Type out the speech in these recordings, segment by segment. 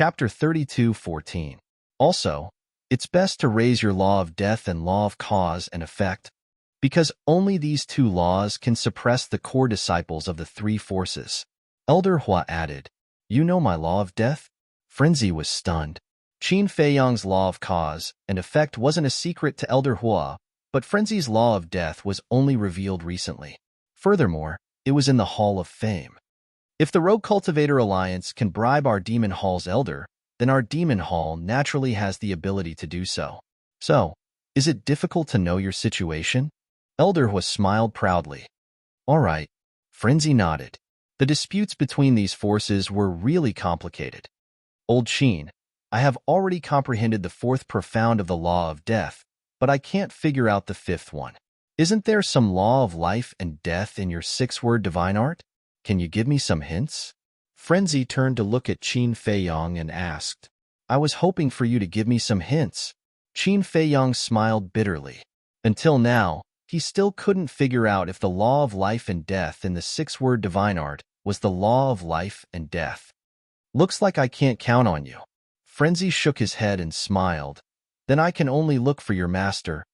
Chapter 32:14. Also, it's best to raise your law of death and law of cause and effect, because only these two laws can suppress the core disciples of the three forces. Elder Hua added, "You know my law of death?" Frenzy was stunned. Qin Feiyang's law of cause and effect wasn't a secret to Elder Hua, but Frenzy's law of death was only revealed recently. Furthermore, it was in the Hall of Fame. If the Rogue Cultivator Alliance can bribe our Demon Hall's elder, then our Demon Hall naturally has the ability to do so. So, is it difficult to know your situation? Elder Hua smiled proudly. All right. Frenzy nodded. The disputes between these forces were really complicated. Old Qin, I have already comprehended the fourth profound of the law of death, but I can't figure out the fifth one. Isn't there some law of life and death in your six-word divine art? Can you give me some hints? Frenzy turned to look at Qin Feiyang and asked, I was hoping for you to give me some hints. Qin Feiyang smiled bitterly. Until now, he still couldn't figure out if the law of life and death in the six-word divine art was the law of life and death. Looks like I can't count on you. Frenzy shook his head and smiled. Then I can only look for your master.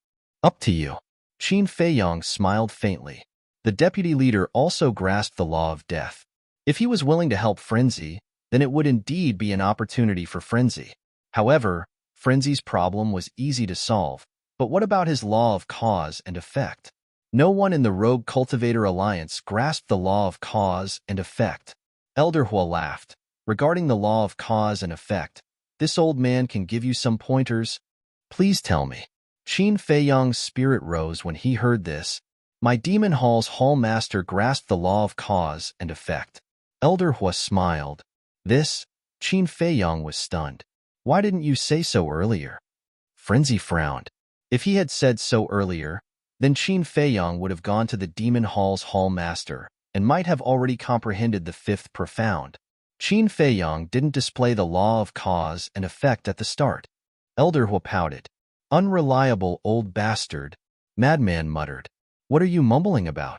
Up to you. Qin Feiyang smiled faintly. The deputy leader also grasped the law of death. If he was willing to help Frenzy, then it would indeed be an opportunity for Frenzy. However, Frenzy's problem was easy to solve. But what about his law of cause and effect? No one in the Rogue Cultivator Alliance grasped the law of cause and effect. Elder Hua laughed. Regarding the law of cause and effect, this old man can give you some pointers. Please tell me. Qin Feiyang's spirit rose when he heard this. My Demon Hall's Hall Master grasped the law of cause and effect. Elder Hua smiled. This? Qin Feiyang was stunned. Why didn't you say so earlier? Frenzy frowned. If he had said so earlier, then Qin Feiyang would have gone to the Demon Hall's Hall Master and might have already comprehended the fifth profound. Qin Feiyang didn't display the law of cause and effect at the start. Elder Hua pouted. Unreliable old bastard, Madman muttered. What are you mumbling about?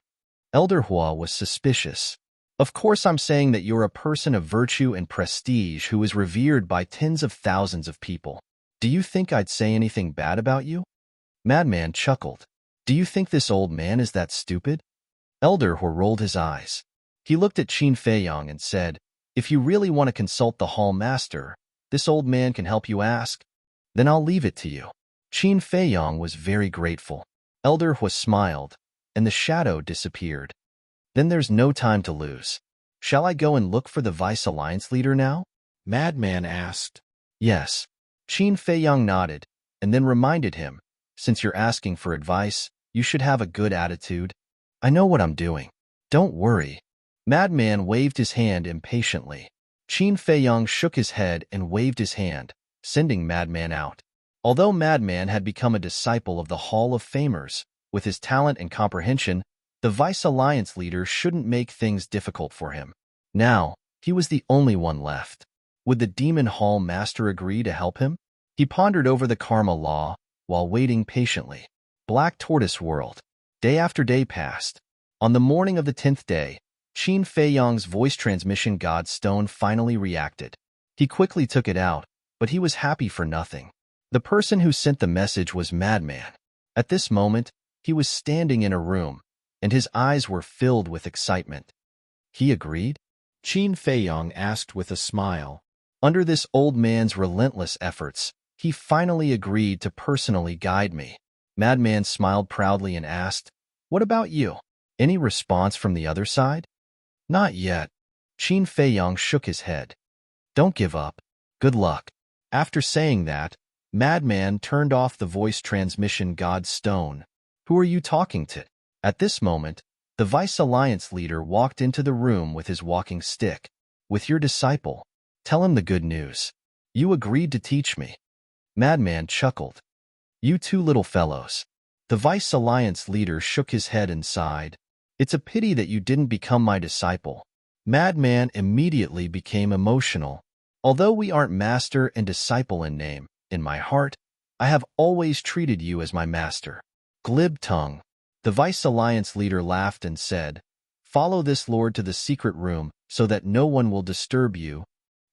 Elder Hua was suspicious. Of course I'm saying that you're a person of virtue and prestige who is revered by tens of thousands of people. Do you think I'd say anything bad about you? Madman chuckled. Do you think this old man is that stupid? Elder Hua rolled his eyes. He looked at Qin Feiyang and said, If you really want to consult the Hall Master, this old man can help you ask. Then I'll leave it to you. Qin Feiyang was very grateful. Elder Hua smiled, and the shadow disappeared. Then there's no time to lose. Shall I go and look for the Vice Alliance leader now? Madman asked. Yes. Qin Feiyang nodded, and then reminded him, since you're asking for advice, you should have a good attitude. I know what I'm doing. Don't worry. Madman waved his hand impatiently. Qin Feiyang shook his head and waved his hand, sending Madman out. Although Madman had become a disciple of the Hall of Famers, with his talent and comprehension, the Vice Alliance leader shouldn't make things difficult for him. Now, he was the only one left. Would the Demon Hall Master agree to help him? He pondered over the Karma Law while waiting patiently. Black Tortoise World. Day after day passed. On the morning of the 10th day, Qin Feiyang's voice transmission God Stone finally reacted. He quickly took it out, but he was happy for nothing. The person who sent the message was Madman. At this moment, he was standing in a room, and his eyes were filled with excitement. He agreed? Qin Feiyang asked with a smile. Under this old man's relentless efforts, he finally agreed to personally guide me. Madman smiled proudly and asked, What about you? Any response from the other side? Not yet. Qin Feiyang shook his head. Don't give up. Good luck. After saying that, Madman turned off the voice transmission God Stone. Who are you talking to? At this moment, the Vice Alliance leader walked into the room with his walking stick. With your disciple. Tell him the good news. You agreed to teach me. Madman chuckled. You two little fellows. The Vice Alliance leader shook his head and sighed. It's a pity that you didn't become my disciple. Madman immediately became emotional. Although we aren't master and disciple in name, in my heart, I have always treated you as my master. Glib tongue. The Vice Alliance leader laughed and said, Follow this lord to the secret room so that no one will disturb you.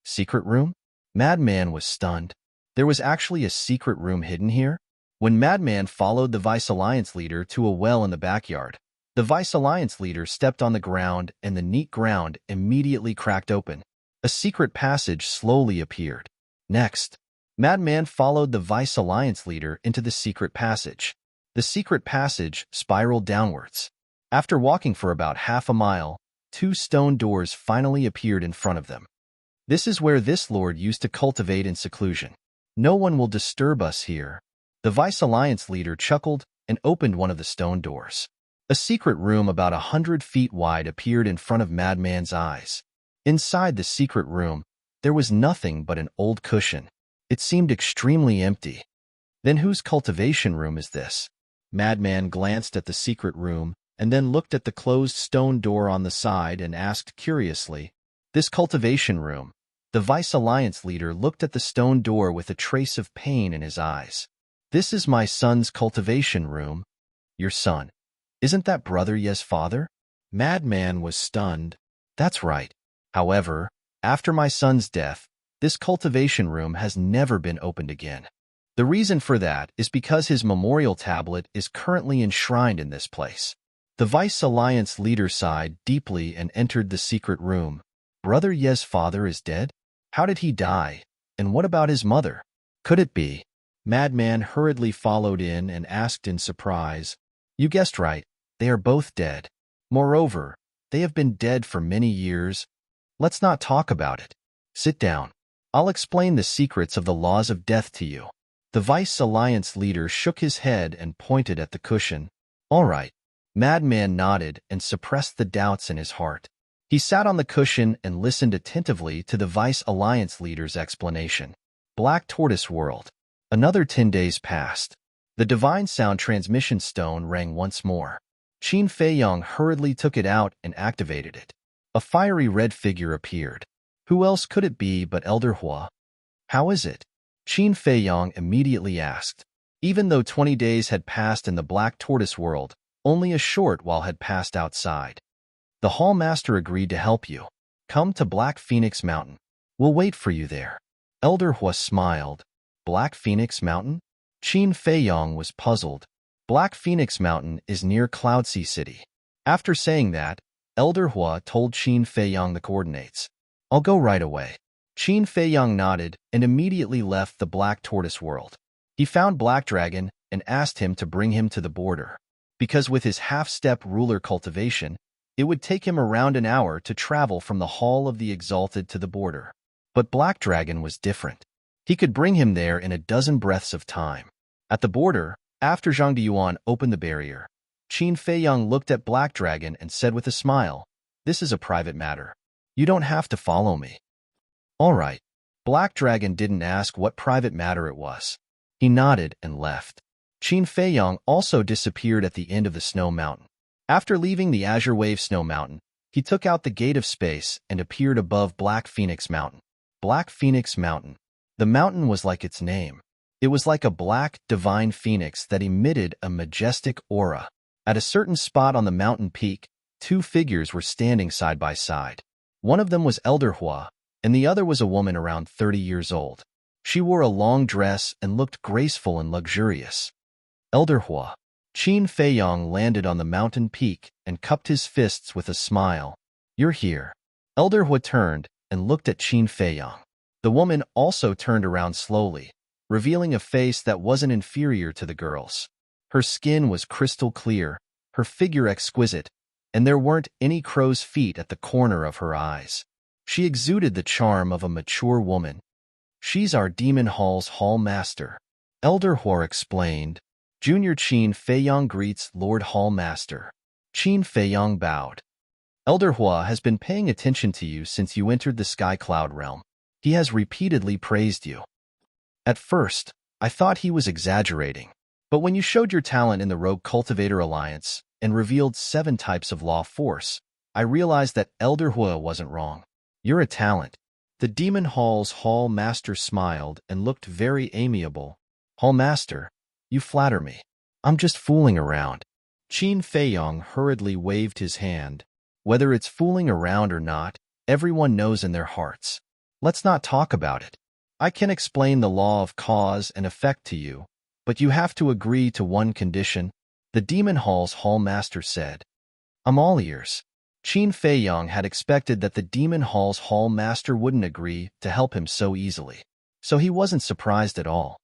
Secret room? Madman was stunned. There was actually a secret room hidden here? When Madman followed the Vice Alliance leader to a well in the backyard, the Vice Alliance leader stepped on the ground and the neat ground immediately cracked open. A secret passage slowly appeared. Next, Madman followed the Vice Alliance leader into the secret passage. The secret passage spiraled downwards. After walking for about half a mile, two stone doors finally appeared in front of them. This is where this lord used to cultivate in seclusion. No one will disturb us here. The Vice Alliance leader chuckled and opened one of the stone doors. A secret room about 100 feet wide appeared in front of Madman's eyes. Inside the secret room, there was nothing but an old cushion. It seemed extremely empty. Then whose cultivation room is this? Madman glanced at the secret room and then looked at the closed stone door on the side and asked curiously, "This cultivation room?" The Vice Alliance leader looked at the stone door with a trace of pain in his eyes. "This is my son's cultivation room." "Your son? Isn't that Brother Ye's father?" Madman was stunned. "That's right. However, after my son's death, this cultivation room has never been opened again. The reason for that is because his memorial tablet is currently enshrined in this place." The Vice Alliance leader sighed deeply and entered the secret room. Brother Ye's father is dead? How did he die? And what about his mother? Could it be? Madman hurriedly followed in and asked in surprise. "You guessed right. They are both dead. Moreover, they have been dead for many years. Let's not talk about it. Sit down. I'll explain the secrets of the laws of death to you." The Vice Alliance leader shook his head and pointed at the cushion. "All right." Madman nodded and suppressed the doubts in his heart. He sat on the cushion and listened attentively to the Vice Alliance leader's explanation. Black Tortoise World. Another 10 days passed. The divine sound transmission stone rang once more. Qin Feiyong hurriedly took it out and activated it. A fiery red figure appeared. Who else could it be but Elder Hua? "How is it?" Qin Feiyong immediately asked. Even though 20 days had passed in the Black Tortoise World, only a short while had passed outside. "The Hall Master agreed to help you. Come to Black Phoenix Mountain. We'll wait for you there." Elder Hua smiled. Black Phoenix Mountain? Qin Feiyong was puzzled. Black Phoenix Mountain is near Cloudsea City. After saying that, Elder Hua told Qin Feiyong the coordinates. "I'll go right away." Qin Feiyong nodded and immediately left the Black Tortoise World. He found Black Dragon and asked him to bring him to the border, because with his half-step ruler cultivation, it would take him around an hour to travel from the Hall of the Exalted to the border. But Black Dragon was different. He could bring him there in a dozen breaths of time. At the border, after Zhang Diyuan opened the barrier, Qin Feiyong looked at Black Dragon and said with a smile, "This is a private matter. You don't have to follow me." "All right." Black Dragon didn't ask what private matter it was. He nodded and left. Qin Feiyong also disappeared at the end of the snow mountain. After leaving the Azure Wave Snow Mountain, he took out the Gate of Space and appeared above Black Phoenix Mountain. Black Phoenix Mountain. The mountain was like its name. It was like a black, divine phoenix that emitted a majestic aura. At a certain spot on the mountain peak, two figures were standing side by side. One of them was Elder Hua, and the other was a woman around 30 years old. She wore a long dress and looked graceful and luxurious. Elder Hua. Qin Feiyong landed on the mountain peak and cupped his fists with a smile. "You're here." Elder Hua turned and looked at Qin Feiyong. The woman also turned around slowly, revealing a face that wasn't inferior to the girl's. Her skin was crystal clear, her figure exquisite, and there weren't any crow's feet at the corner of her eyes. She exuded the charm of a mature woman. "She's our Demon Hall's Hall Master," Elder Hua explained. Junior Qin Feiyong greets Lord Hall Master. Qin Feiyong bowed. "Elder Hua has been paying attention to you since you entered the Sky Cloud realm. He has repeatedly praised you. At first, I thought he was exaggerating, but when you showed your talent in the Rogue Cultivator Alliance and revealed 7 types of law force, I realized that Elder Hua wasn't wrong. You're a talent." The Demon Hall's Hall Master smiled and looked very amiable. "Hall Master, you flatter me. I'm just fooling around." Qin Feiyong hurriedly waved his hand. "Whether it's fooling around or not, everyone knows in their hearts. Let's not talk about it. I can explain the law of cause and effect to you, but you have to agree to one condition, the Demon Hall's Hallmaster said. I'm all ears. Qin Feiyang had expected that the Demon Hall's Hallmaster wouldn't agree to help him so easily, so he wasn't surprised at all.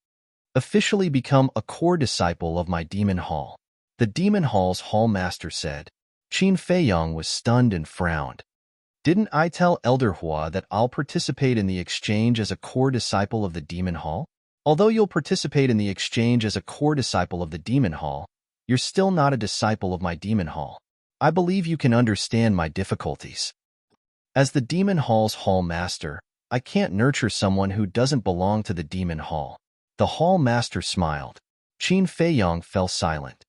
Officially become a core disciple of my Demon Hall, the Demon Hall's Hallmaster said. Qin Feiyang was stunned and frowned. Didn't I tell Elder Hua that I'll participate in the exchange as a core disciple of the Demon Hall? Although you'll participate in the exchange as a core disciple of the Demon Hall, you're still not a disciple of my Demon Hall. I believe you can understand my difficulties. As the Demon Hall's Hall Master, I can't nurture someone who doesn't belong to the Demon Hall. The Hall Master smiled. Qin Feiyang fell silent.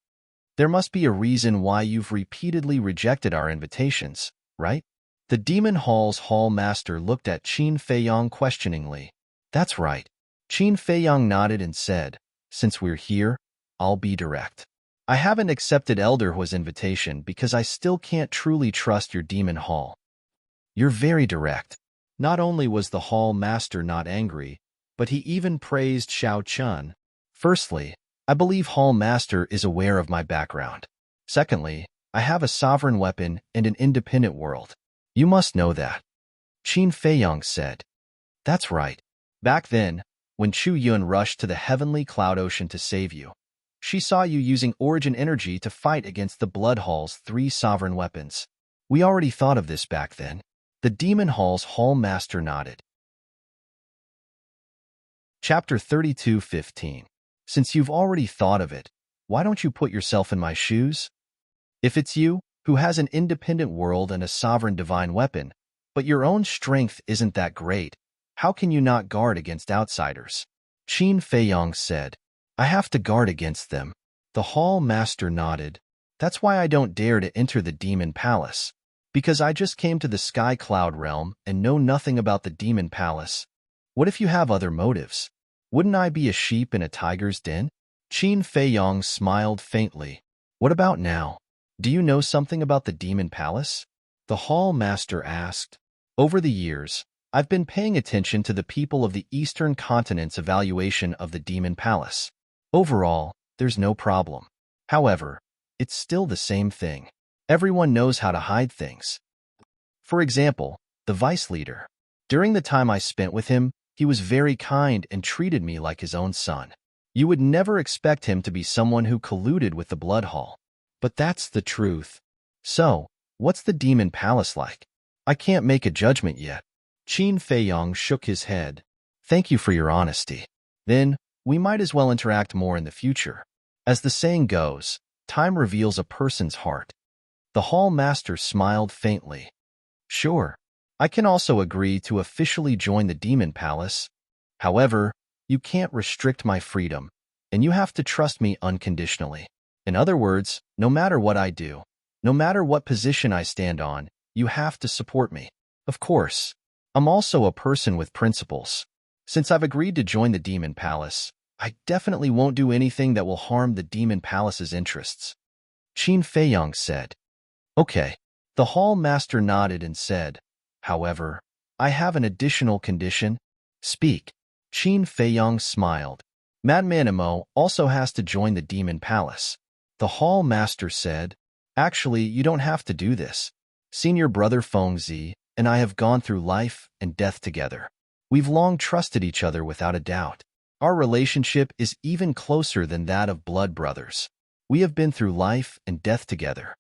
There must be a reason why you've repeatedly rejected our invitations, right? The Demon Hall's Hall Master looked at Qin Feiyang questioningly. That's right. Qin Feiyang nodded and said, since we're here, I'll be direct. I haven't accepted Elder Hua's invitation because I still can't truly trust your Demon Hall. You're very direct. Not only was the Hall Master not angry, but he even praised Xiao Chun. Firstly, I believe Hall Master is aware of my background. Secondly, I have a sovereign weapon and an independent world. You must know that. Qin Feiyang said. That's right. Back then, when Chu Yun rushed to the heavenly cloud ocean to save you, she saw you using origin energy to fight against the Blood Hall's 3 sovereign weapons. We already thought of this back then. The Demon Hall's Hall Master nodded. Chapter 32:15. Since you've already thought of it, why don't you put yourself in my shoes? If it's you, who has an independent world and a sovereign divine weapon, but your own strength isn't that great, how can you not guard against outsiders? Qin Feiyang said. I have to guard against them. The Hall Master nodded. That's why I don't dare to enter the Demon Palace. Because I just came to the Sky Cloud Realm and know nothing about the Demon Palace. What if you have other motives? Wouldn't I be a sheep in a tiger's den? Qin Feiyang smiled faintly. What about now? Do you know something about the Demon Palace? The Hall Master asked. Over the years, I've been paying attention to the people of the Eastern Continent's evaluation of the Demon Palace. Overall, there's no problem. However, it's still the same thing. Everyone knows how to hide things. For example, the vice leader. During the time I spent with him, he was very kind and treated me like his own son. You would never expect him to be someone who colluded with the Blood Hall. But that's the truth. So, what's the Demon Palace like? I can't make a judgment yet. Qin Feiyang shook his head. Thank you for your honesty. Then, we might as well interact more in the future. As the saying goes, time reveals a person's heart. The Hall Master smiled faintly. Sure. I can also agree to officially join the Demon Palace. However, you can't restrict my freedom, and you have to trust me unconditionally. In other words, no matter what I do, no matter what position I stand on, you have to support me. Of course, I'm also a person with principles. Since I've agreed to join the Demon Palace, I definitely won't do anything that will harm the Demon Palace's interests. Qin Feiyang said. Okay. The Hall Master nodded and said, however, I have an additional condition. Speak. Qin Feiyang smiled. Madman Imo also has to join the Demon Palace. The Hall Master said, actually, you don't have to do this. Senior brother Fengzi and I have gone through life and death together. We've long trusted each other without a doubt. Our relationship is even closer than that of blood brothers. We have been through life and death together.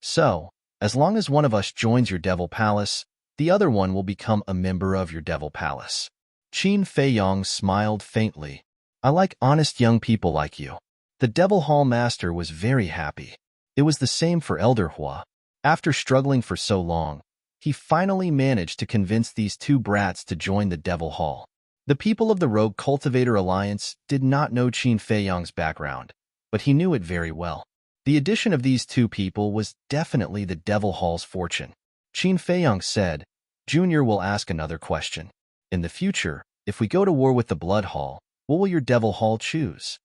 So, as long as one of us joins your Devil Palace, the other one will become a member of your Devil Palace. Qin Feiyang smiled faintly. I like honest young people like you. The Devil Hall Master was very happy. It was the same for Elder Hua. After struggling for so long, he finally managed to convince these 2 brats to join the Devil Hall. The people of the Rogue Cultivator Alliance did not know Qin Feiyang's background, but he knew it very well. The addition of these 2 people was definitely the Devil Hall's fortune. Qin Feiyang said, Junior will ask another question. In the future, if we go to war with the Blood Hall, what will your Devil Hall choose?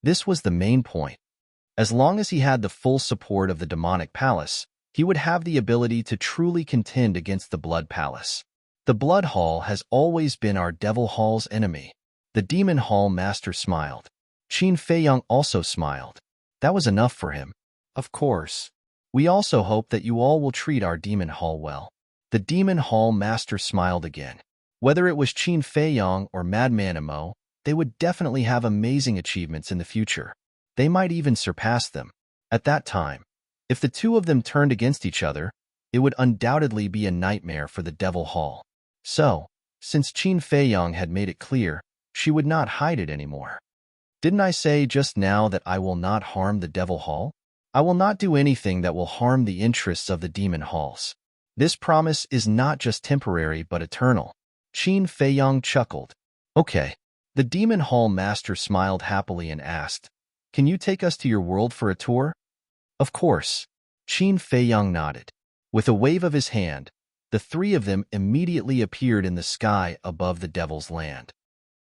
This was the main point. As long as he had the full support of the Demonic Palace, he would have the ability to truly contend against the Blood Palace. The Blood Hall has always been our Devil Hall's enemy. The Demon Hall master smiled. Qin Feiyang also smiled. That was enough for him. Of course. We also hope that you all will treat our Demon Hall well. The Demon Hall master smiled again. Whether it was Qin Feiyang or Madman Imo, they would definitely have amazing achievements in the future. They might even surpass them. At that time, if the two of them turned against each other, it would undoubtedly be a nightmare for the Devil Hall. So, since Qin Feiyang had made it clear, she would not hide it anymore. Didn't I say just now that I will not harm the Devil Hall? I will not do anything that will harm the interests of the Demon Halls. This promise is not just temporary but eternal. Qin Feiyang chuckled. Okay. The Demon Hall master smiled happily and asked, "Can you take us to your world for a tour?" Of course. Qin Feiyang nodded. With a wave of his hand, the three of them immediately appeared in the sky above the Devil's Land.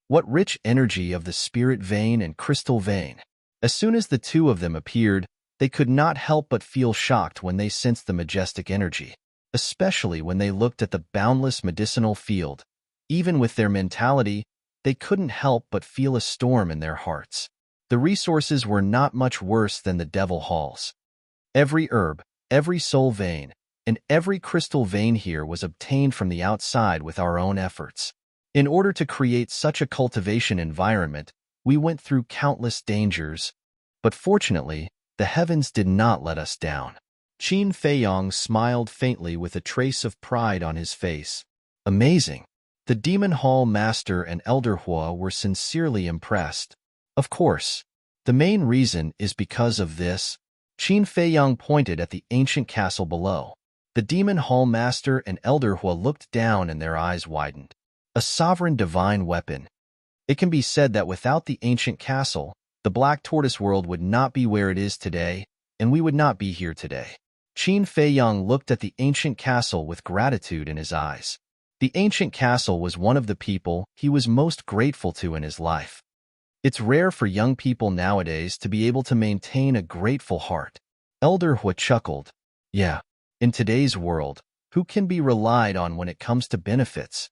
What rich energy of the Spirit Vein and Crystal Vein! As soon as the two of them appeared, they could not help but feel shocked when they sensed the majestic energy, especially when they looked at the boundless medicinal field. Even with their mentality, they couldn't help but feel a storm in their hearts. The resources were not much worse than the Devil Halls. Every herb, every soul vein, and every crystal vein here was obtained from the outside with our own efforts. In order to create such a cultivation environment, we went through countless dangers, but fortunately, the heavens did not let us down. Qin Feiyang smiled faintly with a trace of pride on his face. Amazing. The Demon Hall Master and Elder Hua were sincerely impressed. Of course, the main reason is because of this. Qin Feiyang pointed at the ancient castle below. The Demon Hall Master and Elder Hua looked down and their eyes widened. A sovereign divine weapon. It can be said that without the ancient castle, the Black Tortoise world would not be where it is today, and we would not be here today. Qin Feiyang looked at the ancient castle with gratitude in his eyes. The ancient castle was one of the people he was most grateful to in his life. It's rare for young people nowadays to be able to maintain a grateful heart. Elder Hua chuckled. Yeah, in today's world, who can be relied on when it comes to benefits?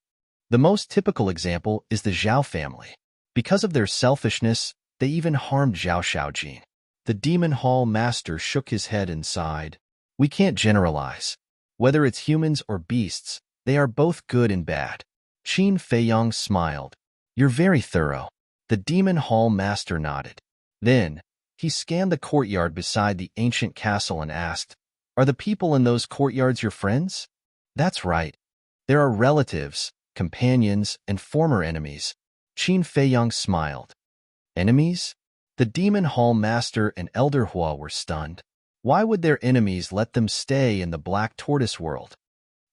The most typical example is the Zhao family. Because of their selfishness, they even harmed Zhao Shaojin. The Demon Hall Master shook his head and sighed. We can't generalize. Whether it's humans or beasts, they are both good and bad. Qin Feiyang smiled. You're very thorough. The Demon Hall Master nodded. Then, he scanned the courtyard beside the ancient castle and asked, Are the people in those courtyards your friends? That's right. There are relatives, companions, and former enemies. Qin Feiyang smiled. Enemies? The Demon Hall Master and Elder Hua were stunned. Why would their enemies let them stay in the Black Tortoise world?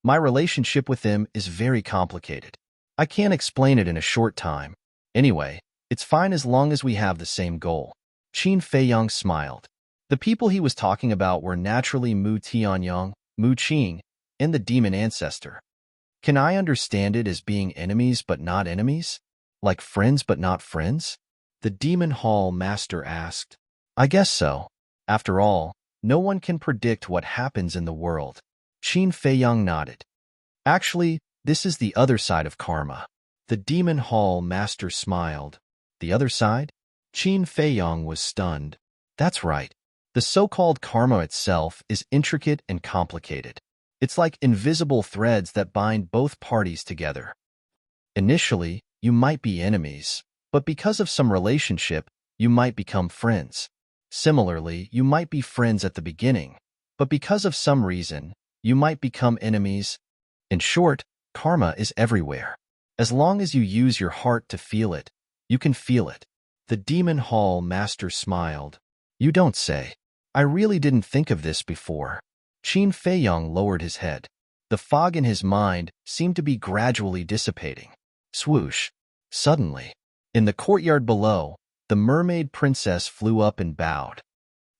My relationship with them is very complicated. I can't explain it in a short time. Anyway, it's fine as long as we have the same goal. Qin Feiyang smiled. The people he was talking about were naturally Mu Tianyang, Mu Qing, and the demon ancestor. Can I understand it as being enemies but not enemies? Like friends but not friends? The Demon Hall Master asked. I guess so. After all, no one can predict what happens in the world. Qin Feiyang nodded. Actually, this is the other side of karma. The Demon Hall Master smiled. The other side? Qin Feiyang was stunned. That's right. The so-called karma itself is intricate and complicated. It's like invisible threads that bind both parties together. Initially, you might be enemies, but because of some relationship, you might become friends. Similarly, you might be friends at the beginning, but because of some reason, you might become enemies. In short, karma is everywhere. As long as you use your heart to feel it, you can feel it. The Demon Hall Master smiled. You don't say. I really didn't think of this before. Qin Feiyang lowered his head. The fog in his mind seemed to be gradually dissipating. Swoosh. Suddenly, in the courtyard below, the mermaid princess flew up and bowed.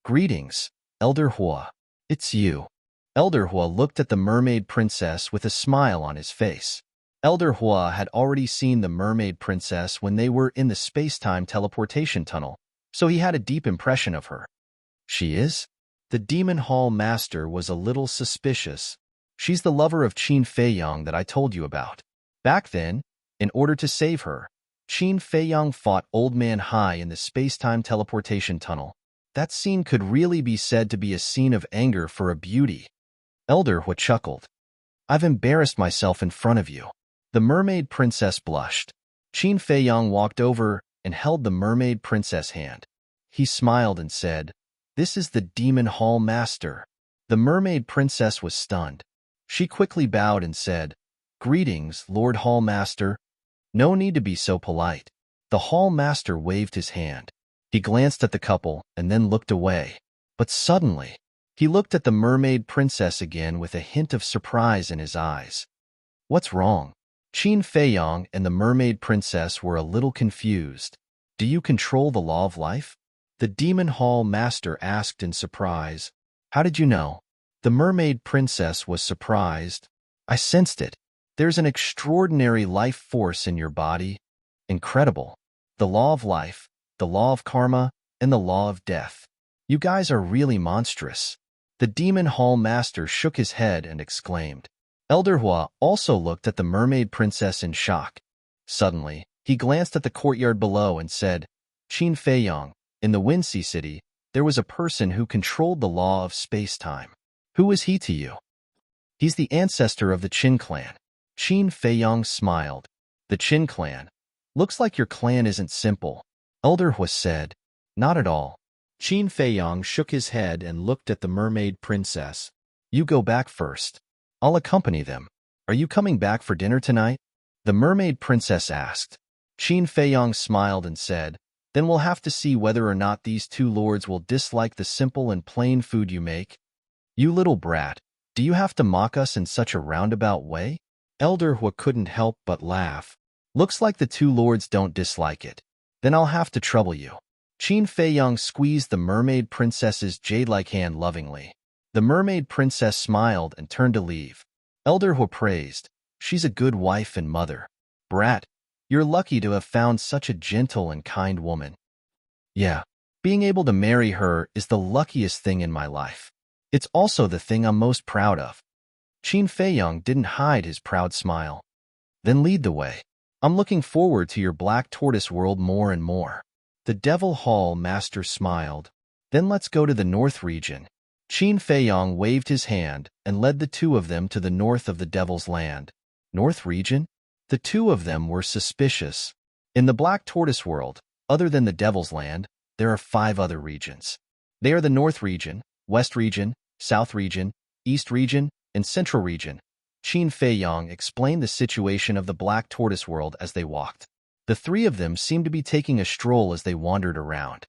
Greetings, Elder Hua. It's you. Elder Hua looked at the mermaid princess with a smile on his face. Elder Hua had already seen the mermaid princess when they were in the space-time teleportation tunnel, so he had a deep impression of her. She is? The Demon Hall Master was a little suspicious. She's the lover of Qin Feiyang that I told you about. Back then, in order to save her, Qin Feiyang fought Old Man Hai in the space-time teleportation tunnel. That scene could really be said to be a scene of anger for a beauty. Elder Hua chuckled. I've embarrassed myself in front of you. The mermaid princess blushed. Qin Feiyang walked over and held the mermaid princess' hand. He smiled and said, "This is the Demon Hall Master." The mermaid princess was stunned. She quickly bowed and said, "Greetings, Lord Hall Master." No need to be so polite. The Hall Master waved his hand. He glanced at the couple and then looked away. But suddenly, he looked at the mermaid princess again with a hint of surprise in his eyes. What's wrong? Qin Feiyang and the mermaid princess were a little confused. Do you control the law of life? The Demon Hall Master asked in surprise. How did you know? The mermaid princess was surprised. I sensed it. There's an extraordinary life force in your body. Incredible. The law of life, the law of karma, and the law of death. You guys are really monstrous. The Demon Hall Master shook his head and exclaimed. Elder Hua also looked at the mermaid princess in shock. Suddenly, he glanced at the courtyard below and said, Qin Feiyang, in the Windsea City, there was a person who controlled the law of space-time. Who is he to you? He's the ancestor of the Qin clan. Qin Feiyang smiled. The Qin clan. Looks like your clan isn't simple. Elder Hua said. Not at all. Qin Feiyang shook his head and looked at the mermaid princess. You go back first. I'll accompany them. Are you coming back for dinner tonight? The mermaid princess asked. Qin Feiyang smiled and said, Then we'll have to see whether or not these two lords will dislike the simple and plain food you make. You little brat, do you have to mock us in such a roundabout way? Elder Hua couldn't help but laugh. Looks like the two lords don't dislike it. Then I'll have to trouble you. Qin Feiyang squeezed the mermaid princess's jade-like hand lovingly. The mermaid princess smiled and turned to leave. Elder Hua praised. She's a good wife and mother. Brat, you're lucky to have found such a gentle and kind woman. Yeah, being able to marry her is the luckiest thing in my life. It's also the thing I'm most proud of. Qin Feiyang didn't hide his proud smile. Then lead the way. I'm looking forward to your Black Tortoise world more and more. The Devil Hall Master smiled. Then let's go to the North region. Qin Feiyang waved his hand and led the two of them to the north of the Devil's Land. North region? The two of them were suspicious. In the Black Tortoise world, other than the Devil's Land, there are 5 other regions. They are the North region, West region, South region, East region, and Central region. Qin Feiyang explained the situation of the Black Tortoise world as they walked. The 3 of them seemed to be taking a stroll as they wandered around.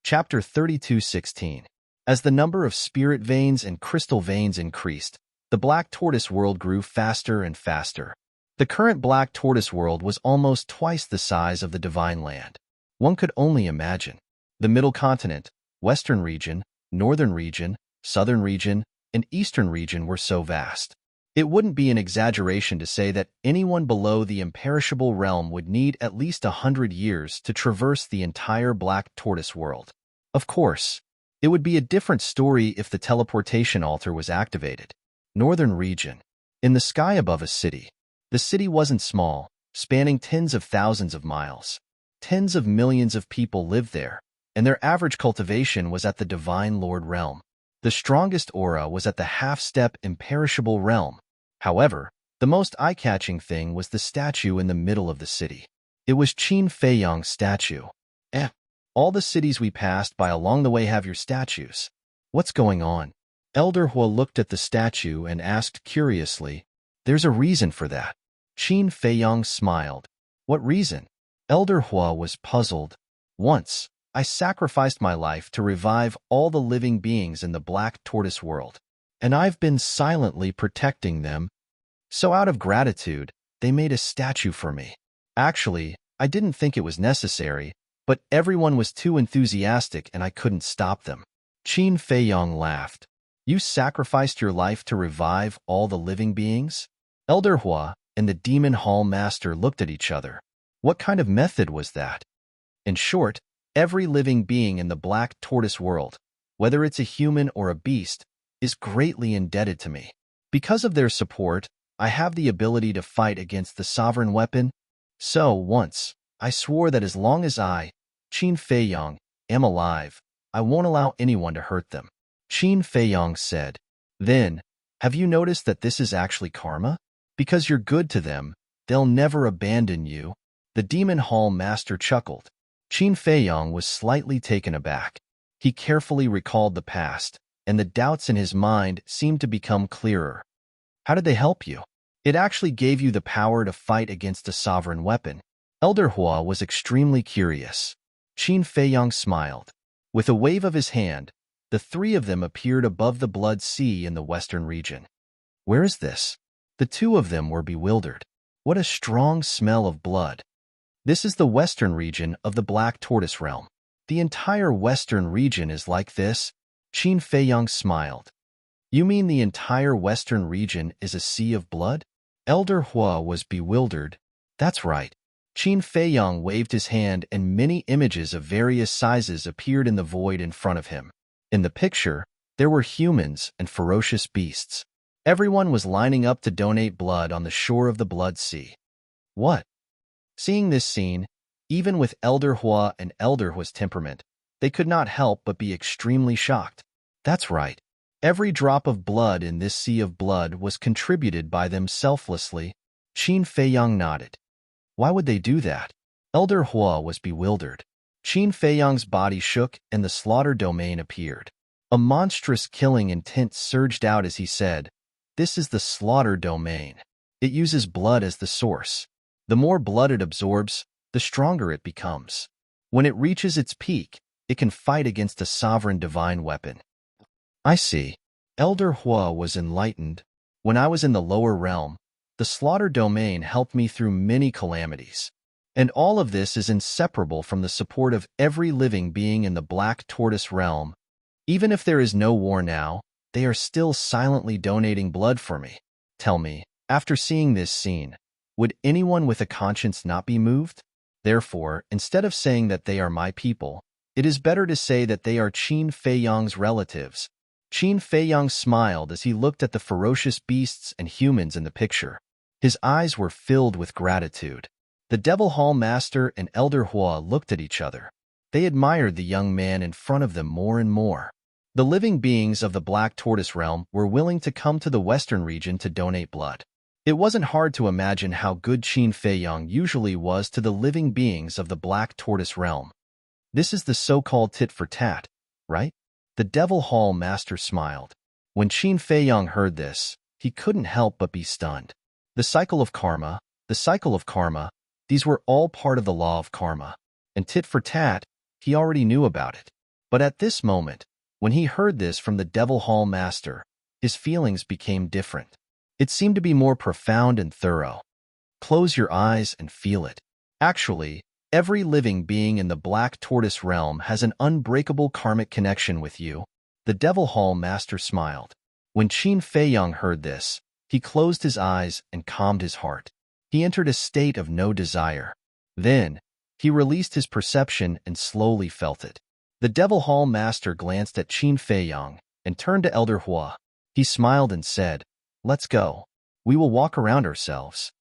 Chapter 32:16. As the number of spirit veins and crystal veins increased, the Black Tortoise world grew faster and faster. The current Black Tortoise world was almost twice the size of the Divine Land. One could only imagine. The Middle Continent, Western region, Northern region, Southern region, and Eastern region were so vast. It wouldn't be an exaggeration to say that anyone below the imperishable realm would need at least 100 years to traverse the entire Black Tortoise world. Of course, it would be a different story if the teleportation altar was activated. Northern region. In the sky above a city. The city wasn't small, spanning tens of thousands of miles. Tens of millions of people lived there, and their average cultivation was at the Divine Lord realm. The strongest aura was at the half-step imperishable realm. However, the most eye-catching thing was the statue in the middle of the city. It was Qin Feiyang's statue. All the cities we passed by along the way have your statues. What's going on? Elder Hua looked at the statue and asked curiously. There's a reason for that. Qin Feiyang smiled. What reason? Elder Hua was puzzled. Once, I sacrificed my life to revive all the living beings in the Black Tortoise world, and I've been silently protecting them. So out of gratitude, they made a statue for me. Actually, I didn't think it was necessary, but everyone was too enthusiastic and I couldn't stop them. Qin Feiyang laughed. You sacrificed your life to revive all the living beings? Elder Hua and the Demon Hall Master looked at each other. What kind of method was that? In short, every living being in the Black Tortoise world, whether it's a human or a beast, is greatly indebted to me. Because of their support, I have the ability to fight against the sovereign weapon. So, once, I swore that as long as I, Qin Feiyang, am alive, I won't allow anyone to hurt them. Qin Feiyang said. Then, have you noticed that this is actually karma? Because you're good to them, they'll never abandon you. The Demon Hall Master chuckled. Qin Feiyang was slightly taken aback. He carefully recalled the past, and the doubts in his mind seemed to become clearer. How did they help you? It actually gave you the power to fight against a sovereign weapon. Elder Hua was extremely curious. Qin Feiyang smiled. With a wave of his hand, the three of them appeared above the Blood Sea in the western region. Where is this? The two of them were bewildered. What a strong smell of blood. This is the western region of the Black Tortoise Realm. The entire western region is like this? Qin Feiyang smiled. You mean the entire western region is a sea of blood? Elder Hua was bewildered. That's right. Qin Feiyang waved his hand and many images of various sizes appeared in the void in front of him. In the picture, there were humans and ferocious beasts. Everyone was lining up to donate blood on the shore of the Blood Sea. What? Seeing this scene, even with Elder Hua and Elder Hua's temperament, they could not help but be extremely shocked. That's right. Every drop of blood in this sea of blood was contributed by them selflessly. Qin Feiyang nodded. Why would they do that? Elder Hua was bewildered. Qin Feiyang's body shook and the slaughter domain appeared. A monstrous killing intent surged out as he said, "This is the slaughter domain. It uses blood as the source. The more blood it absorbs, the stronger it becomes. When it reaches its peak, it can fight against a sovereign divine weapon." I see. Elder Hua was enlightened. When I was in the lower realm, the slaughter domain helped me through many calamities. And all of this is inseparable from the support of every living being in the Black Tortoise Realm. Even if there is no war now, they are still silently donating blood for me. Tell me, after seeing this scene, would anyone with a conscience not be moved? Therefore, instead of saying that they are my people, it is better to say that they are Qin Feiyang's relatives. Qin Feiyang smiled as he looked at the ferocious beasts and humans in the picture. His eyes were filled with gratitude. The Devil Hall Master and Elder Hua looked at each other. They admired the young man in front of them more and more. The living beings of the Black Tortoise Realm were willing to come to the western region to donate blood. It wasn't hard to imagine how good Qin Feiyang usually was to the living beings of the Black Tortoise Realm. This is the so-called tit-for-tat, right? The Devil Hall Master smiled. When Qin Feiyang heard this, he couldn't help but be stunned. The cycle of karma, these were all part of the law of karma. And tit-for-tat, he already knew about it. But at this moment, when he heard this from the Devil Hall Master, his feelings became different. It seemed to be more profound and thorough. Close your eyes and feel it. Actually, every living being in the Black Tortoise Realm has an unbreakable karmic connection with you. The Devil Hall Master smiled. When Qin Feiyang heard this, he closed his eyes and calmed his heart. He entered a state of no desire. Then, he released his perception and slowly felt it. The Devil Hall Master glanced at Qin Feiyang and turned to Elder Hua. He smiled and said, "Let's go. We will walk around ourselves."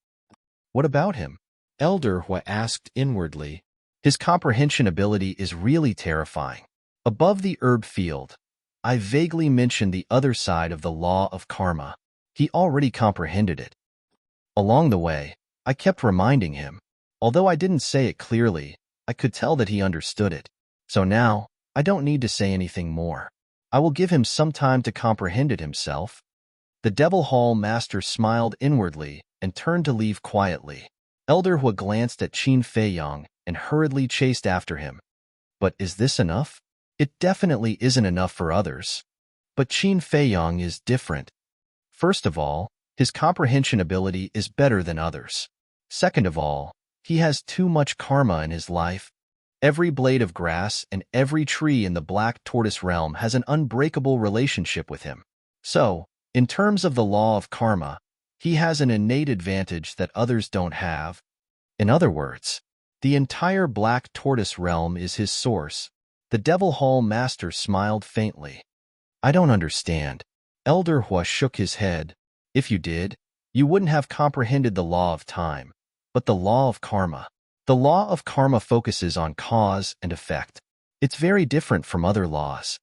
What about him? Elder Hua asked inwardly. His comprehension ability is really terrifying. Above the herb field, I vaguely mentioned the other side of the law of karma. He already comprehended it. Along the way, I kept reminding him. Although I didn't say it clearly, I could tell that he understood it. So now, I don't need to say anything more. I will give him some time to comprehend it himself. The Devil Hall Master smiled inwardly and turned to leave quietly. Elder Hua glanced at Qin Feiyang and hurriedly chased after him. But is this enough? It definitely isn't enough for others. But Qin Feiyang is different. First of all, his comprehension ability is better than others. Second of all, he has too much karma in his life. Every blade of grass and every tree in the Black Tortoise Realm has an unbreakable relationship with him. So, in terms of the law of karma, he has an innate advantage that others don't have. In other words, the entire Black Tortoise Realm is his source. The Devil Hall Master smiled faintly. I don't understand. Elder Hua shook his head. If you did, you wouldn't have comprehended the law of time, but the law of karma. The law of karma focuses on cause and effect. It's very different from other laws.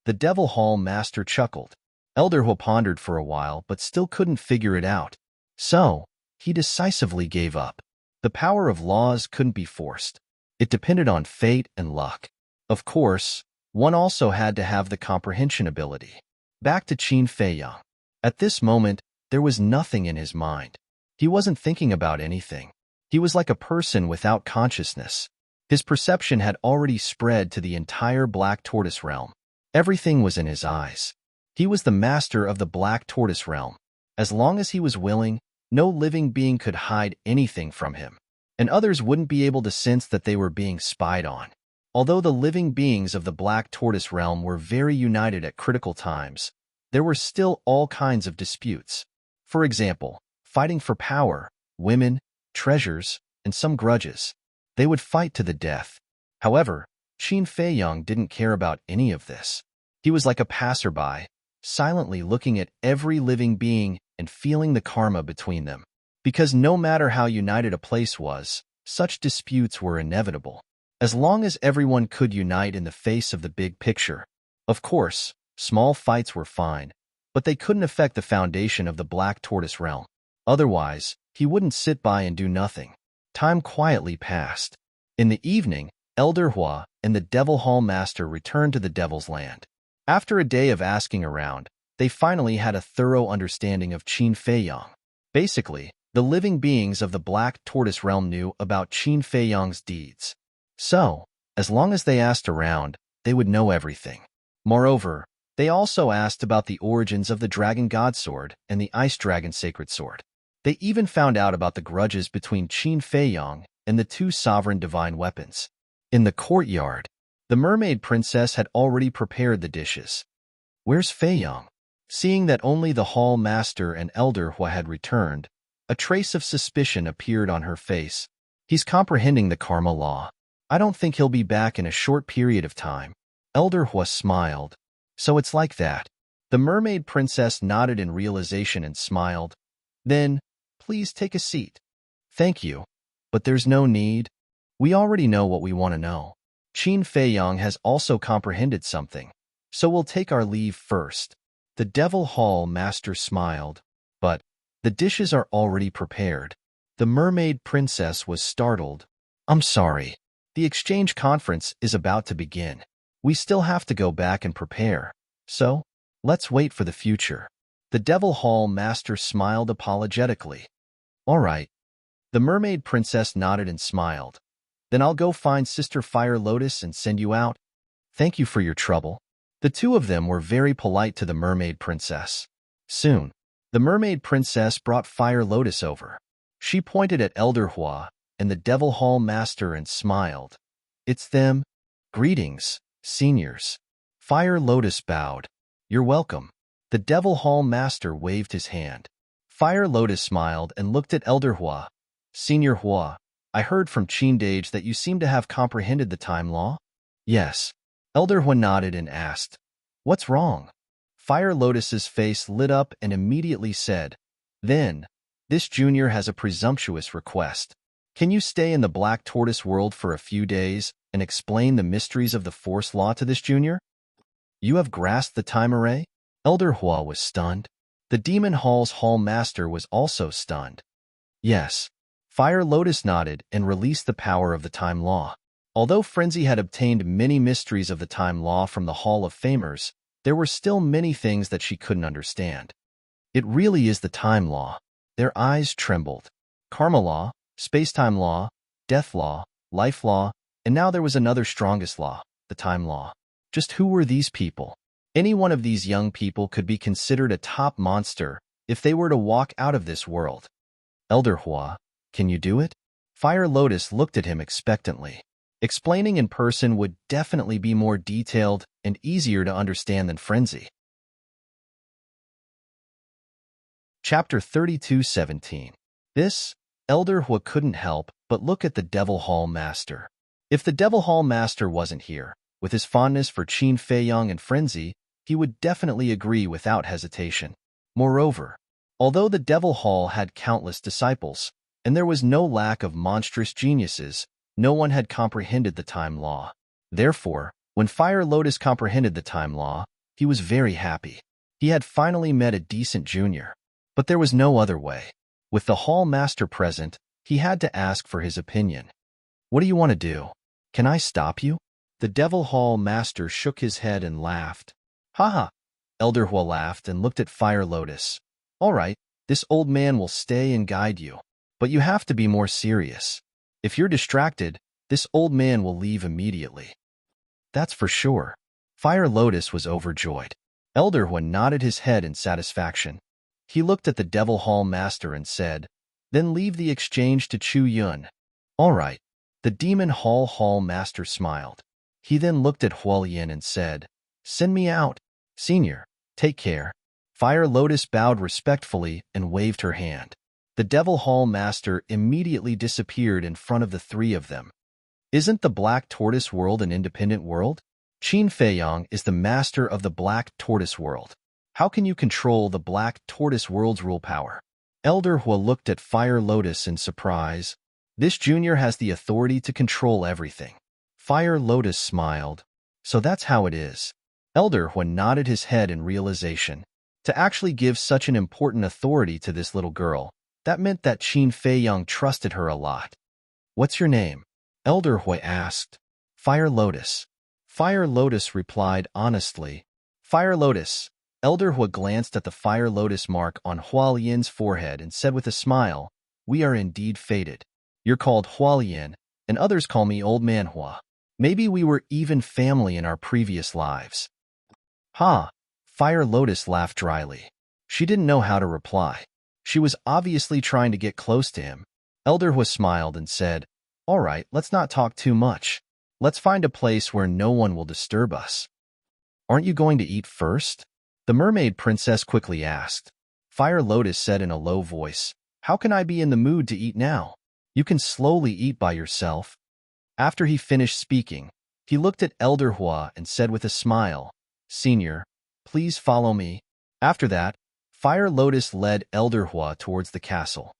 The Devil Hall Master chuckled. Elder Hua pondered for a while but still couldn't figure it out. So, he decisively gave up. The power of laws couldn't be forced. It depended on fate and luck. Of course, one also had to have the comprehension ability. Back to Qin Feiyang. At this moment, there was nothing in his mind. He wasn't thinking about anything. He was like a person without consciousness. His perception had already spread to the entire Black Tortoise realm. Everything was in his eyes. He was the master of the Black Tortoise realm. As long as he was willing, no living being could hide anything from him, and others wouldn't be able to sense that they were being spied on. Although the living beings of the Black Tortoise realm were very united at critical times, there were still all kinds of disputes. For example, fighting for power, women, treasures, and some grudges. They would fight to the death. However, Qin Feiyang didn't care about any of this. He was like a passerby, silently looking at every living being and feeling the karma between them. Because no matter how united a place was, such disputes were inevitable. As long as everyone could unite in the face of the big picture. Of course, small fights were fine, but they couldn't affect the foundation of the Black Tortoise realm. Otherwise, he wouldn't sit by and do nothing. Time quietly passed. In the evening, Elder Hua and the Devil Hall Master returned to the Devil's Land. After a day of asking around, they finally had a thorough understanding of Qin Feiyang. Basically, the living beings of the Black Tortoise realm knew about Qin Feiyang's deeds. So, as long as they asked around, they would know everything. Moreover, they also asked about the origins of the Dragon God Sword and the Ice Dragon Sacred Sword. They even found out about the grudges between Qin Feiyang and the two sovereign divine weapons. In the courtyard, the mermaid princess had already prepared the dishes. Where's Feiyang? Seeing that only the hall master and Elder Hua had returned, a trace of suspicion appeared on her face. He's comprehending the karma law. I don't think he'll be back in a short period of time. Elder Hua smiled. So it's like that. The mermaid princess nodded in realization and smiled. Then, please take a seat. Thank you. But there's no need. We already know what we want to know. Qin Feiyang has also comprehended something, so we'll take our leave first. The Devil Hall Master smiled. But the dishes are already prepared. The mermaid princess was startled. I'm sorry. The exchange conference is about to begin. We still have to go back and prepare. So, let's wait for the future. The Devil Hall Master smiled apologetically. All right. The mermaid princess nodded and smiled. Then I'll go find Sister Fire Lotus and send you out. Thank you for your trouble. The two of them were very polite to the mermaid princess. Soon, the mermaid princess brought Fire Lotus over. She pointed at Elder Hua and the Devil Hall Master and smiled. It's them. Greetings, seniors. Fire Lotus bowed. You're welcome. The Devil Hall Master waved his hand. Fire Lotus smiled and looked at Elder Hua. Senior Hua, I heard from Qin Dage that you seem to have comprehended the time law? Yes. Elder Hua nodded and asked, What's wrong? Fire Lotus's face lit up and immediately said, Then, this junior has a presumptuous request. Can you stay in the Black Tortoise world for a few days and explain the mysteries of the Force Law to this junior? You have grasped the time array? Elder Hua was stunned. The Demon Hall's Hall Master was also stunned. Yes. Fire Lotus nodded and released the power of the time law. Although Frenzy had obtained many mysteries of the time law from the Hall of Famers, there were still many things that she couldn't understand. It really is the time law. Their eyes trembled. Karma law, space-time law, death law, life law, and now there was another strongest law, the time law. Just who were these people? Any one of these young people could be considered a top monster if they were to walk out of this world. Elder Hua, can you do it? Fire Lotus looked at him expectantly. Explaining in person would definitely be more detailed and easier to understand than Frenzy. Chapter 32:17. This, Elder Hua couldn't help but look at the Devil Hall Master. If the Devil Hall Master wasn't here, with his fondness for Qin Feiyang and Frenzy, he would definitely agree without hesitation. Moreover, Although the Devil Hall had countless disciples, and there was no lack of monstrous geniuses, no one had comprehended the time law. Therefore, when Fire Lotus comprehended the time law, he was very happy. He had finally met a decent junior. But there was no other way. With the hall master present, he had to ask for his opinion. What do you want to do? Can I stop you? The Devil Hall master shook his head and laughed. Haha. Elder Hua laughed and looked at Fire Lotus. All right, this old man will stay and guide you. But you have to be more serious. If you're distracted, this old man will leave immediately. That's for sure. Fire Lotus was overjoyed. Elder Hua nodded his head in satisfaction. He looked at the Devil Hall master and said, Then leave the exchange to Chu Yun. All right. The Demon Hall master smiled. He then looked at Hualien and said, Send me out. Senior, take care. Fire Lotus bowed respectfully and waved her hand. The Devil Hall master immediately disappeared in front of the three of them. Isn't the Black Tortoise world an independent world? Qin Feiyang is the master of the Black Tortoise world. How can you control the Black Tortoise world's rule power? Elder Hua looked at Fire Lotus in surprise. This junior has the authority to control everything. Fire Lotus smiled. So that's how it is. Elder Hua nodded his head in realization. To actually give such an important authority to this little girl, that meant that Qin Feiyang trusted her a lot. What's your name? Elder Hua asked. Fire Lotus. Fire Lotus replied honestly. Fire Lotus. Elder Hua glanced at the Fire Lotus mark on Hualien's forehead and said with a smile, We are indeed fated. You're called Hualien, and others call me Old Man Hua. Maybe we were even family in our previous lives. Ha! Fire Lotus laughed dryly. She didn't know how to reply. She was obviously trying to get close to him. Elder Hua smiled and said, All right, let's not talk too much. Let's find a place where no one will disturb us. Aren't you going to eat first? The mermaid princess quickly asked. Fire Lotus said in a low voice, How can I be in the mood to eat now? You can slowly eat by yourself. After he finished speaking, he looked at Elder Hua and said with a smile, Senior, please follow me. After that, Fire Lotus led Elder Hua towards the castle.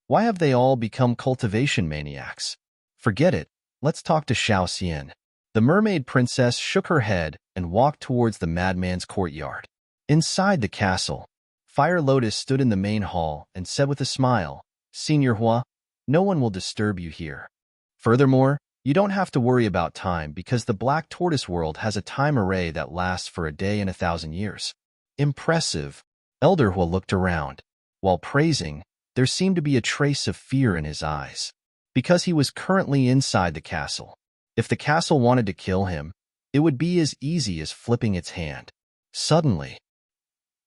Why have they all become cultivation maniacs? Forget it. Let's talk to Xiao Xian. The mermaid princess shook her head and walked towards the madman's courtyard. Inside the castle, Fire Lotus stood in the main hall and said with a smile, Senior Hua, no one will disturb you here. Furthermore, you don't have to worry about time because the Black Tortoise world has a time array that lasts for a day and 1,000 years. Impressive. Elder Hua looked around. While praising, there seemed to be a trace of fear in his eyes. Because he was currently inside the castle. If the castle wanted to kill him, it would be as easy as flipping its hand. Suddenly,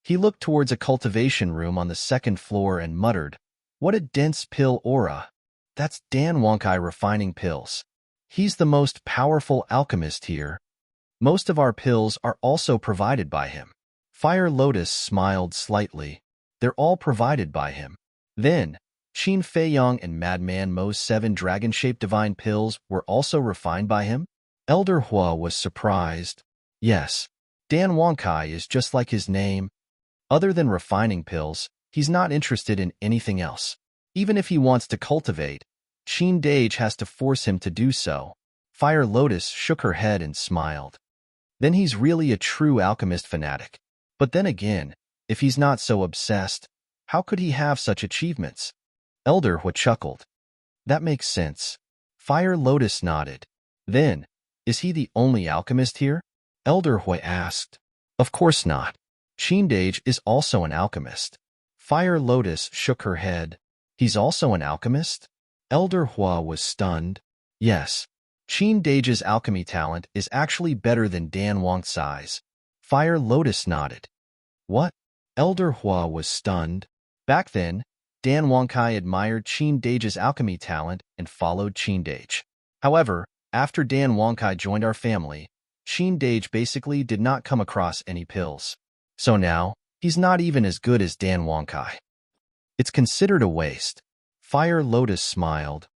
he looked towards a cultivation room on the second floor and muttered, What a dense pill aura. That's Dan Wonkai refining pills. He's the most powerful alchemist here. Most of our pills are also provided by him. Fire Lotus smiled slightly. They're all provided by him. Then, Qin Feiyang and Madman Mo's 7 dragon-shaped divine pills were also refined by him? Elder Hua was surprised. Yes, Dan Wonkai is just like his name. Other than refining pills, he's not interested in anything else. Even if he wants to cultivate, Qin Dage has to force him to do so. Fire Lotus shook her head and smiled. Then he's really a true alchemist fanatic. But then again, if he's not so obsessed, how could he have such achievements? Elder Hua chuckled. That makes sense. Fire Lotus nodded. Then, is he the only alchemist here? Elder Hua asked. Of course not. Qin Dage is also an alchemist. Fire Lotus shook her head. He's also an alchemist? Elder Hua was stunned. Yes. Qin Dage's alchemy talent is actually better than Dan Wangcai's. Fire Lotus nodded. What? Elder Hua was stunned. Back then, Dan Wangcai admired Qin Dage's alchemy talent and followed Qin Dage. However, after Dan Wangcai joined our family, Qin Dage basically did not come across any pills. So now, he's not even as good as Dan Wangcai. It's considered a waste. Fire Lotus smiled.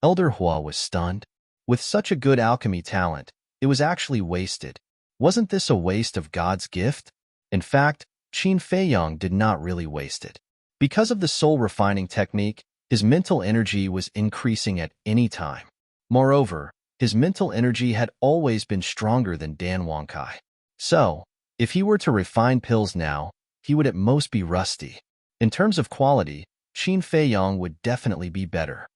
Elder Hua was stunned. With such a good alchemy talent, it was actually wasted. Wasn't this a waste of God's gift? In fact, Qin Feiyang did not really waste it. Because of the soul refining technique, his mental energy was increasing at any time. Moreover, his mental energy had always been stronger than Dan Wangkai. So, if he were to refine pills now, he would at most be rusty. In terms of quality, Qin Feiyang would definitely be better.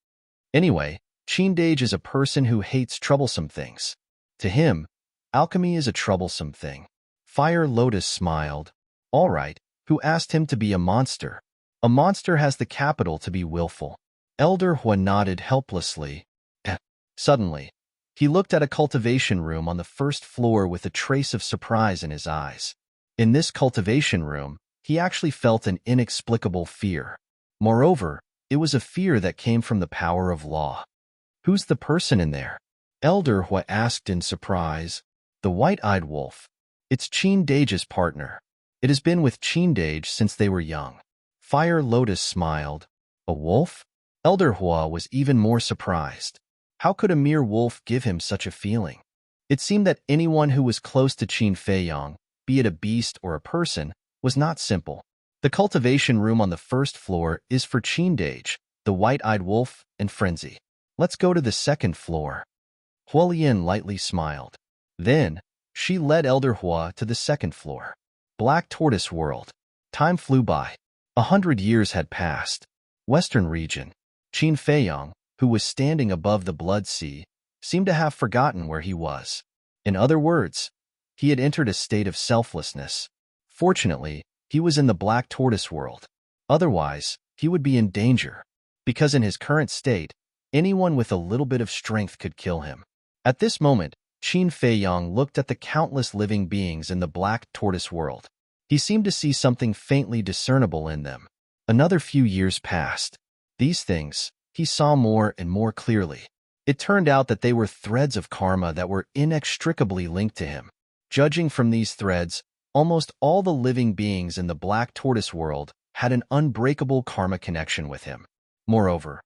Anyway, Qin Dage is a person who hates troublesome things. To him, alchemy is a troublesome thing. Fire Lotus smiled. All right, who asked him to be a monster? A monster has the capital to be willful. Elder Hua nodded helplessly. Suddenly, he looked at a cultivation room on the first floor with a trace of surprise in his eyes. In this cultivation room, he actually felt an inexplicable fear. Moreover, it was a fear that came from the power of law. Who's the person in there? Elder Hua asked in surprise. The white-eyed wolf. It's Qin Dage's partner. It has been with Qin Dage since they were young. Fire Lotus smiled. A wolf? Elder Hua was even more surprised. How could a mere wolf give him such a feeling? It seemed that anyone who was close to Qin Feiyang, be it a beast or a person, was not simple. The cultivation room on the first floor is for Qin Dage, the white-eyed wolf, and Frenzy. Let's go to the second floor. Huolian lightly smiled. Then, she led Elder Hua to the second floor. Black Tortoise World. Time flew by. 100 years had passed. Western region. Qin Feiyang, who was standing above the Blood Sea, seemed to have forgotten where he was. In other words, he had entered a state of selflessness. Fortunately, he was in the Black Tortoise World. Otherwise, he would be in danger, because in his current state, anyone with a little bit of strength could kill him. At this moment, Qin Feiyang looked at the countless living beings in the Black Tortoise World. He seemed to see something faintly discernible in them. Another few years passed. These things, he saw more and more clearly. It turned out that they were threads of karma that were inextricably linked to him. Judging from these threads, almost all the living beings in the Black Tortoise World had an unbreakable karma connection with him. Moreover,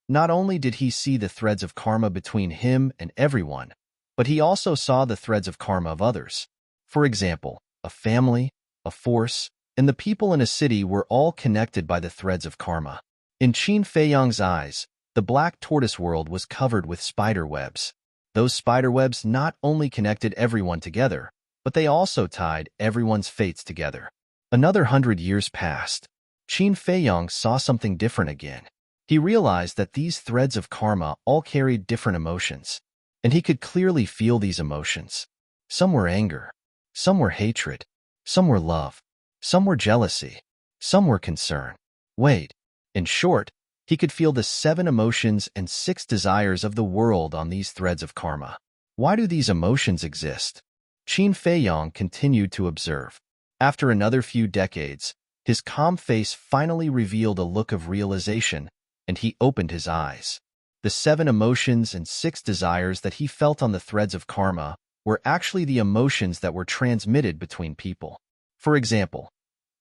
not only did he see the threads of karma between him and everyone, but he also saw the threads of karma of others. For example, a family, a force, and the people in a city were all connected by the threads of karma. In Qin Feiyang's eyes, the Black Tortoise World was covered with spider webs. Those spider webs not only connected everyone together, but they also tied everyone's fates together. Another 100 years passed. Qin Feiyang saw something different again. He realized that these threads of karma all carried different emotions, and he could clearly feel these emotions. Some were anger, some were hatred, some were love, some were jealousy, some were concern. Wait. In short, he could feel the 7 emotions and 6 desires of the world on these threads of karma. Why do these emotions exist? Qin Feiyang continued to observe. After another few decades, his calm face finally revealed a look of realization, and he opened his eyes. The 7 emotions and 6 desires that he felt on the threads of karma were actually the emotions that were transmitted between people. For example,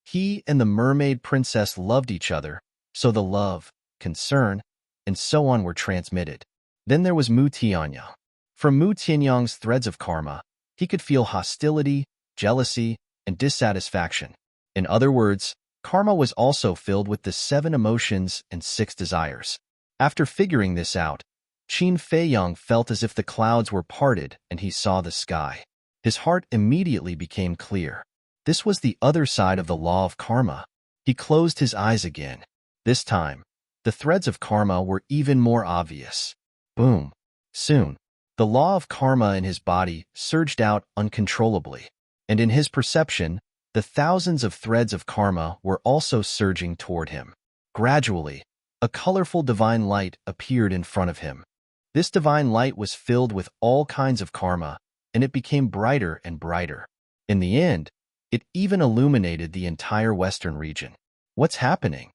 he and the mermaid princess loved each other, so the love, concern, and so on were transmitted. Then there was Mu Tianyang. From Mu Tianyang's threads of karma, he could feel hostility, jealousy, and dissatisfaction. In other words, karma was also filled with the 7 emotions and 6 desires. After figuring this out, Qin Feiyang felt as if the clouds were parted and he saw the sky. His heart immediately became clear. This was the other side of the law of karma. He closed his eyes again. This time, the threads of karma were even more obvious. Boom. Soon, the law of karma in his body surged out uncontrollably, and in his perception, the thousands of threads of karma were also surging toward him. Gradually, a colorful divine light appeared in front of him. This divine light was filled with all kinds of karma, and it became brighter and brighter. In the end, it even illuminated the entire Western region. What's happening?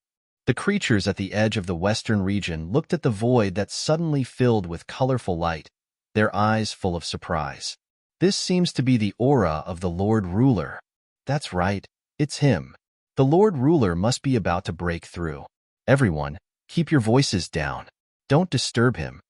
The creatures at the edge of the Western region looked at the void that suddenly filled with colorful light, their eyes full of surprise. This seems to be the aura of the Lord Ruler. That's right, it's him. The Lord Ruler must be about to break through. Everyone, keep your voices down. Don't disturb him.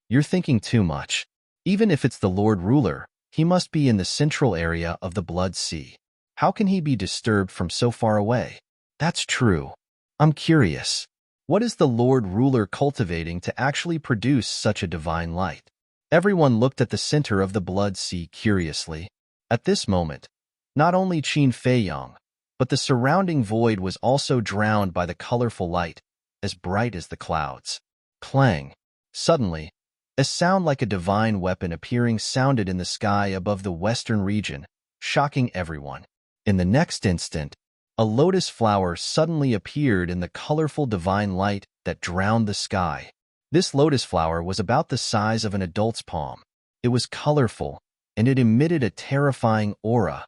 You're thinking too much. Even if it's the Lord Ruler, he must be in the central area of the Blood Sea. How can he be disturbed from so far away? That's true. I'm curious. What is the Lord Ruler cultivating to actually produce such a divine light? Everyone looked at the center of the blood sea curiously. At this moment, not only Qin Feiyang, but the surrounding void was also drowned by the colorful light, as bright as the clouds. Clang! Suddenly, a sound like a divine weapon appearing sounded in the sky above the western region, shocking everyone. In the next instant, a lotus flower suddenly appeared in the colorful divine light that drowned the sky. This lotus flower was about the size of an adult's palm. It was colorful, and it emitted a terrifying aura.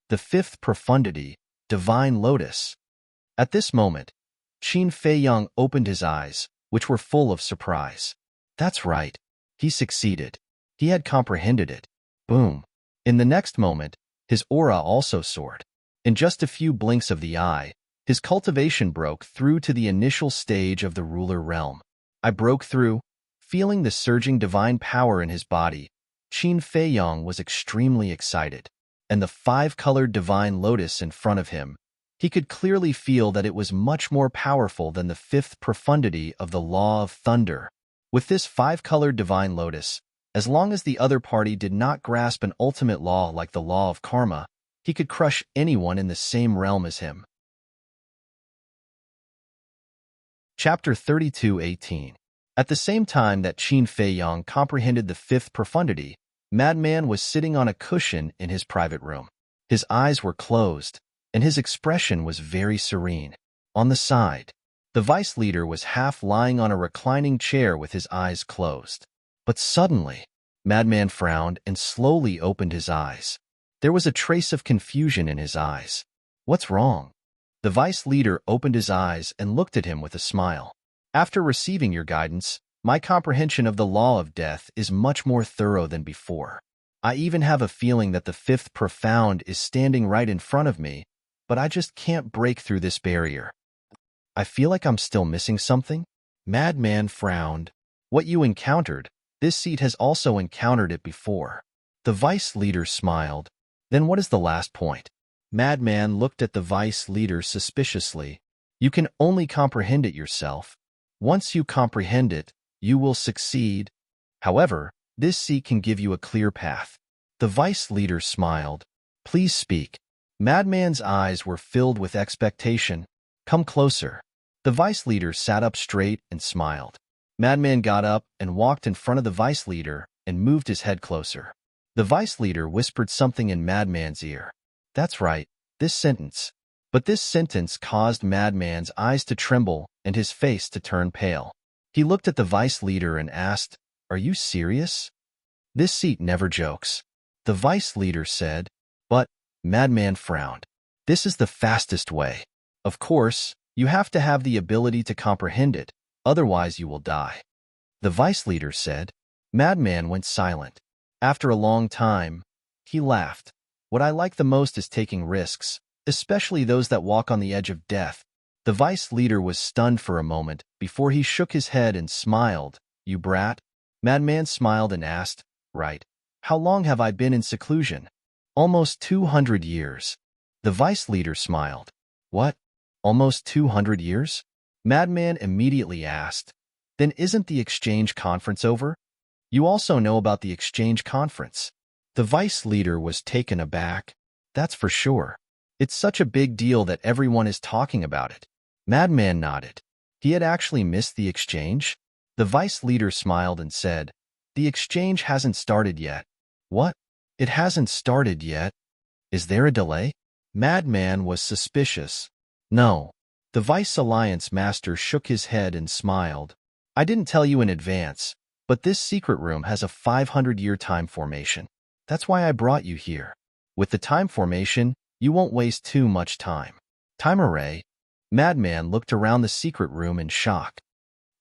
The fifth profundity, divine lotus. At this moment, Qin Feiyang opened his eyes, which were full of surprise. That's right. He succeeded. He had comprehended it. Boom. In the next moment, his aura also soared. In just a few blinks of the eye, his cultivation broke through to the initial stage of the ruler realm. I broke through, feeling the surging divine power in his body. Qin Feiyang was extremely excited, and the five-colored divine lotus in front of him, he could clearly feel that it was much more powerful than the fifth profundity of the law of thunder. With this five-colored divine lotus, as long as the other party did not grasp an ultimate law like the law of karma, he could crush anyone in the same realm as him. Chapter 32:18. At the same time that Qin Feiyang comprehended the fifth profundity, Madman was sitting on a cushion in his private room. His eyes were closed, and his expression was very serene. On the side, the vice leader was half lying on a reclining chair with his eyes closed. But suddenly, Madman frowned and slowly opened his eyes. There was a trace of confusion in his eyes. What's wrong? The vice leader opened his eyes and looked at him with a smile. After receiving your guidance, my comprehension of the law of death is much more thorough than before. I even have a feeling that the fifth profound is standing right in front of me, but I just can't break through this barrier. I feel like I'm still missing something. Madman frowned. What you encountered, this seat has also encountered it before. The vice leader smiled. Then what is the last point? Madman looked at the vice leader suspiciously. You can only comprehend it yourself. Once you comprehend it, you will succeed. However, this seat can give you a clear path. The vice leader smiled. Please speak. Madman's eyes were filled with expectation. Come closer. The vice leader sat up straight and smiled. Madman got up and walked in front of the vice leader and moved his head closer. The vice leader whispered something in Madman's ear. That's right, this sentence. But this sentence caused Madman's eyes to tremble and his face to turn pale. He looked at the vice leader and asked, Are you serious? This seat never jokes. The vice leader said, But, Madman frowned. This is the fastest way. Of course, you have to have the ability to comprehend it, otherwise you will die. The vice leader said. Madman went silent. After a long time, he laughed. What I like the most is taking risks, especially those that walk on the edge of death. The vice leader was stunned for a moment before he shook his head and smiled. You brat? Madman smiled and asked, Right. How long have I been in seclusion? Almost 200 years. The vice leader smiled. What? Almost 200 years? Madman immediately asked. Then isn't the exchange conference over? You also know about the exchange conference. The vice leader was taken aback. That's for sure. It's such a big deal that everyone is talking about it. Madman nodded. He had actually missed the exchange? The vice leader smiled and said, The exchange hasn't started yet. What? It hasn't started yet? Is there a delay? Madman was suspicious. No. The Vice Alliance Master shook his head and smiled. I didn't tell you in advance, but this secret room has a 500-year time formation. That's why I brought you here. With the time formation, you won't waste too much time. Time array? Madman looked around the secret room in shock.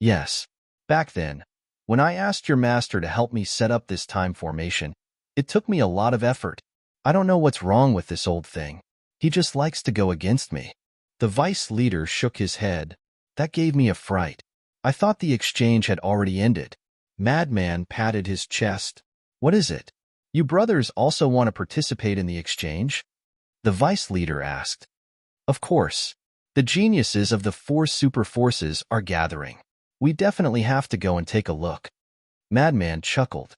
Yes. Back then, when I asked your master to help me set up this time formation, it took me a lot of effort. I don't know what's wrong with this old thing. He just likes to go against me. The vice leader shook his head. That gave me a fright. I thought the exchange had already ended. Madman patted his chest. What is it? You brothers also want to participate in the exchange? The vice leader asked. Of course. The geniuses of the 4 super forces are gathering. We definitely have to go and take a look. Madman chuckled.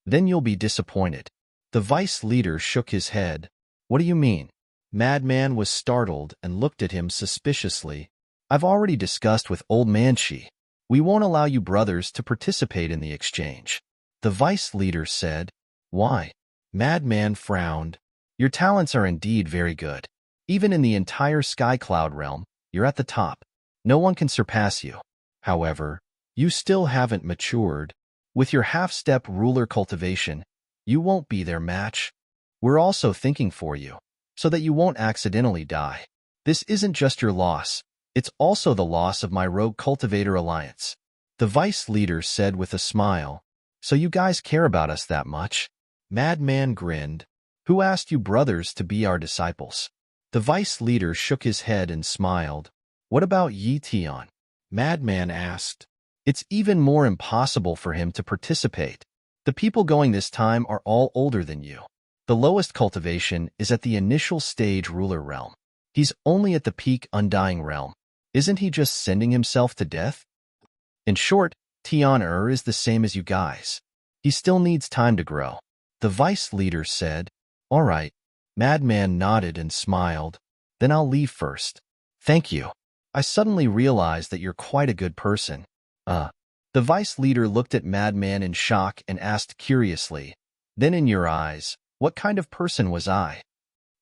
Then you'll be disappointed. The vice leader shook his head. What do you mean? Madman was startled and looked at him suspiciously. I've already discussed with old Manchi. We won't allow you brothers to participate in the exchange. The vice leader said. Why? Madman frowned. Your talents are indeed very good. Even in the entire sky cloud realm, you're at the top. No one can surpass you. However, you still haven't matured. With your half-step ruler cultivation, you won't be their match. We're also thinking for you, so that you won't accidentally die. This isn't just your loss, it's also the loss of my Rogue Cultivator Alliance. The vice leader said with a smile. So you guys care about us that much? Madman grinned. Who asked you brothers to be our disciples? The vice leader shook his head and smiled. What about Yi Tian? Madman asked. It's even more impossible for him to participate. The people going this time are all older than you. The lowest cultivation is at the initial stage ruler realm. He's only at the peak undying realm. Isn't he just sending himself to death? In short, Tian is the same as you guys. He still needs time to grow. The vice leader said. All right. Madman nodded and smiled. Then I'll leave first. Thank you. I suddenly realized that you're quite a good person. The vice leader looked at Madman in shock and asked curiously, Then in your eyes, what kind of person was I?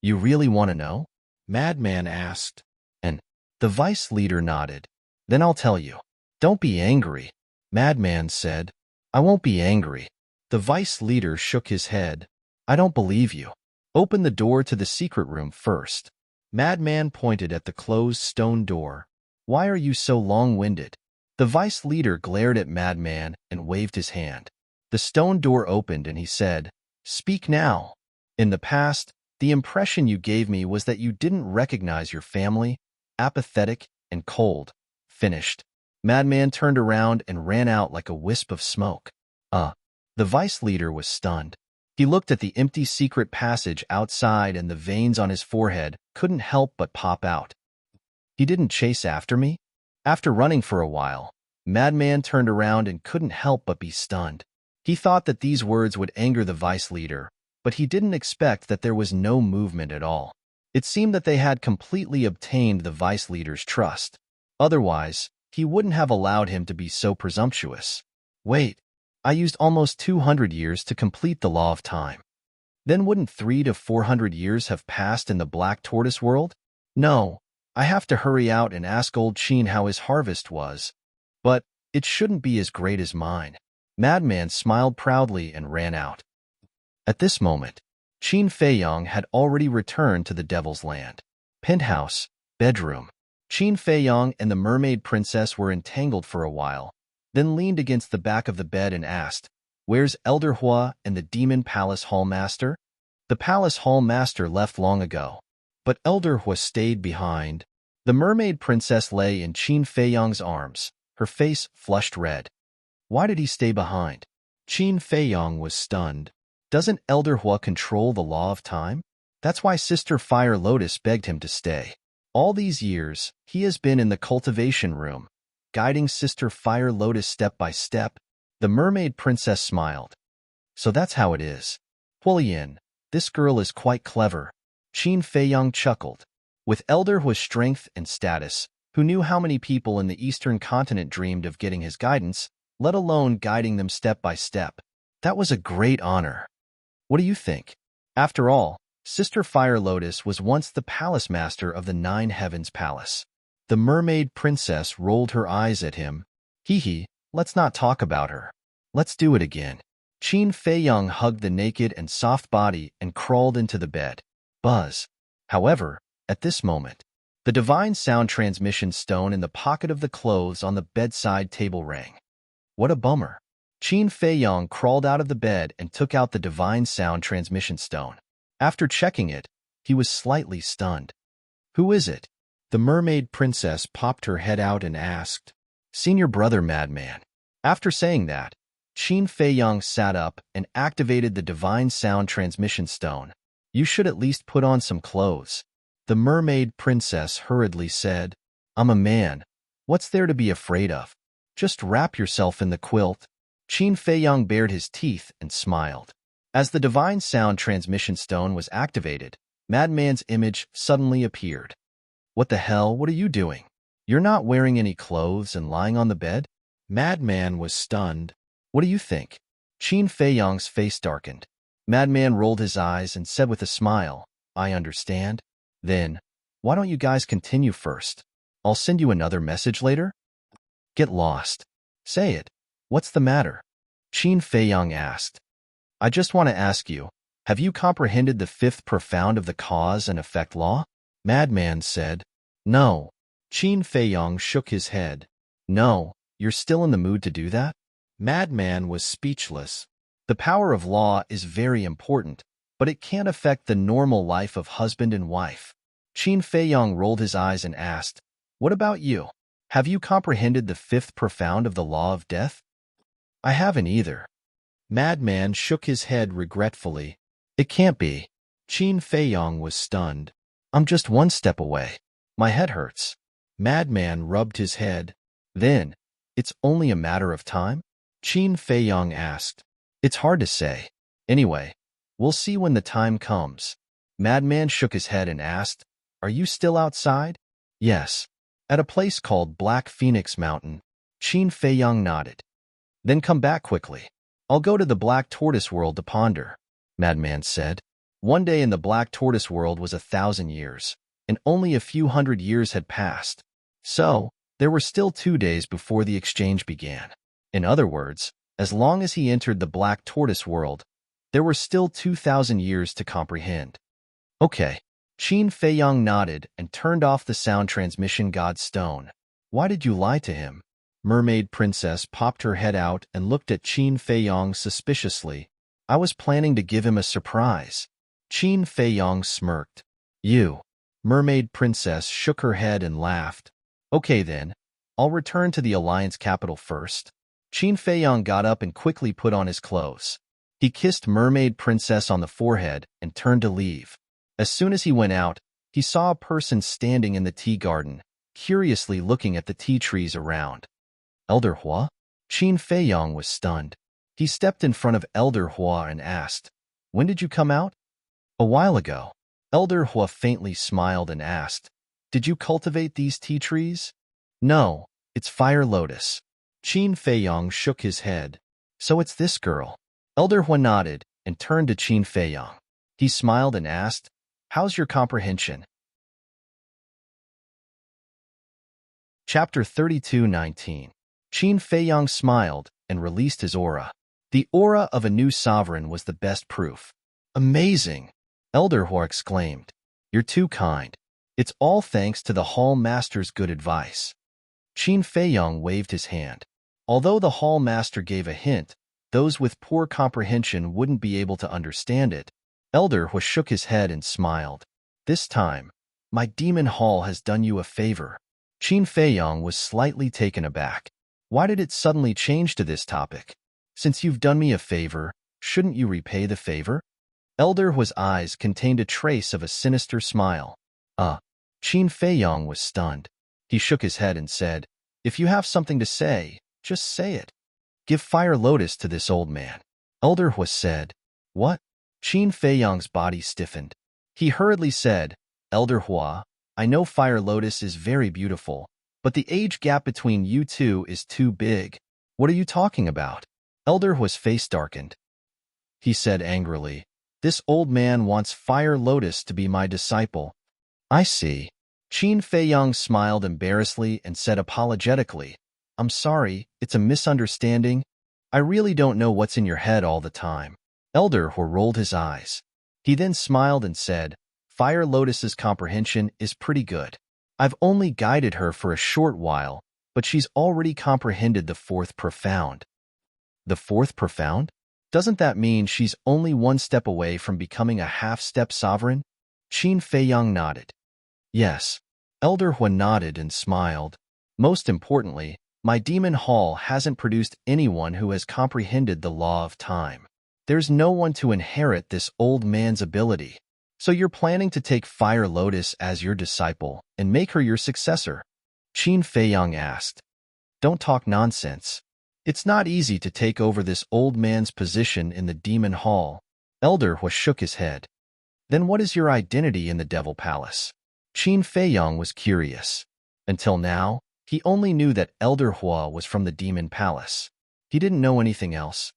You really want to know? Madman asked. And the vice leader nodded. Then I'll tell you. Don't be angry. Madman said. I won't be angry. The vice leader shook his head. I don't believe you. Open the door to the secret room first. Madman pointed at the closed stone door. Why are you so long-winded? The vice leader glared at Madman and waved his hand. The stone door opened and he said, Speak now. In the past, the impression you gave me was that you didn't recognize your family, apathetic and cold. Finished. Madman turned around and ran out like a wisp of smoke. The vice leader was stunned. He looked at the empty secret passage outside and the veins on his forehead couldn't help but pop out. He didn't chase after me? After running for a while, Madman turned around and couldn't help but be stunned. He thought that these words would anger the vice leader, but he didn't expect that there was no movement at all. It seemed that they had completely obtained the vice leader's trust. Otherwise, he wouldn't have allowed him to be so presumptuous. Wait, I used almost 200 years to complete the law of time. Then wouldn't 300 to 400 years have passed in the Black Tortoise world? No, I have to hurry out and ask old Qin how his harvest was. But it shouldn't be as great as mine. Madman smiled proudly and ran out. At this moment, Qin Feiyong had already returned to the Devil's Land. Penthouse, bedroom. Qin Feiyong and the mermaid princess were entangled for a while, then leaned against the back of the bed and asked, Where's Elder Hua and the Demon Palace Hallmaster? The Palace Hallmaster left long ago, but Elder Hua stayed behind. The mermaid princess lay in Qin Feiyong's arms, her face flushed red. Why did he stay behind? Qin Feiyong was stunned. Doesn't Elder Hua control the law of time? That's why Sister Fire Lotus begged him to stay. All these years, he has been in the cultivation room, guiding Sister Fire Lotus step by step. The mermaid princess smiled. So that's how it is. Huolian, this girl is quite clever. Qin Feiyong chuckled. With Elder Hua's strength and status, who knew how many people in the Eastern continent dreamed of getting his guidance, let alone guiding them step by step. That was a great honor. What do you think? After all, Sister Fire Lotus was once the palace master of the Nine Heavens Palace. The mermaid princess rolled her eyes at him. Hee, let's not talk about her. Let's do it again. Qin Feiyong hugged the naked and soft body and crawled into the bed. Buzz. However, at this moment, the divine sound transmission stone in the pocket of the clothes on the bedside table rang. What a bummer. Qin Feiyong crawled out of the bed and took out the divine sound transmission stone. After checking it, he was slightly stunned. Who is it? The mermaid princess popped her head out and asked, Senior brother Madman. After saying that, Qin Feiyong sat up and activated the divine sound transmission stone. You should at least put on some clothes. The mermaid princess hurriedly said, I'm a man. What's there to be afraid of? Just wrap yourself in the quilt. Qin Feiyang bared his teeth and smiled. As the divine sound transmission stone was activated, Madman's image suddenly appeared. What the hell? What are you doing? You're not wearing any clothes and lying on the bed? Madman was stunned. What do you think? Qin Feiyang's face darkened. Madman rolled his eyes and said with a smile, I understand. Then, why don't you guys continue first? I'll send you another message later? Get lost. Say it. What's the matter? Qin Feiyang asked. I just want to ask you, have you comprehended the fifth profound of the cause and effect law? Madman said. No. Qin Feiyang shook his head. No, you're still in the mood to do that? Madman was speechless. The power of law is very important, but it can't affect the normal life of husband and wife. Qin Feiyang rolled his eyes and asked, What about you? Have you comprehended the fifth profound of the law of death? I haven't either. Madman shook his head regretfully. It can't be. Qin Feiyang was stunned. I'm just one step away. My head hurts. Madman rubbed his head. Then, it's only a matter of time? Qin Feiyang asked. It's hard to say. Anyway, we'll see when the time comes. Madman shook his head and asked, Are you still outside? Yes. At a place called Black Phoenix Mountain. Qin Feiyang nodded. Then come back quickly. I'll go to the Black Tortoise World to ponder, Madman said. One day in the Black Tortoise World was 1,000 years, and only a few hundred years had passed. So, there were still 2 days before the exchange began. In other words, as long as he entered the Black Tortoise World, there were still 2,000 years to comprehend. Okay. Qin Feiyang nodded and turned off the sound transmission god stone. Why did you lie to him? Mermaid Princess popped her head out and looked at Qin Feiyang suspiciously. I was planning to give him a surprise. Qin Feiyang smirked. You. Mermaid Princess shook her head and laughed. Okay then, I'll return to the Alliance capital first. Qin Feiyang got up and quickly put on his clothes. He kissed Mermaid Princess on the forehead and turned to leave. As soon as he went out, he saw a person standing in the tea garden, curiously looking at the tea trees around. Elder Hua? Qin Feiyang was stunned. He stepped in front of Elder Hua and asked, When did you come out? A while ago. Elder Hua faintly smiled and asked, Did you cultivate these tea trees? No, it's fire lotus. Qin Feiyang shook his head. So it's this girl. Elder Hua nodded and turned to Qin Feiyang. He smiled and asked, How's your comprehension? Chapter 32:19. Qin Feiyang smiled and released his aura. The aura of a new sovereign was the best proof. Amazing! Elder Hua exclaimed. You're too kind. It's all thanks to the Hall Master's good advice. Qin Feiyang waved his hand. Although the Hall Master gave a hint, those with poor comprehension wouldn't be able to understand it. Elder Hua shook his head and smiled. This time, my demon hall has done you a favor. Qin Feiyang was slightly taken aback. Why did it suddenly change to this topic? Since you've done me a favor, shouldn't you repay the favor? Elder Hua's eyes contained a trace of a sinister smile. Qin Feiyang was stunned. He shook his head and said, If you have something to say, just say it. Give fire lotus to this old man. Elder Hua said, What? Qin Feiyang's body stiffened. He hurriedly said, Elder Hua, I know fire lotus is very beautiful, but the age gap between you two is too big. What are you talking about? Elder Hua's face darkened. He said angrily, This old man wants fire lotus to be my disciple. I see. Qin Feiyang smiled embarrassedly and said apologetically, I'm sorry, it's a misunderstanding. I really don't know what's in your head all the time. Elder Hua rolled his eyes. He then smiled and said, Fire Lotus's comprehension is pretty good. I've only guided her for a short while, but she's already comprehended the fourth profound. The fourth profound? Doesn't that mean she's only one step away from becoming a half-step sovereign? Qin Feiyang nodded. Yes. Elder Hua nodded and smiled. Most importantly, my demon hall hasn't produced anyone who has comprehended the law of time. There's no one to inherit this old man's ability. So you're planning to take Fire Lotus as your disciple and make her your successor? Qin Feiyang asked. Don't talk nonsense. It's not easy to take over this old man's position in the Demon Hall. Elder Hua shook his head. Then what is your identity in the Devil Palace? Qin Feiyang was curious. Until now, he only knew that Elder Hua was from the Demon Palace. He didn't know anything else.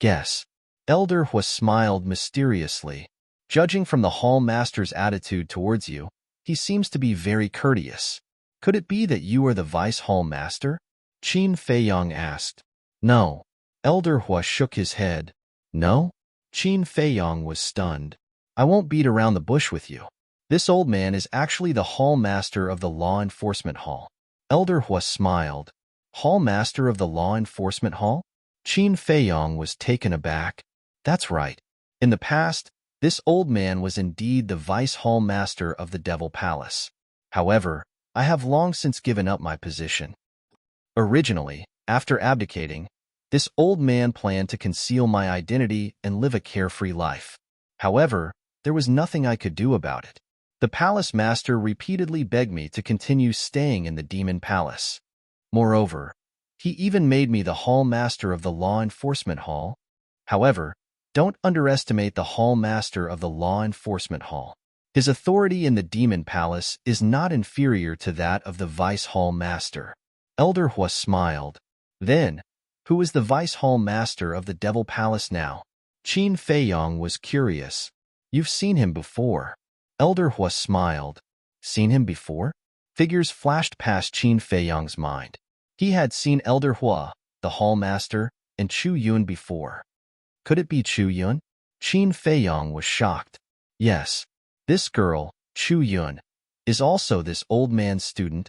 Guess. Elder Hua smiled mysteriously. Judging from the Hall Master's attitude towards you, he seems to be very courteous. Could it be that you are the Vice Hall Master? Qin Feiyang asked. No. Elder Hua shook his head. No? Qin Feiyang was stunned. I won't beat around the bush with you. This old man is actually the Hall Master of the Law Enforcement Hall. Elder Hua smiled. Hall Master of the Law Enforcement Hall? Qin Feiyang was taken aback. That's right. In the past, this old man was indeed the Vice Hall Master of the Devil Palace. However, I have long since given up my position. Originally, after abdicating, this old man planned to conceal my identity and live a carefree life. However, there was nothing I could do about it. The palace master repeatedly begged me to continue staying in the Demon Palace. Moreover, he even made me the Hall Master of the Law Enforcement Hall. However, don't underestimate the Hall Master of the Law Enforcement Hall. His authority in the Demon Palace is not inferior to that of the Vice Hall Master. Elder Hua smiled. Then, who is the Vice Hall Master of the Devil Palace now? Qin Feiyang was curious. You've seen him before. Elder Hua smiled. Seen him before? Figures flashed past Qin Feiyang's mind. He had seen Elder Hua, the Hall Master, and Chu Yun before. Could it be Chu Yun? Qin Feiyang was shocked. Yes. This girl, Chu Yun, is also this old man's student.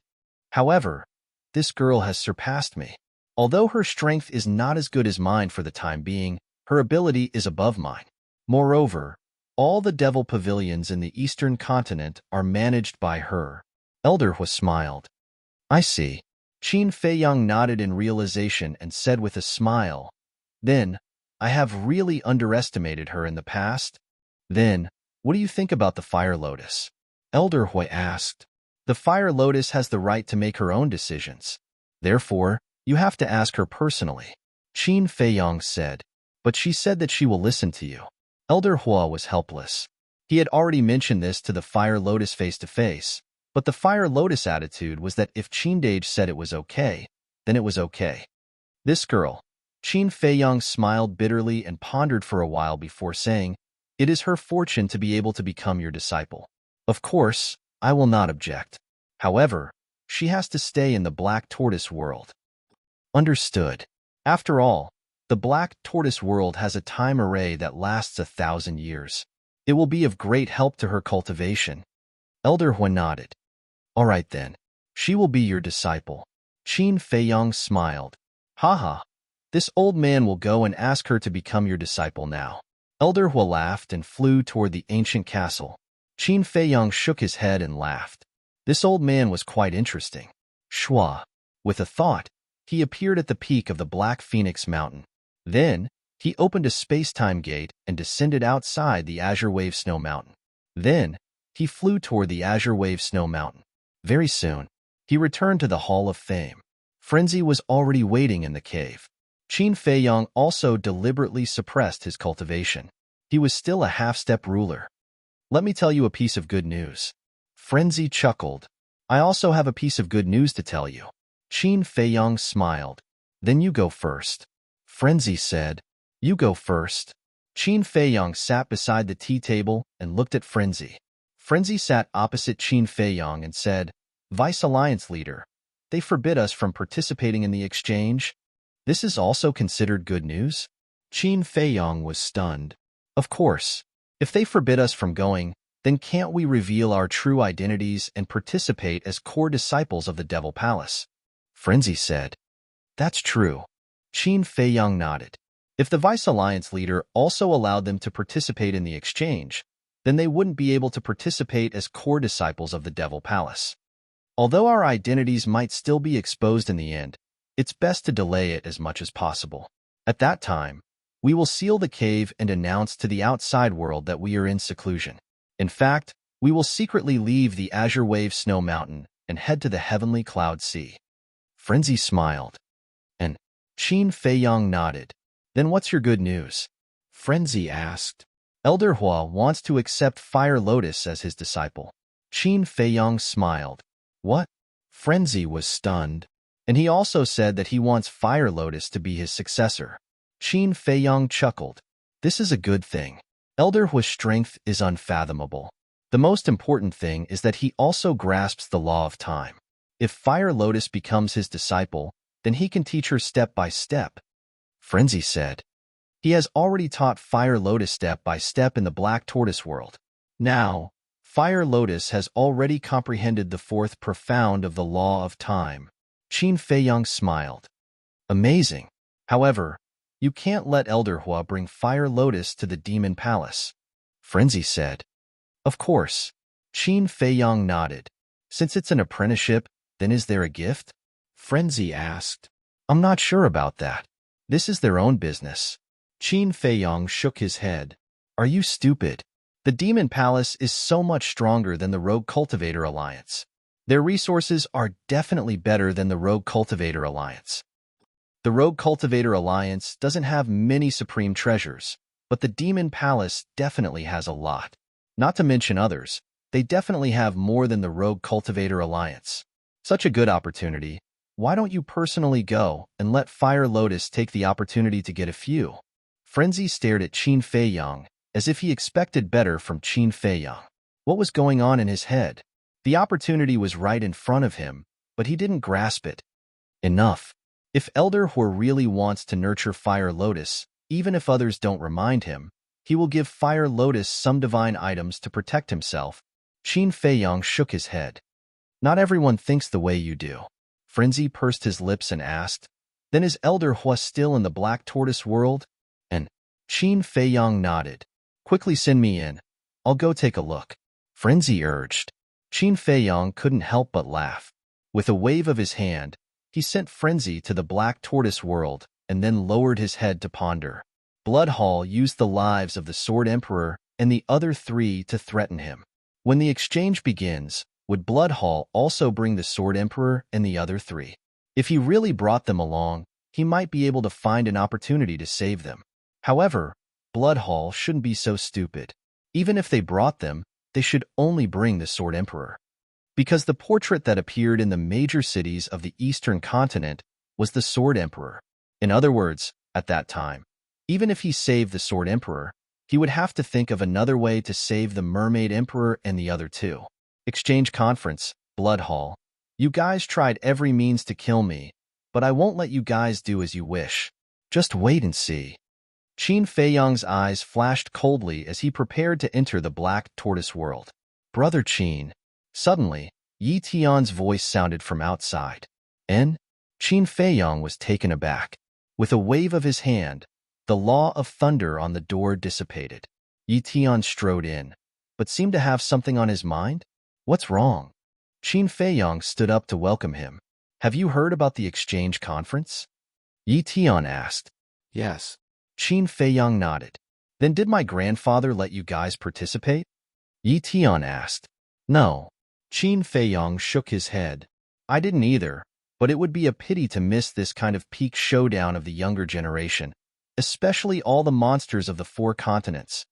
However, this girl has surpassed me. Although her strength is not as good as mine for the time being, her ability is above mine. Moreover, all the devil pavilions in the eastern continent are managed by her. Elder Hua smiled. I see. Qin Feiyang nodded in realization and said with a smile, Then, I have really underestimated her in the past. Then, what do you think about the Fire Lotus? Elder Hua asked. The Fire Lotus has the right to make her own decisions. Therefore, you have to ask her personally. Qin Feiyang said. But she said that she will listen to you. Elder Hua was helpless. He had already mentioned this to the Fire Lotus face-to-face, but the Fire Lotus attitude was that if Qindage said it was okay, then it was okay. This girl, Qin Feiyang smiled bitterly and pondered for a while before saying, It is her fortune to be able to become your disciple. Of course, I will not object. However, she has to stay in the Black Tortoise world. Understood. After all, the Black Tortoise world has a time array that lasts 1,000 years. It will be of great help to her cultivation. Elder Hua nodded. All right then. She will be your disciple. Qin Feiyang smiled. Haha. This old man will go and ask her to become your disciple now. Elder Hua laughed and flew toward the ancient castle. Qin Feiyang shook his head and laughed. This old man was quite interesting. Shua. With a thought, he appeared at the peak of the Black Phoenix Mountain. Then, he opened a space-time gate and descended outside the Azure Wave Snow Mountain. Then, he flew toward the Azure Wave Snow Mountain. Very soon, he returned to the Hall of Fame. Frenzy was already waiting in the cave. Qin Feiyang also deliberately suppressed his cultivation. He was still a half-step ruler. Let me tell you a piece of good news. Frenzy chuckled. I also have a piece of good news to tell you. Qin Feiyang smiled. Then you go first. Frenzy said, You go first. Qin Feiyang sat beside the tea table and looked at Frenzy. Frenzy sat opposite Qin Feiyang and said, Vice Alliance Leader, they forbid us from participating in the exchange. This is also considered good news? Qin Feiyang was stunned. Of course. If they forbid us from going, then can't we reveal our true identities and participate as core disciples of the Devil Palace? Frenzy said. That's true. Qin Feiyang nodded. If the Vice Alliance Leader also allowed them to participate in the exchange, then they wouldn't be able to participate as core disciples of the Devil Palace. Although our identities might still be exposed in the end, it's best to delay it as much as possible. At that time, we will seal the cave and announce to the outside world that we are in seclusion. In fact, we will secretly leave the Azure Wave Snow Mountain and head to the Heavenly Cloud Sea. Frenzy smiled, and Qin Feiyang nodded. Then what's your good news? Frenzy asked. Elder Hua wants to accept Fire Lotus as his disciple. Qin Feiyang smiled. What? Frenzy was stunned. And he also said that he wants Fire Lotus to be his successor. Qin Feiyang chuckled. This is a good thing. Elder Hua's strength is unfathomable. The most important thing is that he also grasps the law of time. If Fire Lotus becomes his disciple, then he can teach her step by step. Frenzy said. He has already taught Fire Lotus step by step in the Black Tortoise world. Now, Fire Lotus has already comprehended the fourth profound of the law of time. Qin Feiyang smiled. Amazing. However, you can't let Elder Hua bring Fire Lotus to the Demon Palace. Frenzy said. Of course. Qin Feiyang nodded. Since it's an apprenticeship, then is there a gift? Frenzy asked. I'm not sure about that. This is their own business. Qin Feiyang shook his head. Are you stupid? The Demon Palace is so much stronger than the Rogue Cultivator Alliance. Their resources are definitely better than the Rogue Cultivator Alliance. The Rogue Cultivator Alliance doesn't have many supreme treasures, but the Demon Palace definitely has a lot. Not to mention others, they definitely have more than the Rogue Cultivator Alliance. Such a good opportunity. Why don't you personally go and let Fire Lotus take the opportunity to get a few? Frenzy stared at Qin Feiyang as if he expected better from Qin Feiyang. What was going on in his head? The opportunity was right in front of him, but he didn't grasp it. Enough. If Elder Hua really wants to nurture Fire Lotus, even if others don't remind him, he will give Fire Lotus some divine items to protect himself. Qin Feiyang shook his head. Not everyone thinks the way you do. Frenzy pursed his lips and asked, Then is Elder Hua still in the Black Tortoise world? And Qin Feiyang nodded. Quickly send me in. I'll go take a look. Frenzy urged. Qin Feiyang couldn't help but laugh. With a wave of his hand, he sent Frenzy to the Black Tortoise world and then lowered his head to ponder. Bloodhall used the lives of the Sword Emperor and the other three to threaten him. When the exchange begins, would Bloodhall also bring the Sword Emperor and the other three? If he really brought them along, he might be able to find an opportunity to save them. However, Bloodhall shouldn't be so stupid. Even if they brought them, they should only bring the Sword Emperor. Because the portrait that appeared in the major cities of the Eastern continent was the Sword Emperor. In other words, at that time, even if he saved the Sword Emperor, he would have to think of another way to save the Mermaid Emperor and the other two. Exchange Conference, Bloodhall. You guys tried every means to kill me, but I won't let you guys do as you wish. Just wait and see. Qin Feiyang's eyes flashed coldly as he prepared to enter the Black Tortoise world. Brother Qin. Suddenly, Yi Tian's voice sounded from outside. Qin Feiyang was taken aback. With a wave of his hand, the law of thunder on the door dissipated. Yi Tian strode in, but seemed to have something on his mind. What's wrong? Qin Feiyang stood up to welcome him. Have you heard about the exchange conference? Yi Tian asked. Yes. Qin Feiyang nodded. Then did my grandfather let you guys participate? Yi Tian asked. No. Qin Feiyang shook his head. I didn't either, but it would be a pity to miss this kind of peak showdown of the younger generation, especially all the monsters of the 4 continents.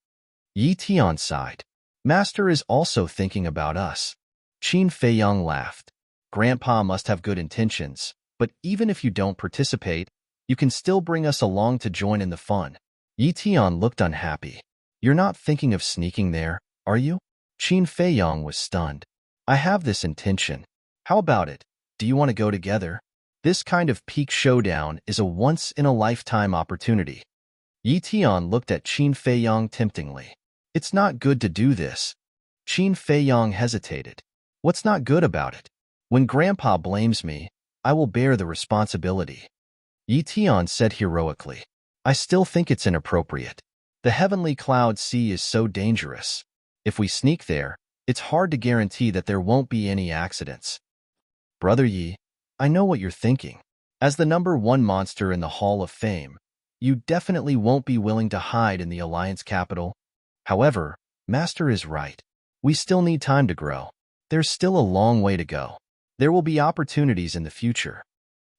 Yi Tian sighed. Master is also thinking about us. Qin Feiyang laughed. Grandpa must have good intentions, but even if you don't participate, you can still bring us along to join in the fun. Yi Tian looked unhappy. You're not thinking of sneaking there, are you? Qin Feiyang was stunned. I have this intention. How about it? Do you want to go together? This kind of peak showdown is a once-in-a-lifetime opportunity. Yi Tian looked at Qin Feiyang temptingly. It's not good to do this. Qin Feiyang hesitated. What's not good about it? When Grandpa blames me, I will bear the responsibility. Yi Tian said heroically. I still think it's inappropriate. The Heavenly Cloud Sea is so dangerous. If we sneak there, it's hard to guarantee that there won't be any accidents. Brother Yi, I know what you're thinking. As the #1 monster in the Hall of Fame, you definitely won't be willing to hide in the Alliance capital. However, Master is right. We still need time to grow. There's still a long way to go. There will be opportunities in the future.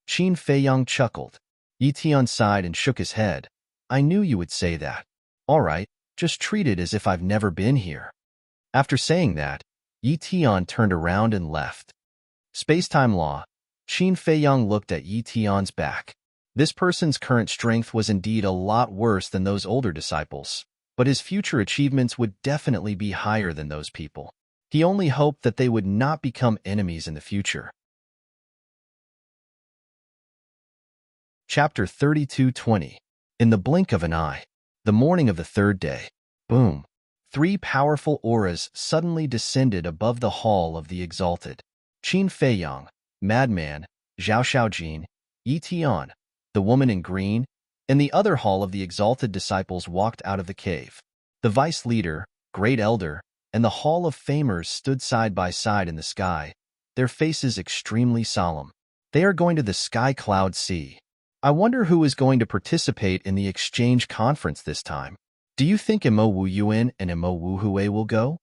Qin Feiyang chuckled. Yi Tian sighed and shook his head. I knew you would say that. All right, just treat it as if I've never been here. After saying that, Yi Tian turned around and left. Space-time law. Qin Feiyang looked at Yi Tian's back. This person's current strength was indeed a lot worse than those older disciples, but his future achievements would definitely be higher than those people. He only hoped that they would not become enemies in the future. Chapter 32:20. In the blink of an eye. The morning of the third day. Boom. 3 powerful auras suddenly descended above the hall of the exalted. Qin Feiyang, Madman, Zhao Shaojin, Yi Tian, the woman in green, and the other hall of the exalted disciples walked out of the cave. The vice leader, great elder, and the hall of famers stood side by side in the sky, their faces extremely solemn. They are going to the Sky Cloud Sea. I wonder who is going to participate in the exchange conference this time. Do you think Mo Wu Yuan and Mo Wu Hui will go?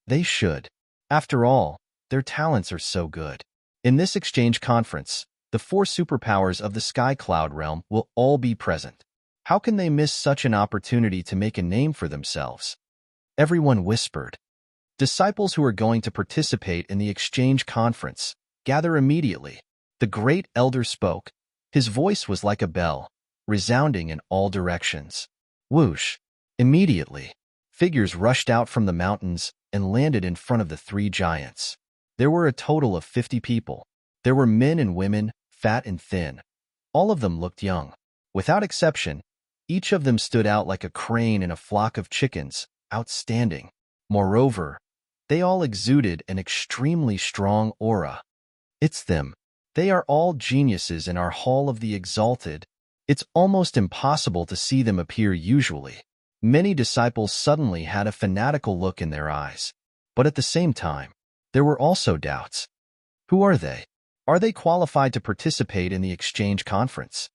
They should. After all, their talents are so good. In this exchange conference, the 4 superpowers of the Sky Cloud realm will all be present. How can they miss such an opportunity to make a name for themselves? Everyone whispered. Disciples who are going to participate in the exchange conference, gather immediately. The great elder spoke. His voice was like a bell, resounding in all directions. Whoosh! Immediately, figures rushed out from the mountains and landed in front of the 3 giants. There were a total of 50 people. There were men and women, fat and thin. All of them looked young. Without exception, each of them stood out like a crane in a flock of chickens, outstanding. Moreover, they all exuded an extremely strong aura. It's them. They are all geniuses in our Hall of the Exalted. It's almost impossible to see them appear usually. Many disciples suddenly had a fanatical look in their eyes. But at the same time, there were also doubts. Who are they? Are they qualified to participate in the exchange conference?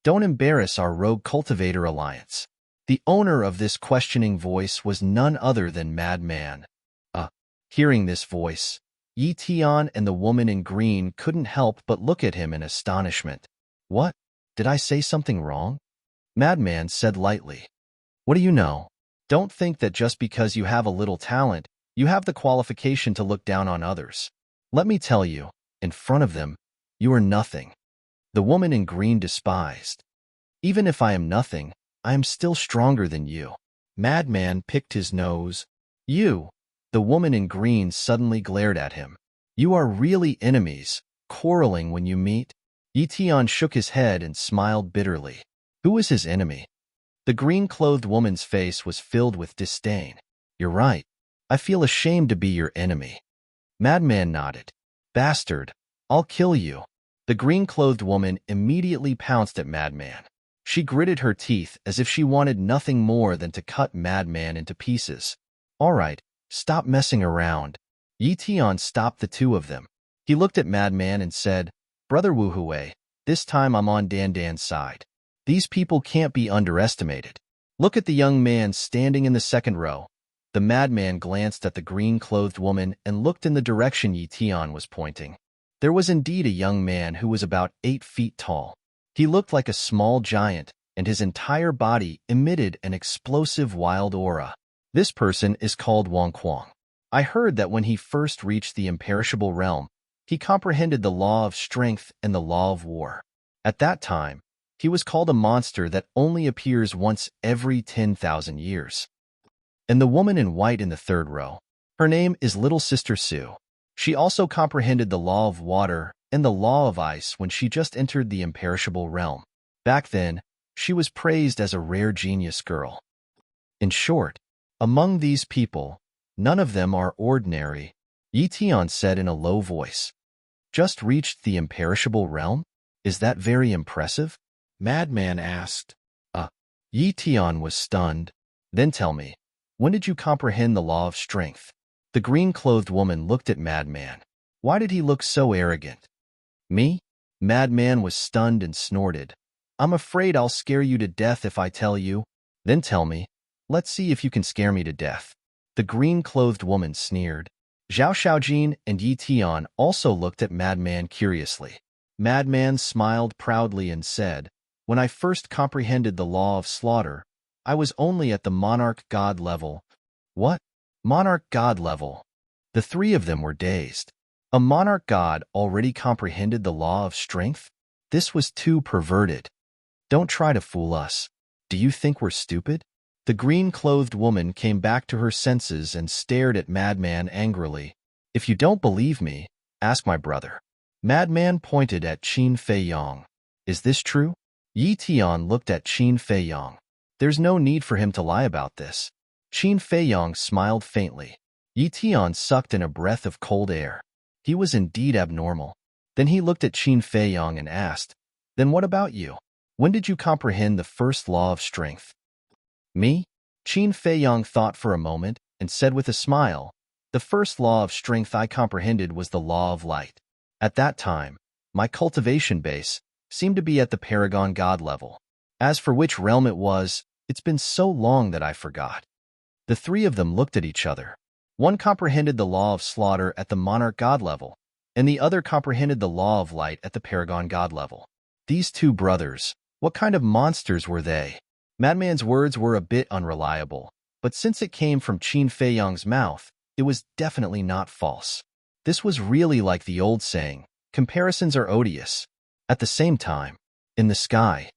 Don't embarrass our Rogue Cultivator Alliance. The owner of this questioning voice was none other than Madman. Hearing this voice, Yi Tian and the woman in green couldn't help but look at him in astonishment. What? Did I say something wrong? Madman said lightly. What do you know? Don't think that just because you have a little talent, you have the qualification to look down on others. Let me tell you, in front of them, you are nothing. The woman in green despised. Even if I am nothing, I am still stronger than you. Madman picked his nose. You. The woman in green suddenly glared at him. You are really enemies, quarreling when you meet? Yi Tian shook his head and smiled bitterly. Who is his enemy? The green-clothed woman's face was filled with disdain. You're right. I feel ashamed to be your enemy. Madman nodded. Bastard, I'll kill you. The green-clothed woman immediately pounced at Madman. She gritted her teeth as if she wanted nothing more than to cut Madman into pieces. All right. Stop messing around. Yi Tian stopped the 2 of them. He looked at Madman and said, Brother Wu Hui, this time I'm on Dan Dan's side. These people can't be underestimated. Look at the young man standing in the 2nd row. The Madman glanced at the green-clothed woman and looked in the direction Yi Tian was pointing. There was indeed a young man who was about 8 feet tall. He looked like a small giant, and his entire body emitted an explosive wild aura. This person is called Wang Kuang. I heard that when he first reached the imperishable realm, he comprehended the law of strength and the law of war. At that time, he was called a monster that only appears once every 10,000 years. And the woman in white in the 3rd row, her name is Little Sister Sue. She also comprehended the law of water and the law of ice when she just entered the imperishable realm. Back then, she was praised as a rare genius girl. In short, among these people, none of them are ordinary, Yi Tian said in a low voice. Just reached the imperishable realm? Is that very impressive? Madman asked. Yi Tian was stunned. Then tell me, when did you comprehend the law of strength? The green-clothed woman looked at Madman. Why did he look so arrogant? Me? Madman was stunned and snorted. I'm afraid I'll scare you to death if I tell you. Then tell me. Let's see if you can scare me to death. The green-clothed woman sneered. Zhao Xiaojin and Yi Tian also looked at Madman curiously. Madman smiled proudly and said, "When I first comprehended the law of slaughter, I was only at the monarch god level." What? Monarch god level? The three of them were dazed. A monarch god already comprehended the law of strength? This was too perverted. Don't try to fool us. Do you think we're stupid? The green-clothed woman came back to her senses and stared at Madman angrily. If you don't believe me, ask my brother. Madman pointed at Qin Feiyang. Is this true? Yi Tian looked at Qin Feiyang. There's no need for him to lie about this. Qin Feiyang smiled faintly. Yi Tian sucked in a breath of cold air. He was indeed abnormal. Then he looked at Qin Feiyang and asked, "Then what about you? When did you comprehend the first law of strength?" "Me?" Qin Feiyang thought for a moment and said with a smile, "The first law of strength I comprehended was the law of light. At that time, my cultivation base seemed to be at the paragon god level. As for which realm it was, it's been so long that I forgot." The three of them looked at each other. One comprehended the law of slaughter at the monarch god level, and the other comprehended the law of light at the paragon god level. These two brothers, what kind of monsters were they? Madman's words were a bit unreliable, but since it came from Qin Feiyang's mouth, it was definitely not false. This was really like the old saying, comparisons are odious. At the same time, in the sky,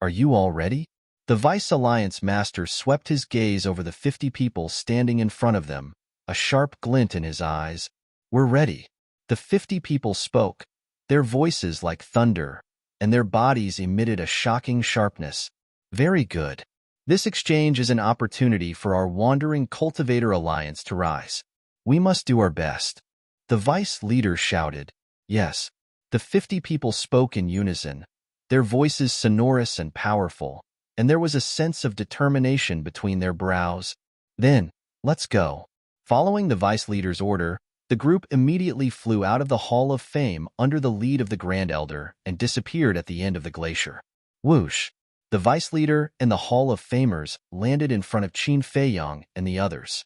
are you all ready? The Vice Alliance Master swept his gaze over the 50 people standing in front of them, a sharp glint in his eyes. We're ready. The 50 people spoke, their voices like thunder, and their bodies emitted a shocking sharpness. Very good. This exchange is an opportunity for our Wandering Cultivator Alliance to rise. We must do our best. The vice leader shouted. Yes. The 50 people spoke in unison, their voices sonorous and powerful, and there was a sense of determination between their brows. Then, let's go. Following the vice leader's order, the group immediately flew out of the Hall of Fame under the lead of the Grand Elder and disappeared at the end of the glacier. Whoosh! The vice leader and the Hall of Famers landed in front of Qin Feiyang and the others.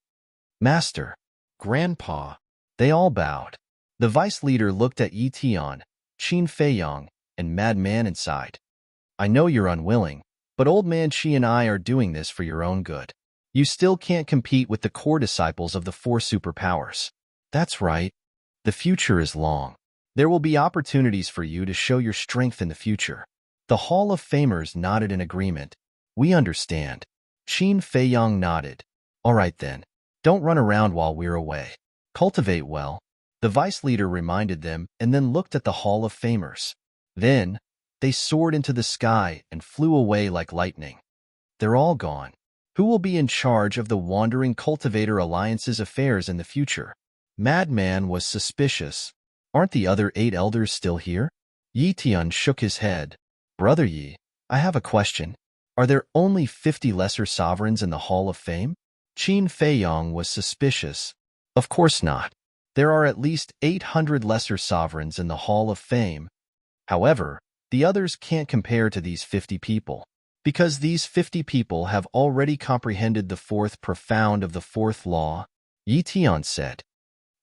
Master, Grandpa, they all bowed. The vice leader looked at Yi Tian, Qin Feiyang, and Madman and sighed. I know you're unwilling, but Old Man Qi and I are doing this for your own good. You still can't compete with the core disciples of the four superpowers. That's right. The future is long. There will be opportunities for you to show your strength in the future. The Hall of Famers nodded in agreement. We understand. Qin Feiyang nodded. All right then. Don't run around while we're away. Cultivate well. The vice leader reminded them and then looked at the Hall of Famers. Then, they soared into the sky and flew away like lightning. They're all gone. Who will be in charge of the Wandering Cultivator Alliance's affairs in the future? Madman was suspicious. Aren't the other 8 elders still here? Yi Tian shook his head. Brother Yi, I have a question. Are there only 50 lesser sovereigns in the Hall of Fame? Qin Feiyang was suspicious. Of course not. There are at least 800 lesser sovereigns in the Hall of Fame. However, the others can't compare to these 50 people, because these 50 people have already comprehended the fourth profound of the fourth law, Yi Tian said.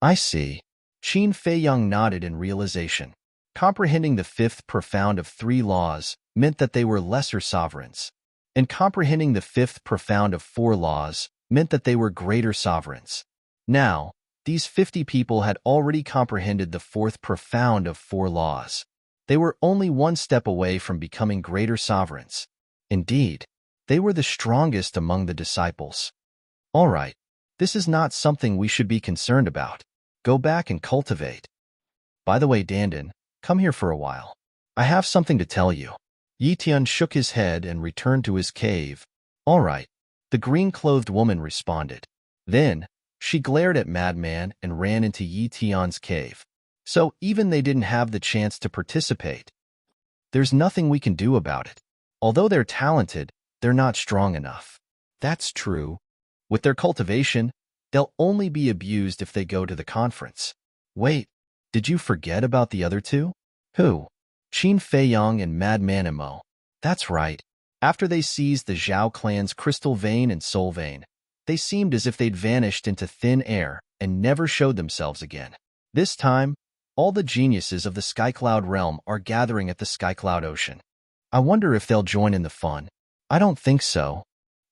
I see. Qin Feiyang nodded in realization. Comprehending the fifth profound of 3 laws meant that they were lesser sovereigns, and comprehending the fifth profound of 4 laws meant that they were greater sovereigns. Now, these 50 people had already comprehended the fourth profound of 4 laws. They were only one step away from becoming greater sovereigns. Indeed, they were the strongest among the disciples. All right, this is not something we should be concerned about. Go back and cultivate. By the way, Dandan, come here for a while. I have something to tell you. Yi Tian shook his head and returned to his cave. All right, the green-clothed woman responded. Then, she glared at Madman and ran into Yi Tian's cave. So even they didn't have the chance to participate. There's nothing we can do about it. Although they're talented, they're not strong enough. That's true. With their cultivation, they'll only be abused if they go to the conference. Wait, did you forget about the other 2? Who? Qin Feiyang and Madman Imo. That's right. After they seized the Zhao clan's crystal vein and soul vein, They seemed as if they'd vanished into thin air and never showed themselves again. This time, all the geniuses of the Skycloud realm are gathering at the Skycloud Ocean. I wonder if they'll join in the fun. I don't think so.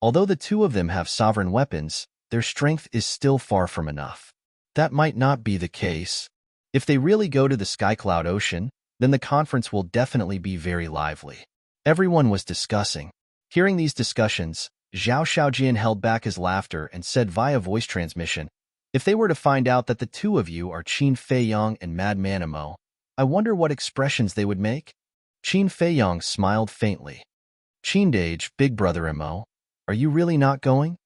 Although the two of them have sovereign weapons, their strength is still far from enough. That might not be the case. If they really go to the Skycloud Ocean, then the conference will definitely be very lively. Everyone was discussing. Hearing these discussions, Zhao Xiaojian held back his laughter and said via voice transmission, "If they were to find out that the two of you are Qin Feiyang and Madman Imo, I wonder what expressions they would make?" Qin Feiyang smiled faintly. "Qindage, big brother Imo, are you really not going?"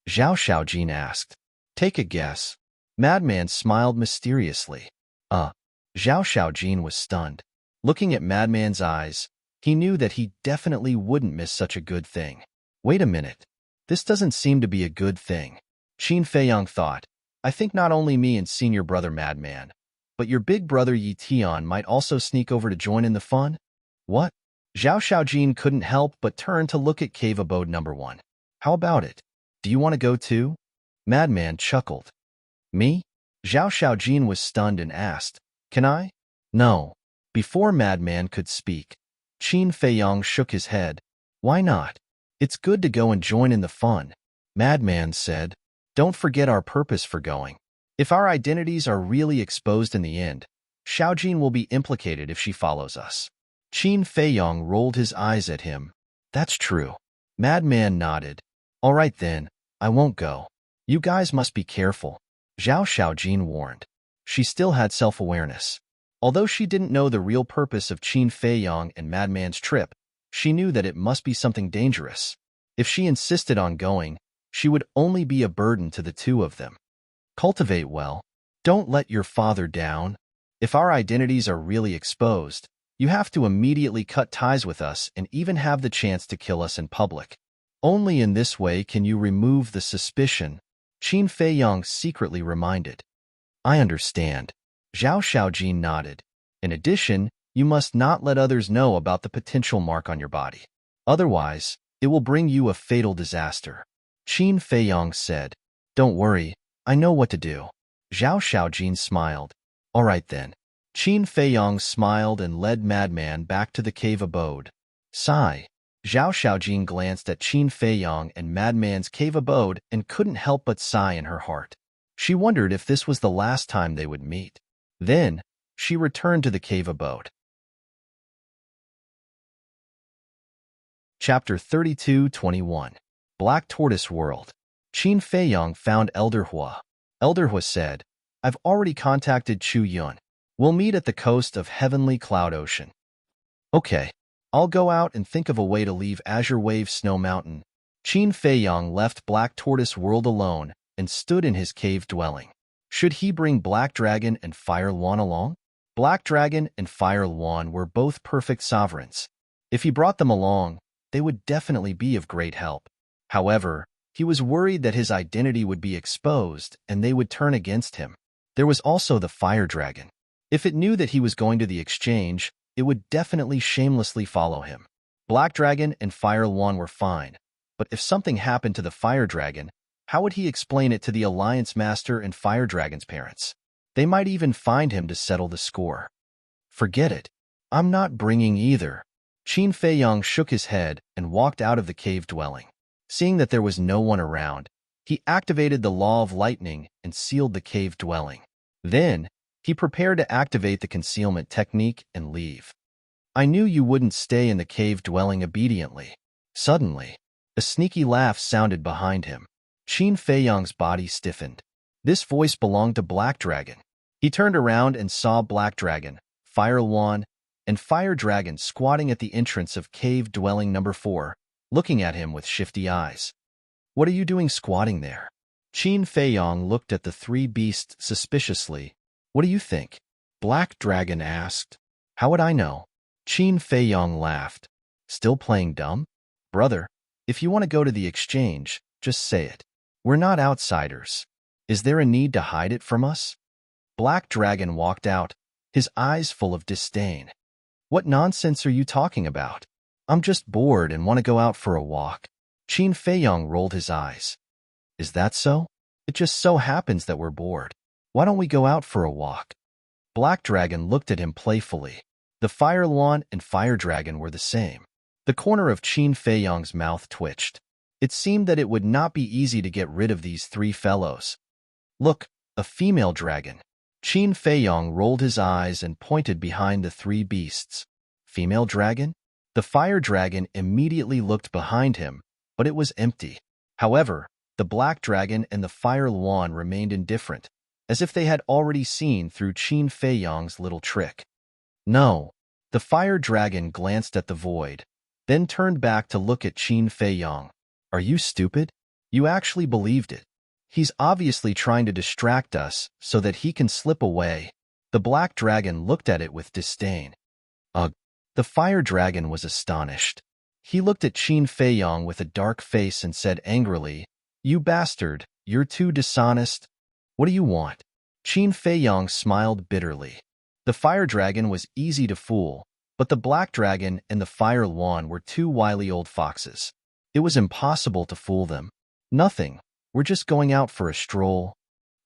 Zhao Xiaojin asked. "Take a guess." Madman smiled mysteriously. Zhao Xiaojin was stunned. Looking at Madman's eyes, he knew that he definitely wouldn't miss such a good thing. Wait a minute. This doesn't seem to be a good thing. Qin Feiyang thought. I think not only me and senior brother Madman, but your big brother Yi Tian might also sneak over to join in the fun? What? Zhao Xiaojin couldn't help but turn to look at cave abode number 1. How about it? Do you want to go too? Madman chuckled. Me? Zhao Xiaojin was stunned and asked, Can I? No. Before Madman could speak, Qin Feiyang shook his head. Why not? It's good to go and join in the fun. Madman said, Don't forget our purpose for going. If our identities are really exposed in the end, Xiaojin will be implicated if she follows us. Qin Feiyang rolled his eyes at him. That's true. Madman nodded. All right then, I won't go. You guys must be careful. Zhao Xiaojin warned. She still had self-awareness. Although she didn't know the real purpose of Qin Feiyang and Madman's trip, she knew that it must be something dangerous. If she insisted on going, she would only be a burden to the two of them. Cultivate well. Don't let your father down. If our identities are really exposed, you have to immediately cut ties with us and even have the chance to kill us in public. Only in this way can you remove the suspicion, Qin Feiyang secretly reminded. I understand. Zhao Xiaojin nodded. In addition, you must not let others know about the potential mark on your body. Otherwise, it will bring you a fatal disaster. Qin Feiyang said. Don't worry, I know what to do. Zhao Xiaojin smiled. All right then. Qin Feiyang smiled and led Madman back to the cave abode. Sigh. Zhao Xiaojin glanced at Qin Feiyang and Madman's cave abode and couldn't help but sigh in her heart. She wondered if this was the last time they would meet. Then, she returned to the cave abode. Chapter 32-21 Black Tortoise World. Qin Feiyang found Elder Hua. Elder Hua said, I've already contacted Chu Yun. We'll meet at the coast of Heavenly Cloud Ocean. Okay. I'll go out and think of a way to leave Azure Wave Snow Mountain. Qin Feiyang left Black Tortoise World alone and stood in his cave dwelling. Should he bring Black Dragon and Fire Luan along? Black Dragon and Fire Luan were both perfect sovereigns. If he brought them along, they would definitely be of great help. However, he was worried that his identity would be exposed and they would turn against him. There was also the Fire Dragon. If it knew that he was going to the exchange, it would definitely shamelessly follow him. Black Dragon and Fire Luan were fine, but if something happened to the Fire Dragon, how would he explain it to the Alliance Master and Fire Dragon's parents? They might even find him to settle the score. Forget it. I'm not bringing either. Qin Feiyang shook his head and walked out of the cave dwelling. Seeing that there was no one around, he activated the Law of Lightning and sealed the cave dwelling. Then, he prepared to activate the concealment technique and leave. I knew you wouldn't stay in the cave dwelling obediently. Suddenly, a sneaky laugh sounded behind him. Qin Feiyang's body stiffened. This voice belonged to Black Dragon. He turned around and saw Black Dragon, Fire Luan, and Fire Dragon squatting at the entrance of cave dwelling number 4, looking at him with shifty eyes. What are you doing squatting there? Qin Feiyang looked at the three beasts suspiciously. What do you think? Black Dragon asked. How would I know? Qin Feiyang laughed. Still playing dumb? Brother, if you want to go to the exchange, just say it. We're not outsiders. Is there a need to hide it from us? Black Dragon walked out, his eyes full of disdain. What nonsense are you talking about? I'm just bored and want to go out for a walk. Qin Feiyang rolled his eyes. Is that so? It just so happens that we're bored. Why don't we go out for a walk? Black Dragon looked at him playfully. The Fire Luan and Fire Dragon were the same. The corner of Qin Feiyang's mouth twitched. It seemed that it would not be easy to get rid of these three fellows. Look, a female dragon. Qin Feiyang rolled his eyes and pointed behind the three beasts. Female dragon? The Fire Dragon immediately looked behind him, but it was empty. However, the Black Dragon and the Fire Luan remained indifferent, as if they had already seen through Qin Feiyang's little trick. No. The Fire Dragon glanced at the void, then turned back to look at Qin Feiyang. Are you stupid? You actually believed it. He's obviously trying to distract us so that he can slip away. The Black Dragon looked at it with disdain. Ugh. The Fire Dragon was astonished. He looked at Qin Feiyang with a dark face and said angrily, "You bastard, you're too dishonest. What do you want?" Qin Feiyang smiled bitterly. The Fire Dragon was easy to fool, but the Black Dragon and the Fire Luan were two wily old foxes. It was impossible to fool them. Nothing. We're just going out for a stroll.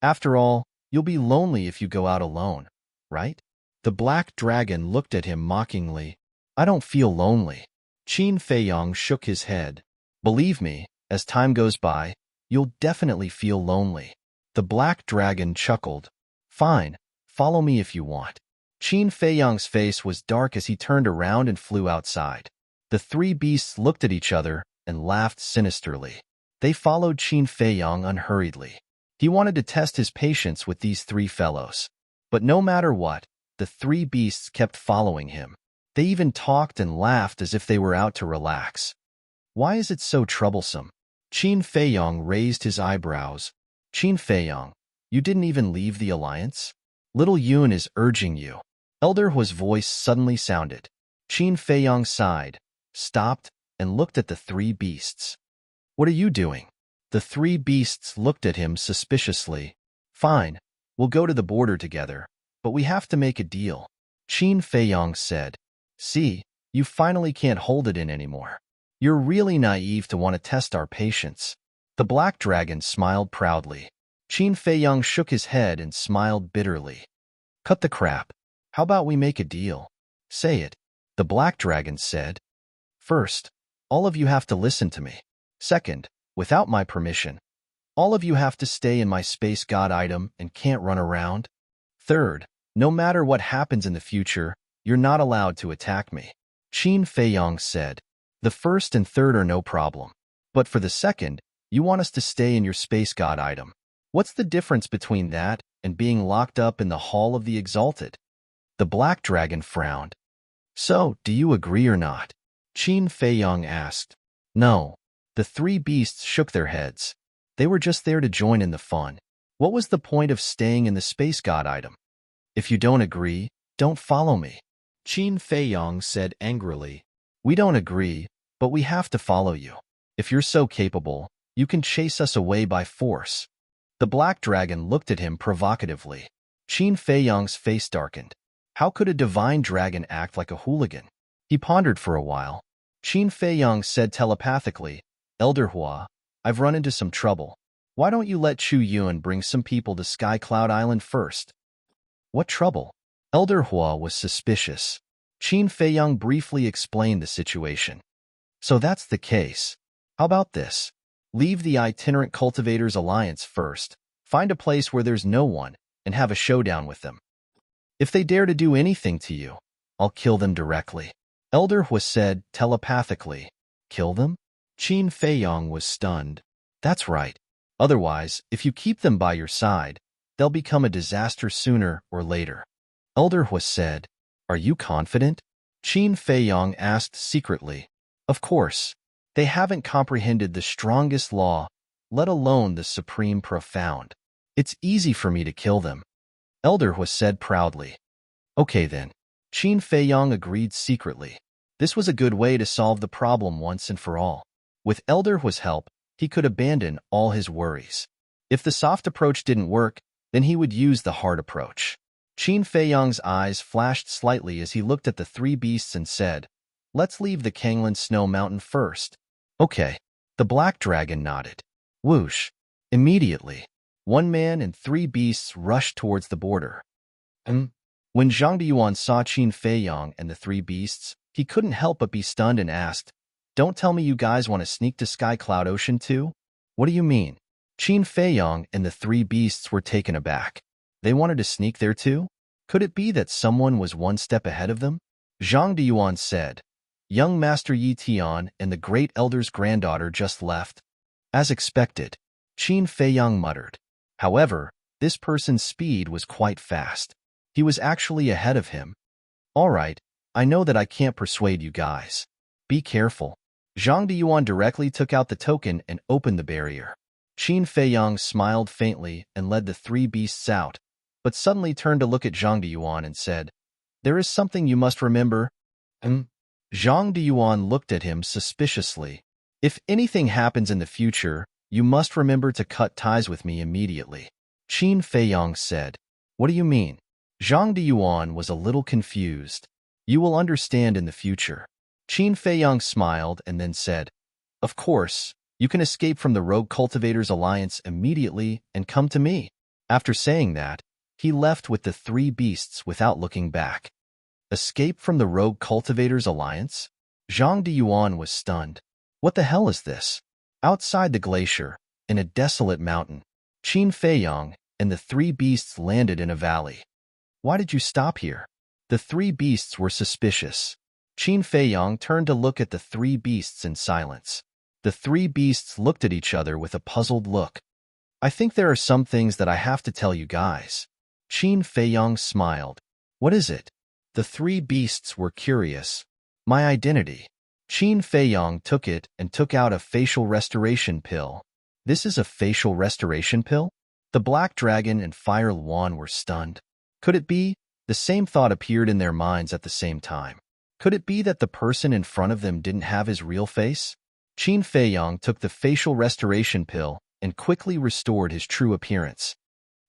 After all, you'll be lonely if you go out alone, right? The Black Dragon looked at him mockingly. I don't feel lonely. Qin Feiyang shook his head. Believe me, as time goes by, you'll definitely feel lonely. The Black Dragon chuckled. Fine, follow me if you want. Qin Feiyang's face was dark as he turned around and flew outside. The three beasts looked at each other and laughed sinisterly. They followed Qin Feiyang unhurriedly. He wanted to test his patience with these three fellows. But no matter what, the three beasts kept following him. They even talked and laughed as if they were out to relax. Why is it so troublesome? Qin Feiyang raised his eyebrows. Qin Feiyang, you didn't even leave the alliance? Little Yun is urging you. Elder Hua's voice suddenly sounded. Qin Feiyang sighed, stopped, and looked at the three beasts. What are you doing? The three beasts looked at him suspiciously. Fine, we'll go to the border together, but we have to make a deal. Qin Feiyang said. See, you finally can't hold it in anymore. You're really naive to want to test our patience. The Black Dragon smiled proudly. Qin Feiyang shook his head and smiled bitterly. Cut the crap. How about we make a deal? Say it. The Black Dragon said. First, all of you have to listen to me. Second, without my permission, all of you have to stay in my space god item and can't run around. Third, no matter what happens in the future, you're not allowed to attack me. Qin Feiyang said. The first and third are no problem. But for the second, you want us to stay in your space god item. What's the difference between that and being locked up in the Hall of the Exalted? The Black Dragon frowned. So, do you agree or not? Qin Feiyang asked. No. The three beasts shook their heads. They were just there to join in the fun. What was the point of staying in the space god item? If you don't agree, don't follow me. Qin Feiyang said angrily. We don't agree, but we have to follow you. If you're so capable, you can chase us away by force. The Black Dragon looked at him provocatively. Qin Feiyang's face darkened. How could a divine dragon act like a hooligan? He pondered for a while. Qin Feiyang said telepathically, Elder Hua, I've run into some trouble. Why don't you let Chu Yun bring some people to Sky Cloud Island first? What trouble? Elder Hua was suspicious. Qin Feiyang briefly explained the situation. So that's the case. How about this? Leave the Itinerant Cultivators Alliance first, find a place where there's no one, and have a showdown with them. If they dare to do anything to you, I'll kill them directly. Elder Hua said telepathically. Kill them? Qin Feiyang was stunned. That's right. Otherwise, if you keep them by your side, they'll become a disaster sooner or later. Elder Hua said. Are you confident? Qin Feiyang asked secretly. Of course. They haven't comprehended the strongest law, let alone the supreme profound. It's easy for me to kill them. Elder Hua said proudly. Okay then. Qin Feiyang agreed secretly. This was a good way to solve the problem once and for all. With Elder Hua's help, he could abandon all his worries. If the soft approach didn't work, then he would use the hard approach. Qin Feiyang's eyes flashed slightly as he looked at the three beasts and said, Let's leave the Kanglan Snow Mountain first. Okay. The Black Dragon nodded. Whoosh. Immediately, one man and three beasts rushed towards the border. When Zhang Deyuan saw Qin Feiyang and the three beasts, he couldn't help but be stunned and asked, "Don't tell me you guys want to sneak to Sky Cloud Ocean too? What do you mean?" Qin Feiyang and the three beasts were taken aback. They wanted to sneak there too? Could it be that someone was one step ahead of them? Zhang Deyuan said, "Young Master Yi Tian and the Great Elder's granddaughter just left." As expected, Qin Feiyang muttered. However, this person's speed was quite fast. He was actually ahead of him. "All right, I know that I can't persuade you guys. Be careful." Zhang Deyuan directly took out the token and opened the barrier. Qin Feiyang smiled faintly and led the three beasts out, but suddenly turned to look at Zhang Deyuan and said, "There is something you must remember." Zhang Deyuan looked at him suspiciously. "If anything happens in the future, you must remember to cut ties with me immediately." Qin Feiyang said, "What do you mean?" Zhang Deyuan was a little confused. "You will understand in the future." Qin Feiyang smiled and then said, "Of course, you can escape from the Rogue Cultivators Alliance immediately and come to me." After saying that, he left with the three beasts without looking back. Escape from the Rogue Cultivators Alliance? Zhang Deyuan was stunned. What the hell is this? Outside the glacier, in a desolate mountain, Qin Feiyang and the three beasts landed in a valley. "Why did you stop here?" The three beasts were suspicious. Qin Feiyang turned to look at the three beasts in silence. The three beasts looked at each other with a puzzled look. "I think there are some things that I have to tell you guys." Qin Feiyang smiled. "What is it?" The three beasts were curious. "My identity." Qin Feiyang took it and took out a facial restoration pill. "This is a facial restoration pill?" The Black Dragon and Fire Luan were stunned. Could it be? The same thought appeared in their minds at the same time. Could it be that the person in front of them didn't have his real face? Qin Feiyang took the facial restoration pill and quickly restored his true appearance.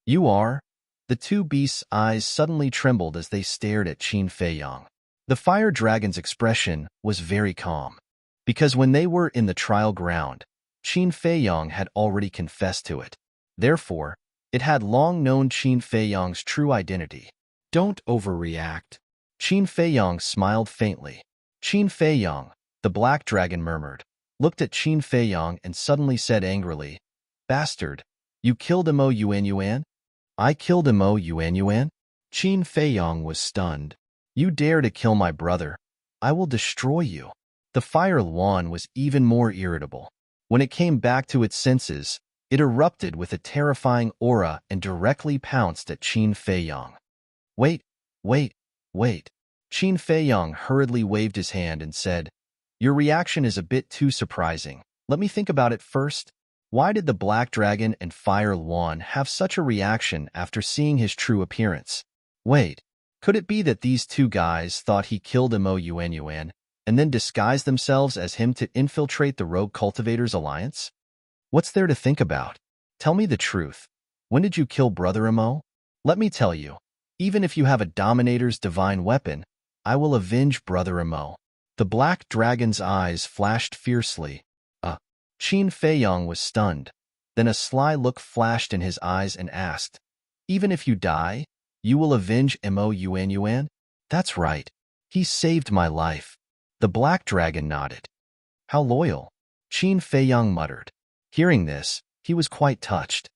"You are?" The two beasts' eyes suddenly trembled as they stared at Qin Feiyang. The fire dragon's expression was very calm, because when they were in the trial ground, Qin Feiyang had already confessed to it. Therefore, it had long known Qin Feiyang's true identity. "Don't overreact." Qin Feiyang smiled faintly. "Qin Feiyang," the Black Dragon murmured, looked at Qin Feiyang and suddenly said angrily, "Bastard, you killed Mo Yuan? I killed Mo Yuan? Qin Feiyang was stunned. "You dare to kill my brother? I will destroy you." The Fire Luan was even more irritable. When it came back to its senses, it erupted with a terrifying aura and directly pounced at Qin Feiyang. Wait. Qin Feiyang hurriedly waved his hand and said, "Your reaction is a bit too surprising. Let me think about it first. Why did the Black Dragon and Fire Luan have such a reaction after seeing his true appearance? Wait, could it be that these two guys thought he killed Mo Yuan and then disguised themselves as him to infiltrate the Rogue Cultivators Alliance? What's there to think about? Tell me the truth. When did you kill Brother Mo? Let me tell you, even if you have a Dominator's divine weapon, I will avenge Brother Mo." The Black Dragon's eyes flashed fiercely. Qin Feiyang was stunned. Then a sly look flashed in his eyes and asked, "Even if you die, you will avenge Mo Yuan? That's right. He saved my life." The Black Dragon nodded. "How loyal," Qin Feiyang muttered. Hearing this, he was quite touched.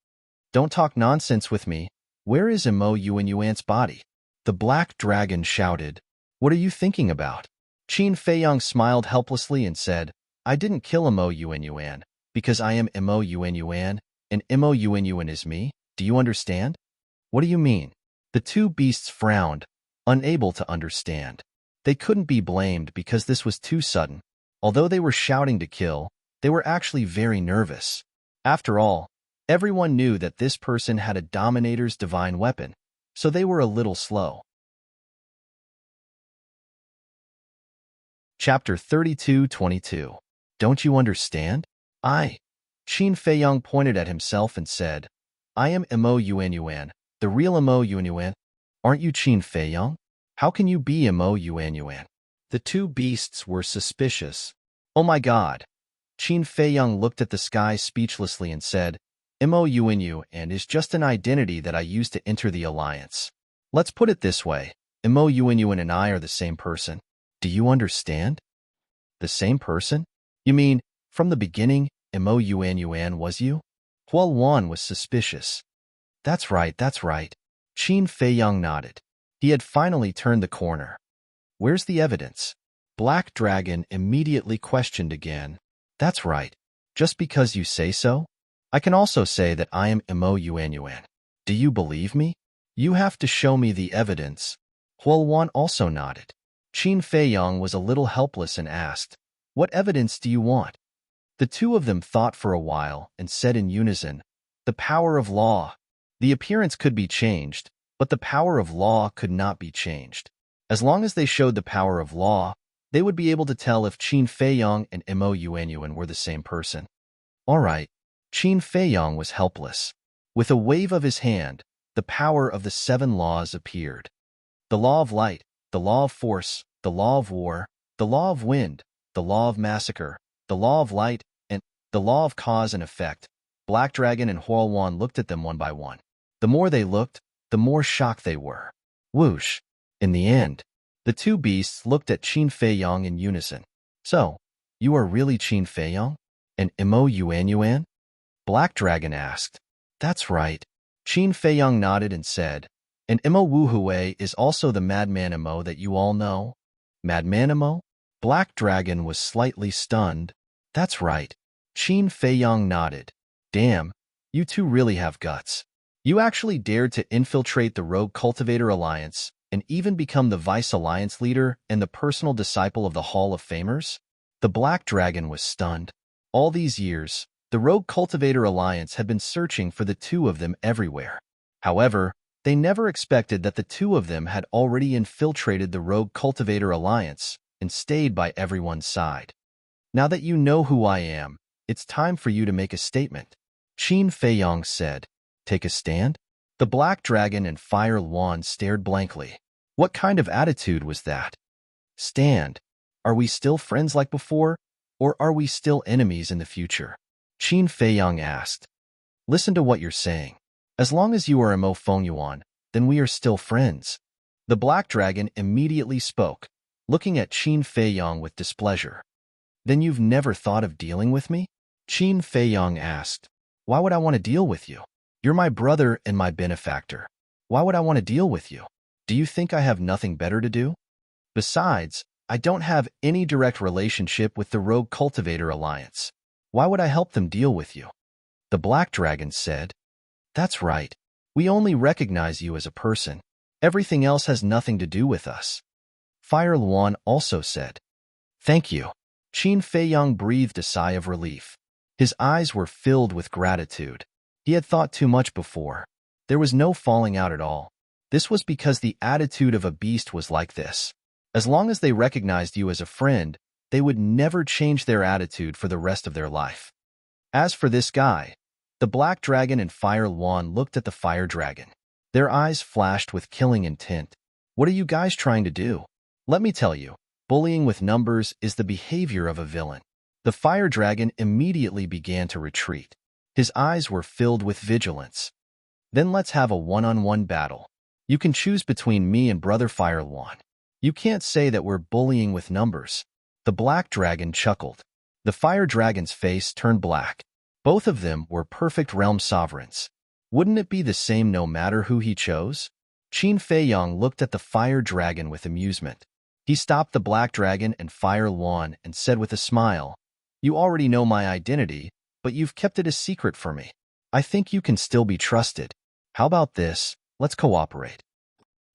"Don't talk nonsense with me. Where is Mo Yuan's body?" The Black Dragon shouted. "What are you thinking about?" Qin Feiyang smiled helplessly and said, "I didn't kill Mo Yuan because I am Mo Yuan, and Mo Yuan is me. Do you understand?" "What do you mean?" The two beasts frowned, unable to understand. They couldn't be blamed because this was too sudden. Although they were shouting to kill, they were actually very nervous. After all, everyone knew that this person had a Dominator's divine weapon, so they were a little slow. Chapter 32-22. Don't you understand? Qin Feiyang pointed at himself and said, "I am Mo Yuan, the real Mo Yuan. Aren't you Qin Feiyang? How can you be Mo Yuan?" The two beasts were suspicious. "Oh my God." Qin Feiyang looked at the sky speechlessly and said, MOUNU and is just an identity that I use to enter the alliance. Let's put it this way. MOUNU and I are the same person. Do you understand? The same person? You mean, from the beginning, MOUNUN was you? Huo Wan was suspicious. That's right, that's right. Qin Feiyang nodded. He had finally turned the corner. Where's the evidence? Black Dragon immediately questioned again. That's right. Just because you say so? I can also say that I am MOUNUN. Do you believe me? You have to show me the evidence. Huo Wan also nodded. Qin Feiyang was a little helpless and asked, What evidence do you want? The two of them thought for a while and said in unison, The power of law. The appearance could be changed, but the power of law could not be changed. As long as they showed the power of law, they would be able to tell if Qin Feiyang and MOUNUN were the same person. All right. Qin Feiyang was helpless. With a wave of his hand, the power of the 7 laws appeared. The law of light, the law of force, the law of war, the law of wind, the law of massacre, the law of light, and the law of cause and effect. Black Dragon and Huo Wan looked at them one by one. The more they looked, the more shocked they were. Whoosh! In the end, the two beasts looked at Qin Feiyang in unison. So, you are really Qin Feiyang? And MOUNUN? Black Dragon asked. That's right. Qin Feiyang nodded and said, And Mo Wuhui is also the Madman Mo that you all know? Madman Mo? Black Dragon was slightly stunned. That's right. Qin Feiyang nodded. Damn, you two really have guts. You actually dared to infiltrate the Rogue Cultivator Alliance and even become the Vice Alliance leader and the personal disciple of the Hall of Famers? The Black Dragon was stunned. All these years, the Rogue Cultivator Alliance had been searching for the two of them everywhere. However, they never expected that the two of them had already infiltrated the Rogue Cultivator Alliance and stayed by everyone's side. Now that you know who I am, it's time for you to make a statement. Qin Feiyang said. Take a stand? The Black Dragon and Fire Luan stared blankly. What kind of attitude was that? Stand. Are we still friends like before, or are we still enemies in the future? Qin Feiyang asked. Listen to what you're saying. As long as you are Mo Fengyuan, then we are still friends. The Black Dragon immediately spoke, looking at Qin Feiyang with displeasure. Then you've never thought of dealing with me? Qin Feiyang asked. Why would I want to deal with you? You're my brother and my benefactor. Why would I want to deal with you? Do you think I have nothing better to do? Besides, I don't have any direct relationship with the Rogue Cultivator Alliance. Why would I help them deal with you? The Black Dragon said. That's right. We only recognize you as a person. Everything else has nothing to do with us. Fire Luan also said. Thank you. Qin Feiyang breathed a sigh of relief. His eyes were filled with gratitude. He had thought too much before. There was no falling out at all. This was because the attitude of a beast was like this. As long as they recognized you as a friend, they would never change their attitude for the rest of their life. As for this guy, the Black Dragon and Fire Luan looked at the Fire Dragon. Their eyes flashed with killing intent. What are you guys trying to do? Let me tell you, bullying with numbers is the behavior of a villain. The Fire Dragon immediately began to retreat. His eyes were filled with vigilance. Then let's have a one-on-one battle. You can choose between me and Brother Fire Luan. You can't say that we're bullying with numbers. The Black Dragon chuckled. The Fire Dragon's face turned black. Both of them were perfect realm sovereigns. Wouldn't it be the same no matter who he chose? Qin Feiyang looked at the Fire Dragon with amusement. He stopped the Black Dragon and Fire Luan and said with a smile, You already know my identity, but you've kept it a secret for me. I think you can still be trusted. How about this? Let's cooperate.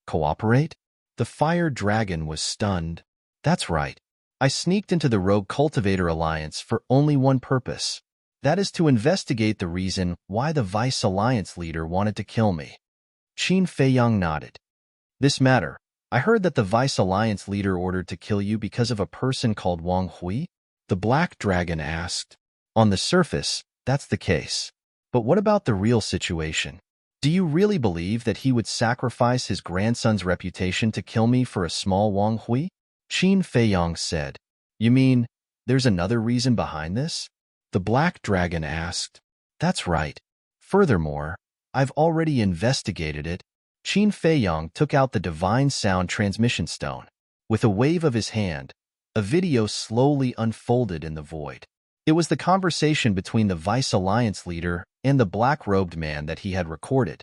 Cooperate? The Fire Dragon was stunned. That's right. I sneaked into the Rogue Cultivator Alliance for only one purpose. That is to investigate the reason why the Vice Alliance leader wanted to kill me. Qin Feiyang nodded. This matter, I heard that the Vice Alliance leader ordered to kill you because of a person called Wang Hui? The Black Dragon asked. On the surface, that's the case. But what about the real situation? Do you really believe that he would sacrifice his grandson's reputation to kill me for a small Wang Hui? Qin Feiyang said. You mean, there's another reason behind this? The Black Dragon asked. That's right. Furthermore, I've already investigated it. Qin Feiyang took out the divine sound transmission stone. With a wave of his hand, a video slowly unfolded in the void. It was the conversation between the Vice Alliance leader and the black-robed man that he had recorded.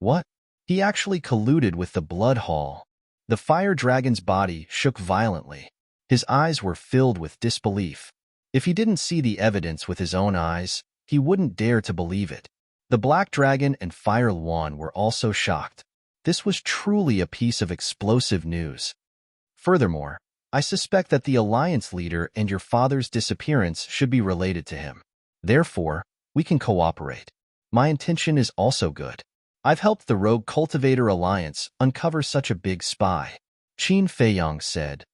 What? He actually colluded with the Blood Hall. The fire dragon's body shook violently. His eyes were filled with disbelief. If he didn't see the evidence with his own eyes, he wouldn't dare to believe it. The Black Dragon and Fire Luan were also shocked. This was truly a piece of explosive news. Furthermore, I suspect that the Alliance leader and your father's disappearance should be related to him. Therefore, we can cooperate. My intention is also good. I've helped the Rogue Cultivator Alliance uncover such a big spy. Qin Feiyang said.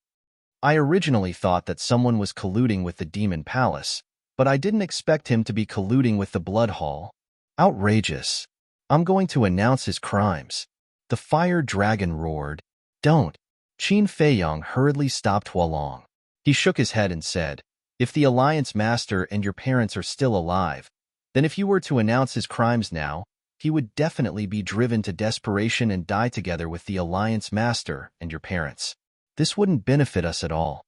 I originally thought that someone was colluding with the Demon Palace, but I didn't expect him to be colluding with the Blood Hall. Outrageous. I'm going to announce his crimes. The Fire Dragon roared. Don't. Qin Feiyang hurriedly stopped Hualong. He shook his head and said, if the Alliance Master and your parents are still alive, then if you were to announce his crimes now, he would definitely be driven to desperation and die together with the Alliance Master and your parents. This wouldn't benefit us at all.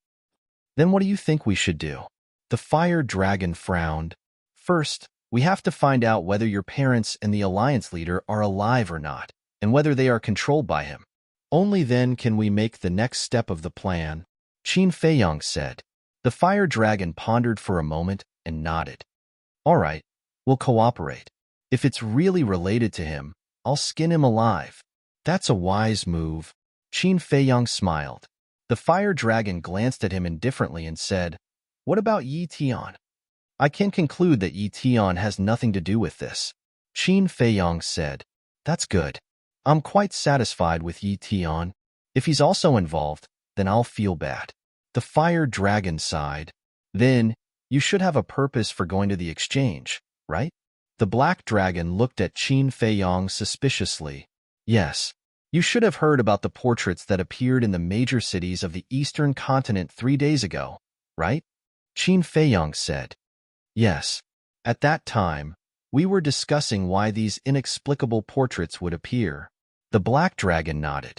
Then what do you think we should do? The Fire Dragon frowned. First, we have to find out whether your parents and the Alliance leader are alive or not, and whether they are controlled by him. Only then can we make the next step of the plan, Qin Feiyang said. The Fire Dragon pondered for a moment and nodded. All right, we'll cooperate. If it's really related to him, I'll skin him alive. That's a wise move. Qin Feiyang smiled. The Fire Dragon glanced at him indifferently and said, what about Yi Tian? I can conclude that Yi Tian has nothing to do with this. Qin Feiyang said, that's good. I'm quite satisfied with Yi Tian. If he's also involved, then I'll feel bad. The Fire Dragon sighed. Then, you should have a purpose for going to the exchange, right? The Black Dragon looked at Qin Feiyang suspiciously. Yes. You should have heard about the portraits that appeared in the major cities of the Eastern continent 3 days ago, right? Qin Feiyang said. Yes. At that time, we were discussing why these inexplicable portraits would appear. The Black Dragon nodded.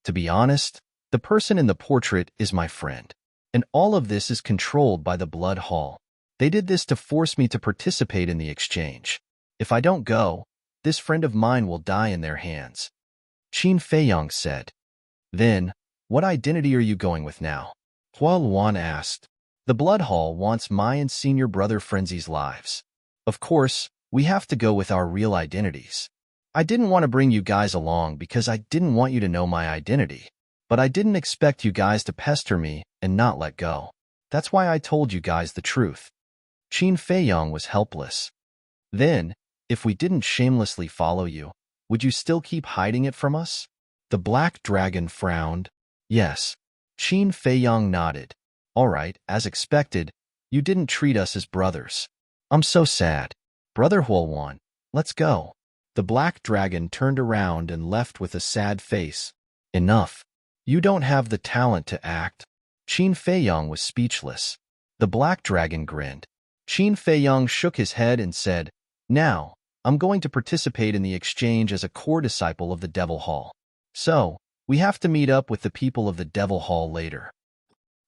To be honest, the person in the portrait is my friend, and all of this is controlled by the Blood Hall. They did this to force me to participate in the exchange. If I don't go, this friend of mine will die in their hands. Qin Feiyang said. Then, what identity are you going with now? Hua Luan asked. The Blood Hall wants my and senior brother Frenzy's lives. Of course, we have to go with our real identities. I didn't want to bring you guys along because I didn't want you to know my identity, but I didn't expect you guys to pester me and not let go. That's why I told you guys the truth. Qin Feiyang was helpless. Then, if we didn't shamelessly follow you, would you still keep hiding it from us? The Black Dragon frowned. Yes. Qin Feiyang nodded. All right, as expected, you didn't treat us as brothers. I'm so sad. Brother Hualwan, let's go. The Black Dragon turned around and left with a sad face. Enough. You don't have the talent to act. Qin Feiyang was speechless. The Black Dragon grinned. Qin Feiyang shook his head and said, now, I'm going to participate in the exchange as a core disciple of the Devil Hall. So, we have to meet up with the people of the Devil Hall later.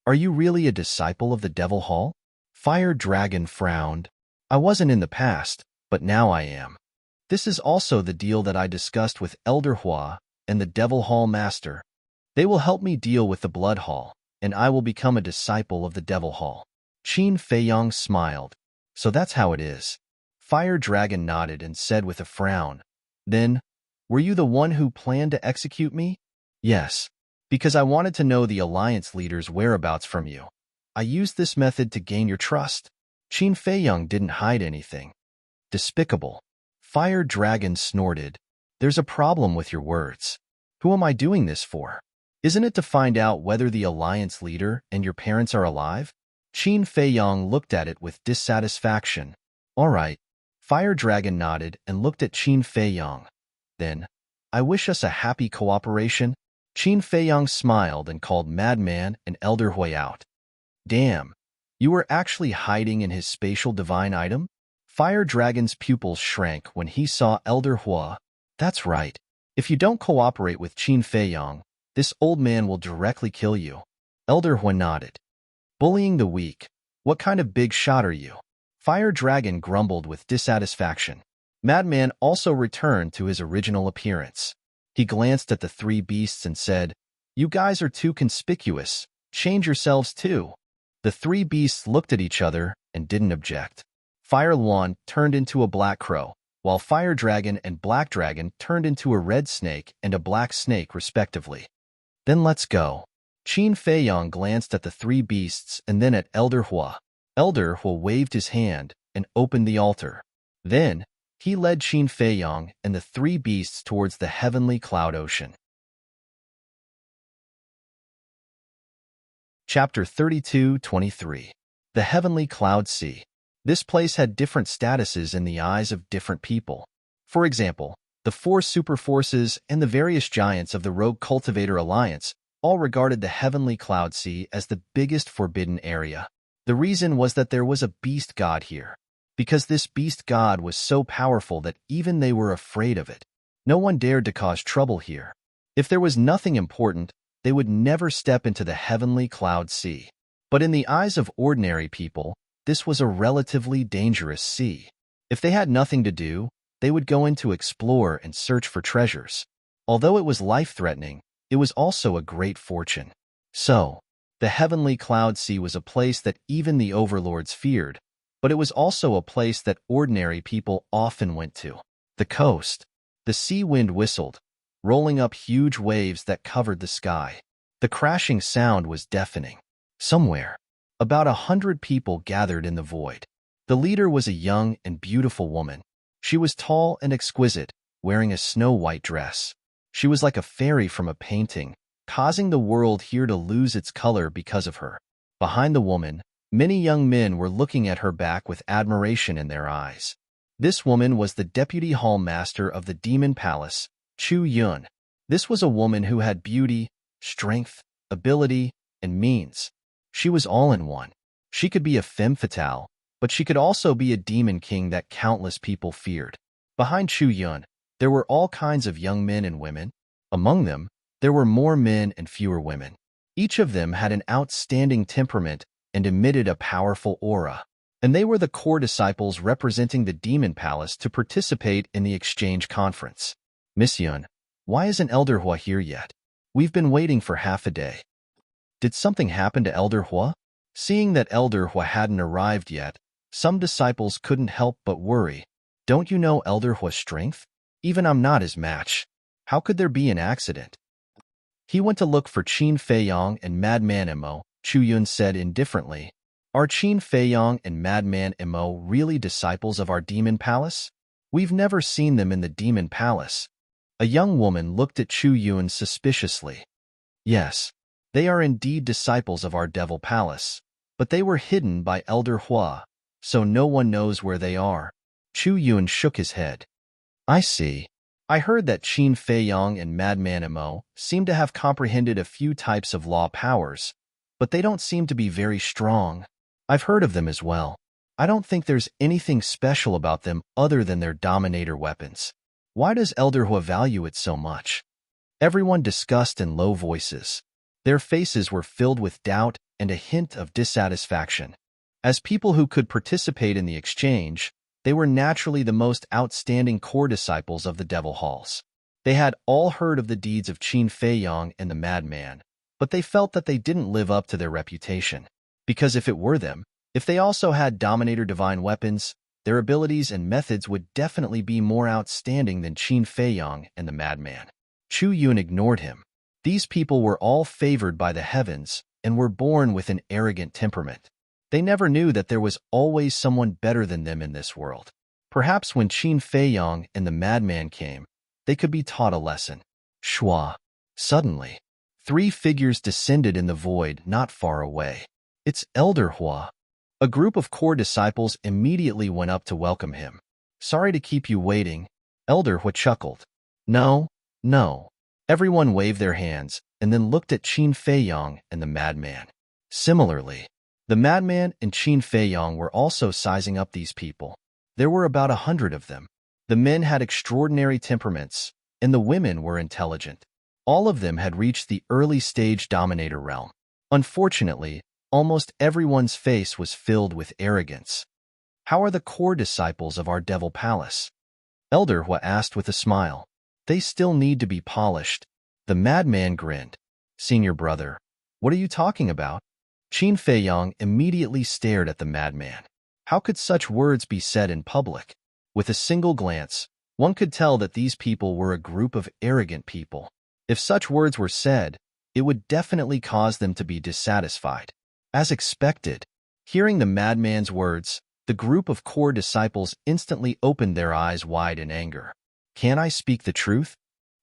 Are you really a disciple of the Devil Hall? Fire Dragon frowned. I wasn't in the past, but now I am. This is also the deal that I discussed with Elder Hua and the Devil Hall Master. They will help me deal with the Blood Hall, and I will become a disciple of the Devil Hall. Qin Feiyang smiled. So that's how it is. Fire Dragon nodded and said with a frown, then, were you the one who planned to execute me? Yes, because I wanted to know the Alliance leader's whereabouts from you. I used this method to gain your trust. Qin Feiyang didn't hide anything. Despicable. Fire Dragon snorted. There's a problem with your words. Who am I doing this for? Isn't it to find out whether the Alliance leader and your parents are alive? Qin Feiyang looked at it with dissatisfaction. All right. Fire Dragon nodded and looked at Qin Feiyang. Then, I wish us a happy cooperation. Qin Feiyang smiled and called Madman and Elder Hui out. Damn, you were actually hiding in his spatial divine item? Fire Dragon's pupils shrank when he saw Elder Hua. That's right. If you don't cooperate with Qin Feiyong, this old man will directly kill you. Elder Hua nodded. Bullying the weak. What kind of big shot are you? Fire Dragon grumbled with dissatisfaction. Madman also returned to his original appearance. He glanced at the three beasts and said, "You guys are too conspicuous. Change yourselves too." The three beasts looked at each other and didn't object. Fire Luan turned into a black crow, while Fire Dragon and Black Dragon turned into a red snake and a black snake respectively. Then let's go. Qin Feiyong glanced at the three beasts and then at Elder Hua. Elder Hua waved his hand and opened the altar. Then, he led Qin Feiyong and the three beasts towards the heavenly cloud ocean. Chapter 32-23. The Heavenly Cloud Sea. This place had different statuses in the eyes of different people. For example, the four superforces and the various giants of the Rogue Cultivator Alliance all regarded the Heavenly Cloud Sea as the biggest forbidden area. The reason was that there was a beast god here, because this beast god was so powerful that even they were afraid of it. No one dared to cause trouble here. If there was nothing important, they would never step into the Heavenly Cloud Sea. But in the eyes of ordinary people, this was a relatively dangerous sea. If they had nothing to do, they would go in to explore and search for treasures. Although it was life-threatening, it was also a great fortune. So, the Heavenly Cloud Sea was a place that even the overlords feared, but it was also a place that ordinary people often went to. The coast. The sea wind whistled, rolling up huge waves that covered the sky. The crashing sound was deafening. Somewhere, about 100 people gathered in the void. The leader was a young and beautiful woman. She was tall and exquisite, wearing a snow-white dress. She was like a fairy from a painting, causing the world here to lose its color because of her. Behind the woman, many young men were looking at her back with admiration in their eyes. This woman was the deputy hall master of the Demon Palace, Chu Yun. This was a woman who had beauty, strength, ability, and means. She was all in one. She could be a femme fatale, but she could also be a demon king that countless people feared. Behind Chu Yun, there were all kinds of young men and women. Among them, there were more men and fewer women. Each of them had an outstanding temperament and emitted a powerful aura. And they were the core disciples representing the Demon Palace to participate in the exchange conference. Miss Yun, why isn't Elder Hua here yet? We've been waiting for half a day. Did something happen to Elder Hua? Seeing that Elder Hua hadn't arrived yet, some disciples couldn't help but worry. Don't you know Elder Hua's strength? Even I'm not his match. How could there be an accident? He went to look for Qin Feiyong and Madman Emo, Chu Yun said indifferently. Are Qin Feiyong and Madman Emo really disciples of our Demon Palace? We've never seen them in the Demon Palace. A young woman looked at Chu Yun suspiciously. Yes, they are indeed disciples of our Devil Palace, but they were hidden by Elder Hua, so no one knows where they are. Chu Yun shook his head. I see. I heard that Qin Feiyong and Madman Emo seem to have comprehended a few types of law powers, but they don't seem to be very strong. I've heard of them as well. I don't think there's anything special about them other than their dominator weapons. Why does Elder Hua value it so much? Everyone discussed in low voices. Their faces were filled with doubt and a hint of dissatisfaction. As people who could participate in the exchange, they were naturally the most outstanding core disciples of the Devil Halls. They had all heard of the deeds of Qin Feiyong and the Madman, but they felt that they didn't live up to their reputation. Because if it were them, if they also had Dominator Divine weapons, their abilities and methods would definitely be more outstanding than Qin Feiyong and the Madman. Chu Yun ignored him. These people were all favored by the heavens and were born with an arrogant temperament. They never knew that there was always someone better than them in this world. Perhaps when Qin Feiyong and the Madman came, they could be taught a lesson. Shua. Suddenly, 3 figures descended in the void not far away. It's Elder Hua. A group of core disciples immediately went up to welcome him. Sorry to keep you waiting, Elder Hua chuckled. No, no. Everyone waved their hands and then looked at Qin Feiyong and the Madman. Similarly, the Madman and Qin Feiyong were also sizing up these people. There were about 100 of them. The men had extraordinary temperaments, and the women were intelligent. All of them had reached the early stage dominator realm. Unfortunately, almost everyone's face was filled with arrogance. How are the core disciples of our devil palace? Elder Hua asked with a smile. They still need to be polished. The madman grinned. Senior brother, what are you talking about? Qin Feiyang immediately stared at the madman. How could such words be said in public? With a single glance, one could tell that these people were a group of arrogant people. If such words were said, it would definitely cause them to be dissatisfied. As expected, hearing the madman's words, the group of core disciples instantly opened their eyes wide in anger. Can I speak the truth?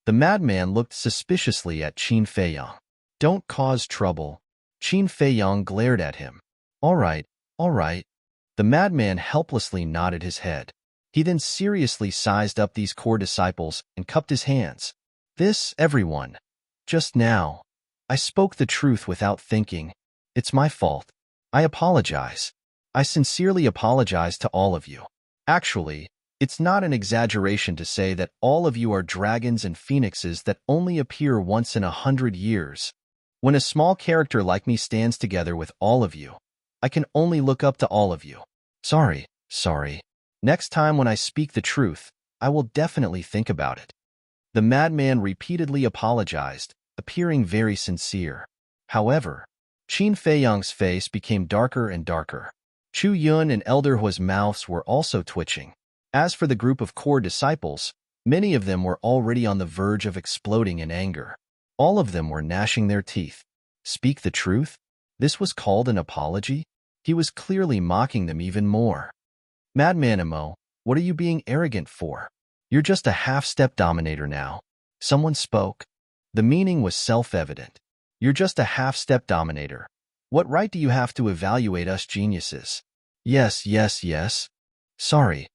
The madman looked suspiciously at Qin Feiyang. Don't cause trouble. Qin Feiyang glared at him. All right, all right. The madman helplessly nodded his head. He then seriously sized up these core disciples and cupped his hands. Everyone. Just now. I spoke the truth without thinking. It's my fault. I apologize. I sincerely apologize to all of you. Actually, it's not an exaggeration to say that all of you are dragons and phoenixes that only appear once in 100 years. When a small character like me stands together with all of you, I can only look up to all of you. Sorry. Next time when I speak the truth, I will definitely think about it. The madman repeatedly apologized, appearing very sincere. However, Qin Feiyang's face became darker and darker. Chu Yun and Elder Hua's mouths were also twitching. As for the group of core disciples, many of them were already on the verge of exploding in anger. All of them were gnashing their teeth. Speak the truth? This was called an apology? He was clearly mocking them even more. Madman Emo, what are you being arrogant for? You're just a half-step dominator now. Someone spoke. The meaning was self-evident. You're just a half-step dominator. What right do you have to evaluate us geniuses? Yes. Sorry.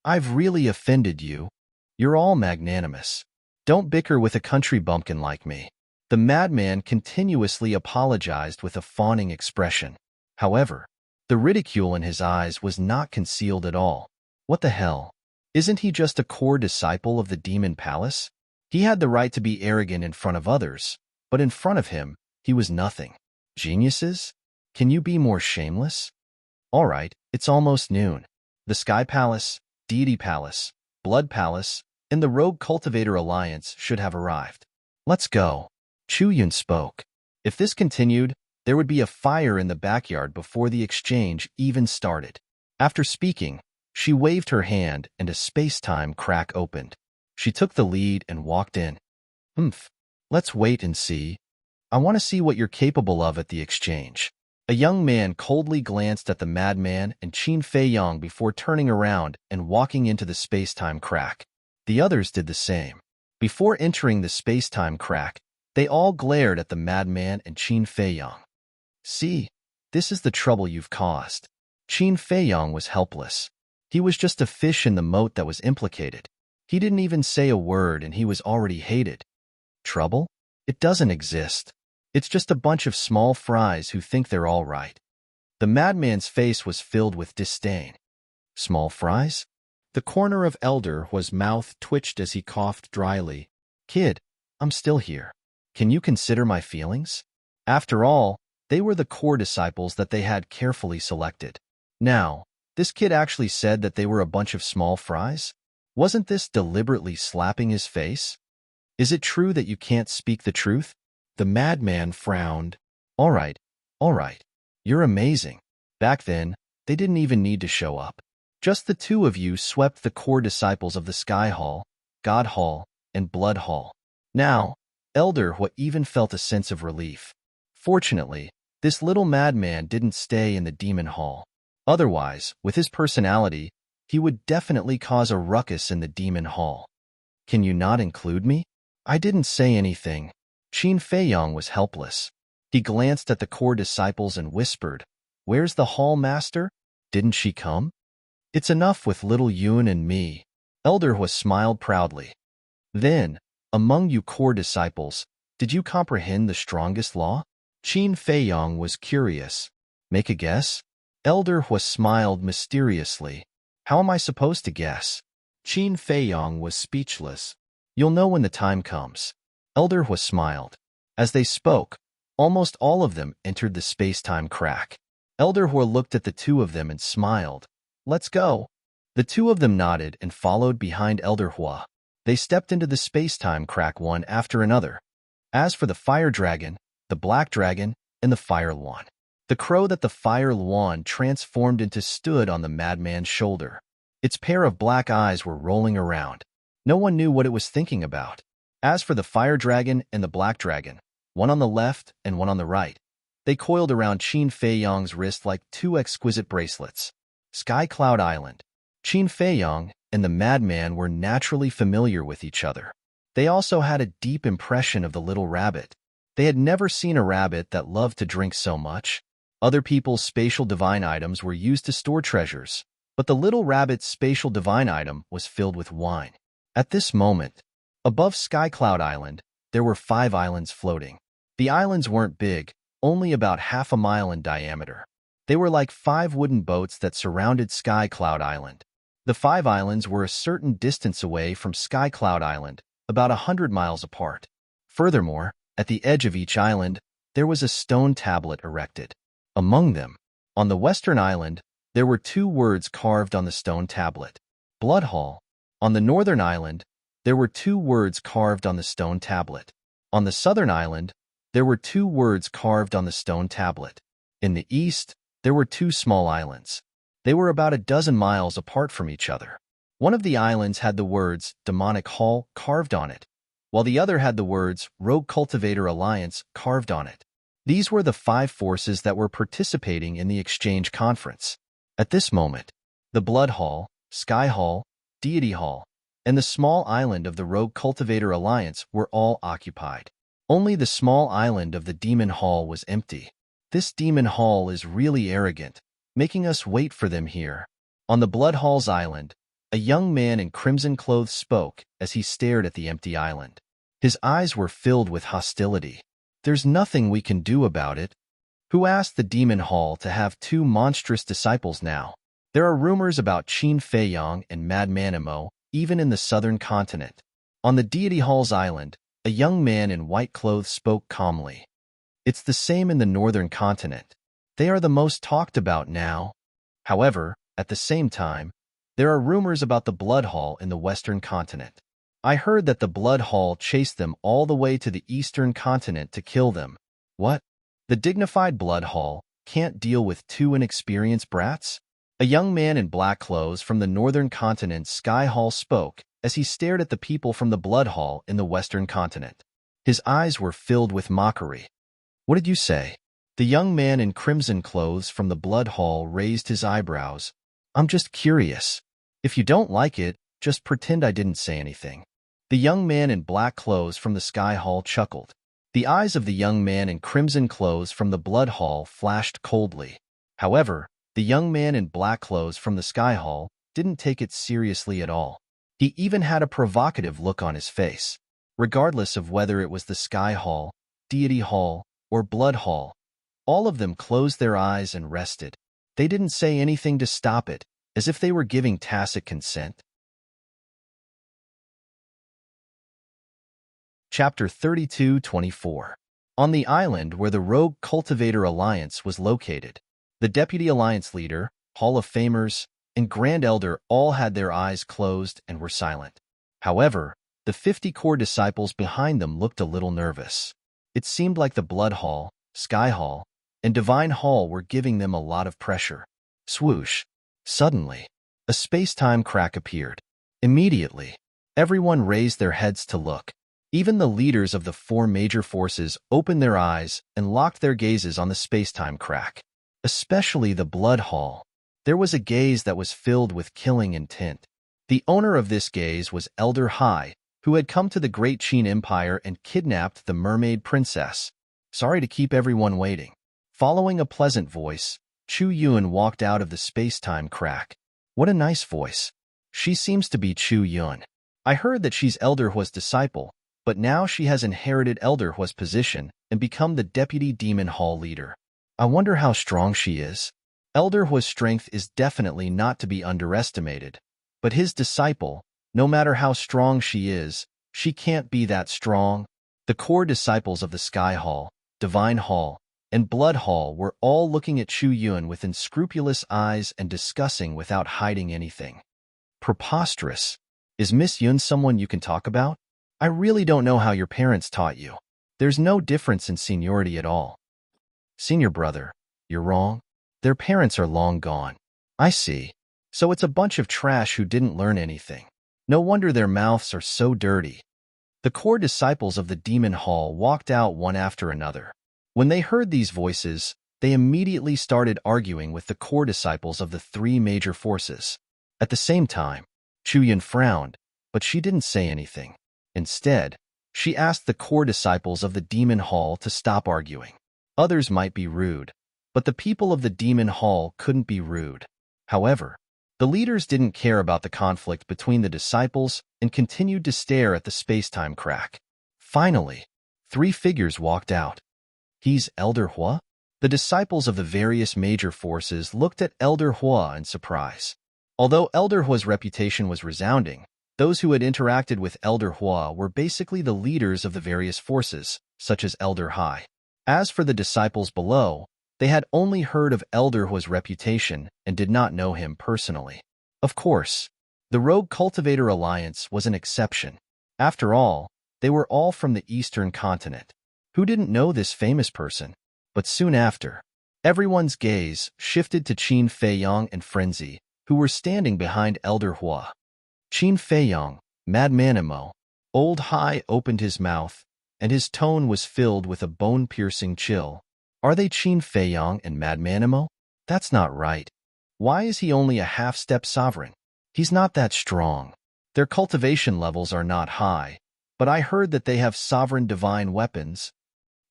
I've really offended you. You're all magnanimous. Don't bicker with a country bumpkin like me. The madman continuously apologized with a fawning expression. However, the ridicule in his eyes was not concealed at all. What the hell? Isn't he just a core disciple of the Demon Palace? He had the right to be arrogant in front of others, but in front of him, he was nothing. Geniuses? Can you be more shameless? All right, it's almost noon. The Sky Palace, Deity Palace, Blood Palace, and the Rogue Cultivator Alliance should have arrived. Let's go. Chu Yun spoke. If this continued, there would be a fire in the backyard before the exchange even started. After speaking, she waved her hand and a space-time crack opened. She took the lead and walked in. Let's wait and see. I want to see what you're capable of at the exchange. A young man coldly glanced at the madman and Qin Feiyang before turning around and walking into the space-time crack. The others did the same. Before entering the space-time crack, they all glared at the madman and Qin Feiyang. See, this is the trouble you've caused. Qin Feiyang was helpless. He was just a fish in the moat that was implicated. He didn't even say a word and he was already hated. Trouble? It doesn't exist. It's just a bunch of small fries who think they're all right. The madman's face was filled with disdain. Small fries? The corner of Elder Hua's mouth twitched as he coughed dryly. Kid, I'm still here. Can you consider my feelings? After all, they were the core disciples that they had carefully selected. Now, this kid actually said that they were a bunch of small fries? Wasn't this deliberately slapping his face? Is it true that you can't speak the truth? The madman frowned. All right. You're amazing. Back then, they didn't even need to show up. Just the two of you swept the core disciples of the Sky Hall, God Hall, and Blood Hall. Now, Elder Hua even felt a sense of relief. Fortunately, this little madman didn't stay in the Demon Hall. Otherwise, with his personality, he would definitely cause a ruckus in the Demon Hall. Can you not include me? I didn't say anything. Qin Feiyang was helpless. He glanced at the core disciples and whispered, Where's the Hall Master? Didn't she come? It's enough with little Yun and me. Elder Hua smiled proudly. Then, among you core disciples, did you comprehend the strongest law? Qin Feiyang was curious. Make a guess? Elder Hua smiled mysteriously. How am I supposed to guess? Qin Feiyong was speechless. You'll know when the time comes. Elder Hua smiled. As they spoke, almost all of them entered the space-time crack. Elder Hua looked at the two of them and smiled. Let's go. The two of them nodded and followed behind Elder Hua. They stepped into the space-time crack one after another. As for the fire dragon, the black dragon, and the fire luan, the crow that the fire luan transformed into stood on the madman's shoulder. Its pair of black eyes were rolling around. No one knew what it was thinking about. As for the fire dragon and the black dragon, one on the left and one on the right, they coiled around Qin Feiyong's wrist like two exquisite bracelets. Sky Cloud Island. Qin Feiyong and the madman were naturally familiar with each other. They also had a deep impression of the little rabbit. They had never seen a rabbit that loved to drink so much. Other people's spatial divine items were used to store treasures, but the little rabbit's spatial divine item was filled with wine. At this moment, above Sky Cloud Island, there were 5 islands floating. The islands weren't big, only about half a mile in diameter. They were like 5 wooden boats that surrounded Sky Cloud Island. The 5 islands were a certain distance away from Sky Cloud Island, about 100 miles apart. Furthermore, at the edge of each island, there was a stone tablet erected. Among them, on the western island, there were 2 words carved on the stone tablet. Blood Hall. On the northern island, there were 2 words carved on the stone tablet. On the southern island, there were 2 words carved on the stone tablet. In the east, there were 2 small islands. They were about a dozen miles apart from each other. One of the islands had the words Demonic Hall carved on it, while the other had the words Rogue Cultivator Alliance carved on it. These were the 5 forces that were participating in the exchange conference. At this moment, the Blood Hall, Sky Hall, Deity Hall, and the small island of the Rogue Cultivator Alliance were all occupied. Only the small island of the Demon Hall was empty. This Demon Hall is really arrogant, making us wait for them here. On the Blood Hall's island, a young man in crimson clothes spoke as he stared at the empty island. His eyes were filled with hostility. There's nothing we can do about it. Who asked the Demon Hall to have 2 monstrous disciples now? There are rumors about Qin Feiyong and Madman Imo, even in the southern continent. On the Deity Hall's island, a young man in white clothes spoke calmly. It's the same in the northern continent. They are the most talked about now. However, at the same time, there are rumors about the Blood Hall in the western continent. I heard that the Blood Hall chased them all the way to the eastern continent to kill them. What? The dignified Blood Hall can't deal with 2 inexperienced brats? A young man in black clothes from the northern continent's Sky Hall spoke as he stared at the people from the Blood Hall in the western continent. His eyes were filled with mockery. What did you say? The young man in crimson clothes from the Blood Hall raised his eyebrows. I'm just curious. If you don't like it, just pretend I didn't say anything. The young man in black clothes from the Sky Hall chuckled. The eyes of the young man in crimson clothes from the Blood Hall flashed coldly. However, the young man in black clothes from the Sky Hall didn't take it seriously at all. He even had a provocative look on his face. Regardless of whether it was the Sky Hall, Deity Hall, or Blood Hall, all of them closed their eyes and rested. They didn't say anything to stop it, as if they were giving tacit consent. Chapter 32-24. On the island where the Rogue Cultivator Alliance was located, the Deputy Alliance Leader, Hall of Famers, and Grand Elder all had their eyes closed and were silent. However, the 50 core disciples behind them looked a little nervous. It seemed like the Blood Hall, Sky Hall, and Divine Hall were giving them a lot of pressure. Swoosh. Suddenly, a space-time crack appeared. Immediately, everyone raised their heads to look. Even the leaders of the 4 major forces opened their eyes and locked their gazes on the space-time crack. Especially the Blood Hall. There was a gaze that was filled with killing intent. The owner of this gaze was Elder Hai, who had come to the Great Qin Empire and kidnapped the mermaid princess. Sorry to keep everyone waiting. Following a pleasant voice, Chu Yun walked out of the space-time crack. What a nice voice. She seems to be Chu Yun. I heard that she's Elder Hua's disciple, but now she has inherited Elder Hua's position and become the Deputy Demon Hall leader. I wonder how strong she is. Elder Hua's strength is definitely not to be underestimated, but his disciple, no matter how strong she can't be that strong. The core disciples of the Sky Hall, Divine Hall, and Blood Hall were all looking at Chu Yun with unscrupulous eyes and discussing without hiding anything. Preposterous. Is Miss Yun someone you can talk about? I really don't know how your parents taught you. There's no difference in seniority at all. Senior brother, you're wrong. Their parents are long gone. I see. So it's a bunch of trash who didn't learn anything. No wonder their mouths are so dirty. The core disciples of the Demon Hall walked out one after another. When they heard these voices, they immediately started arguing with the core disciples of the three major forces. At the same time, Chu Yun frowned, but she didn't say anything. Instead, she asked the core disciples of the Demon Hall to stop arguing. Others might be rude, but the people of the Demon Hall couldn't be rude. However, the leaders didn't care about the conflict between the disciples and continued to stare at the space-time crack. Finally, three figures walked out. He's Elder Hua? The disciples of the various major forces looked at Elder Hua in surprise. Although Elder Hua's reputation was resounding, those who had interacted with Elder Hua were basically the leaders of the various forces, such as Elder Hai. As for the disciples below, they had only heard of Elder Hua's reputation and did not know him personally. Of course, the Rogue Cultivator Alliance was an exception. After all, they were all from the Eastern continent. Who didn't know this famous person? But soon after, everyone's gaze shifted to Qin Feiyong and Frenzy, who were standing behind Elder Hua. Qin Feiyong, Madmanimo. Old Hai opened his mouth, and his tone was filled with a bone-piercing chill. Are they Qin Feiyong and Madmanimo? That's not right. Why is he only a half-step sovereign? He's not that strong. Their cultivation levels are not high, but I heard that they have sovereign divine weapons.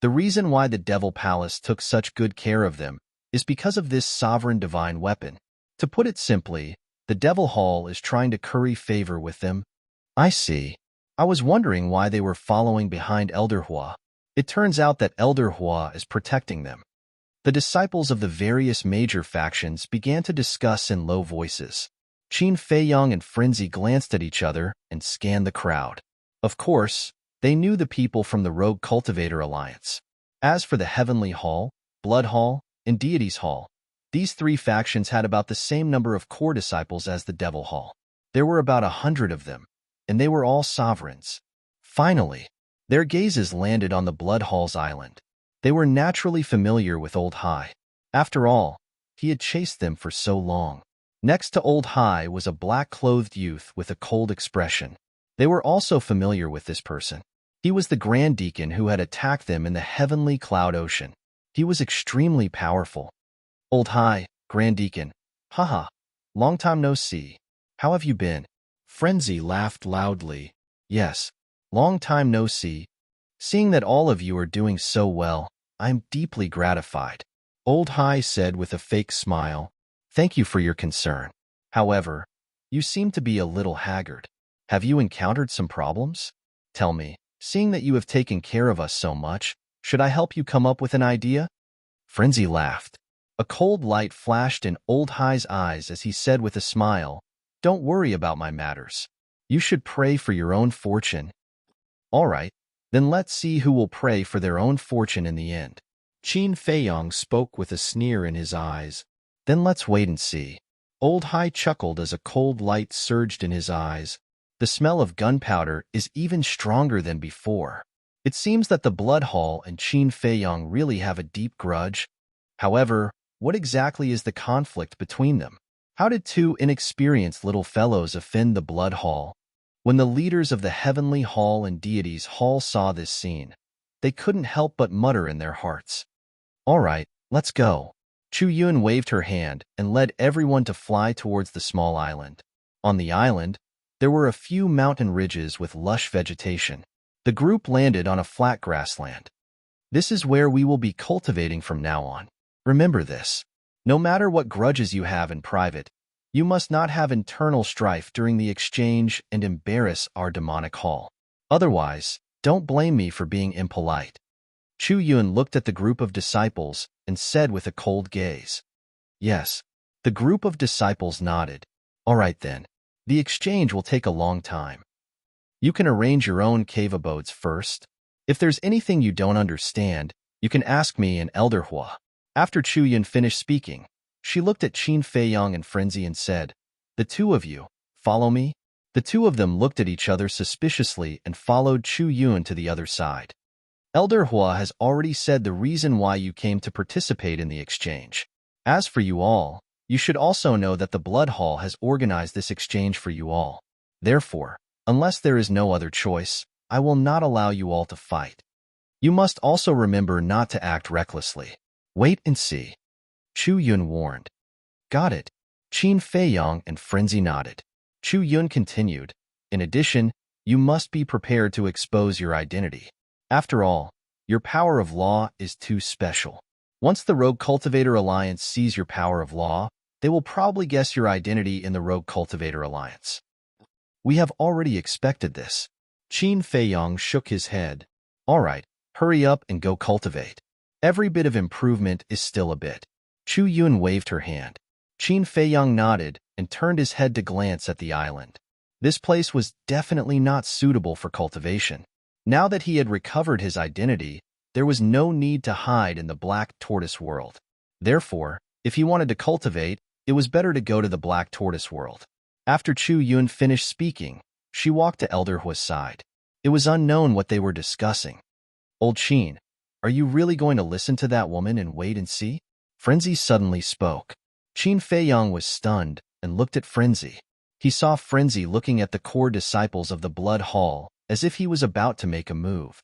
The reason why the Devil Palace took such good care of them is because of this sovereign divine weapon. To put it simply, the Devil Hall is trying to curry favor with them. I see. I was wondering why they were following behind Elder Hua. It turns out that Elder Hua is protecting them. The disciples of the various major factions began to discuss in low voices. Qin Feiyong and Frenzy glanced at each other and scanned the crowd. Of course, they knew the people from the Rogue Cultivator Alliance. As for the Heavenly Hall, Blood Hall, and Deities Hall, these three factions had about the same number of core disciples as the Devil Hall. There were about 100 of them, and they were all sovereigns. Finally, their gazes landed on the Blood Hall's island. They were naturally familiar with Old Hai. After all, he had chased them for so long. Next to Old Hai was a black-clothed youth with a cold expression. They were also familiar with this person. He was the Grand Deacon who had attacked them in the Heavenly Cloud Ocean. He was extremely powerful. Old Hai, Grand Deacon. Haha, long time no see. How have you been? Frenzy laughed loudly. Yes, long time no see. Seeing that all of you are doing so well, I am deeply gratified. Old Hai said with a fake smile. Thank you for your concern. However, you seem to be a little haggard. Have you encountered some problems? Tell me, seeing that you have taken care of us so much, should I help you come up with an idea? Frenzy laughed. A cold light flashed in Old Hai's eyes as he said with a smile, Don't worry about my matters. You should pray for your own fortune. All right, then let's see who will pray for their own fortune in the end. Qin Feiyong spoke with a sneer in his eyes. Then let's wait and see. Old Hai chuckled as a cold light surged in his eyes. The smell of gunpowder is even stronger than before. It seems that the Blood Hall and Qin Feiyong really have a deep grudge. However, what exactly is the conflict between them? How did two inexperienced little fellows offend the Blood Hall? When the leaders of the Heavenly Hall and Deities Hall saw this scene, they couldn't help but mutter in their hearts. All right, let's go. Chu Yun waved her hand and led everyone to fly towards the small island. On the island, there were a few mountain ridges with lush vegetation. The group landed on a flat grassland. This is where we will be cultivating from now on. Remember this. No matter what grudges you have in private, you must not have internal strife during the exchange and embarrass our demonic hall. Otherwise, don't blame me for being impolite. Chu Yun looked at the group of disciples and said with a cold gaze, Yes. The group of disciples nodded. All right then. The exchange will take a long time. You can arrange your own cave abodes first. If there's anything you don't understand, you can ask me and Elder Hua. After Chu Yun finished speaking, she looked at Qin Feiyang and Frenzy and said, "The two of you, follow me?" The two of them looked at each other suspiciously and followed Chu Yun to the other side. Elder Hua has already said the reason why you came to participate in the exchange. As for you all, you should also know that the Blood Hall has organized this exchange for you all. Therefore, unless there is no other choice, I will not allow you all to fight. You must also remember not to act recklessly. Wait and see. Chu Yun warned. Got it. Qin Feiyang and Frenzy nodded. Chu Yun continued. In addition, you must be prepared to expose your identity. After all, your power of law is too special. Once the Rogue Cultivator Alliance sees your power of law, they will probably guess your identity in the Rogue Cultivator Alliance. We have already expected this. Qin Feiyang shook his head. All right, hurry up and go cultivate. Every bit of improvement is still a bit. Chu Yun waved her hand. Qin Feiyang nodded and turned his head to glance at the island. This place was definitely not suitable for cultivation. Now that he had recovered his identity, there was no need to hide in the Black Tortoise world. Therefore, if he wanted to cultivate, it was better to go to the Black Tortoise world. After Chu Yun finished speaking, she walked to Elder Hua's side. It was unknown what they were discussing. Old Qin, are you really going to listen to that woman and wait and see? Frenzy suddenly spoke. Qin Feiyang was stunned and looked at Frenzy. He saw Frenzy looking at the core disciples of the Blood Hall as if he was about to make a move.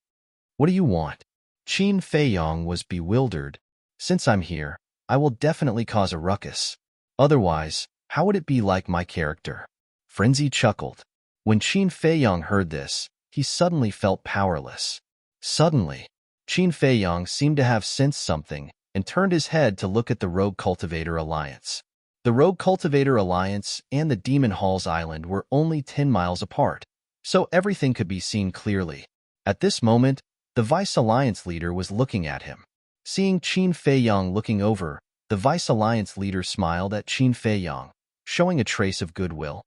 What do you want? Qin Feiyang was bewildered. Since I'm here, I will definitely cause a ruckus. Otherwise, how would it be like my character? Frenzy chuckled. When Qin Feiyang heard this, he suddenly felt powerless. Suddenly, Qin Feiyang seemed to have sensed something and turned his head to look at the Rogue Cultivator Alliance. The Rogue Cultivator Alliance and the Demon Halls Island were only 10 miles apart, so everything could be seen clearly. At this moment, the Vice Alliance leader was looking at him. Seeing Qin Feiyang looking over, the Vice Alliance leader smiled at Qin Feiyang, showing a trace of goodwill.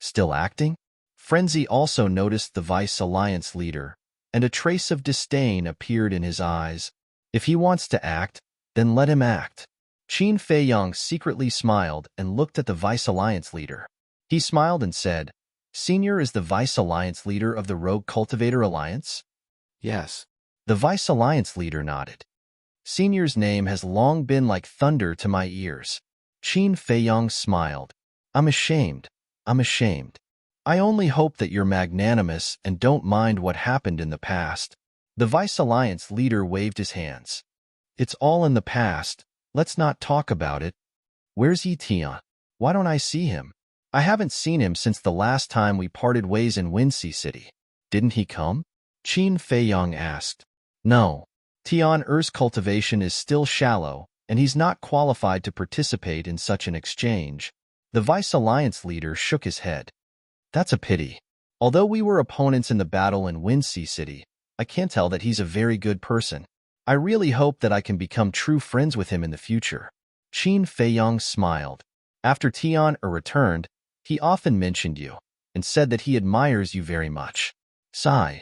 Still acting? Frenzy also noticed the Vice Alliance leader, and a trace of disdain appeared in his eyes. If he wants to act, then let him act. Qin Feiyang secretly smiled and looked at the Vice Alliance leader. He smiled and said, Senior is the Vice Alliance leader of the Rogue Cultivator Alliance? Yes. The Vice Alliance leader nodded. Senior's name has long been like thunder to my ears. Qin Feiyang smiled. I'm ashamed. I only hope that you're magnanimous and don't mind what happened in the past. The Vice Alliance leader waved his hands. It's all in the past. Let's not talk about it. Where's Yi Tian? Why don't I see him? I haven't seen him since the last time we parted ways in Windsea City. Didn't he come? Qin Feiyang asked. No. Tian Er's cultivation is still shallow, and he's not qualified to participate in such an exchange. The Vice Alliance leader shook his head. That's a pity. Although we were opponents in the battle in Windsea City, I can tell that he's a very good person. I really hope that I can become true friends with him in the future. Qin Feiyang smiled. After Tian Er returned, he often mentioned you, and said that he admires you very much. Sigh.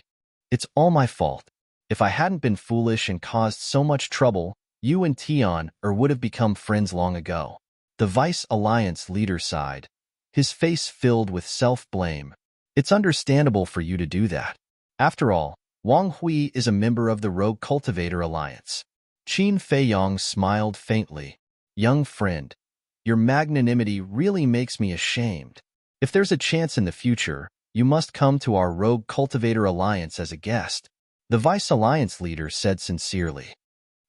It's all my fault. If I hadn't been foolish and caused so much trouble, you and Tian Er would have become friends long ago. The Vice Alliance leader sighed, his face filled with self-blame. It's understandable for you to do that. After all, Wang Hui is a member of the Rogue Cultivator Alliance. Qin Feiyang smiled faintly. Young friend, your magnanimity really makes me ashamed. If there's a chance in the future, you must come to our Rogue Cultivator Alliance as a guest. The Vice Alliance leader said sincerely.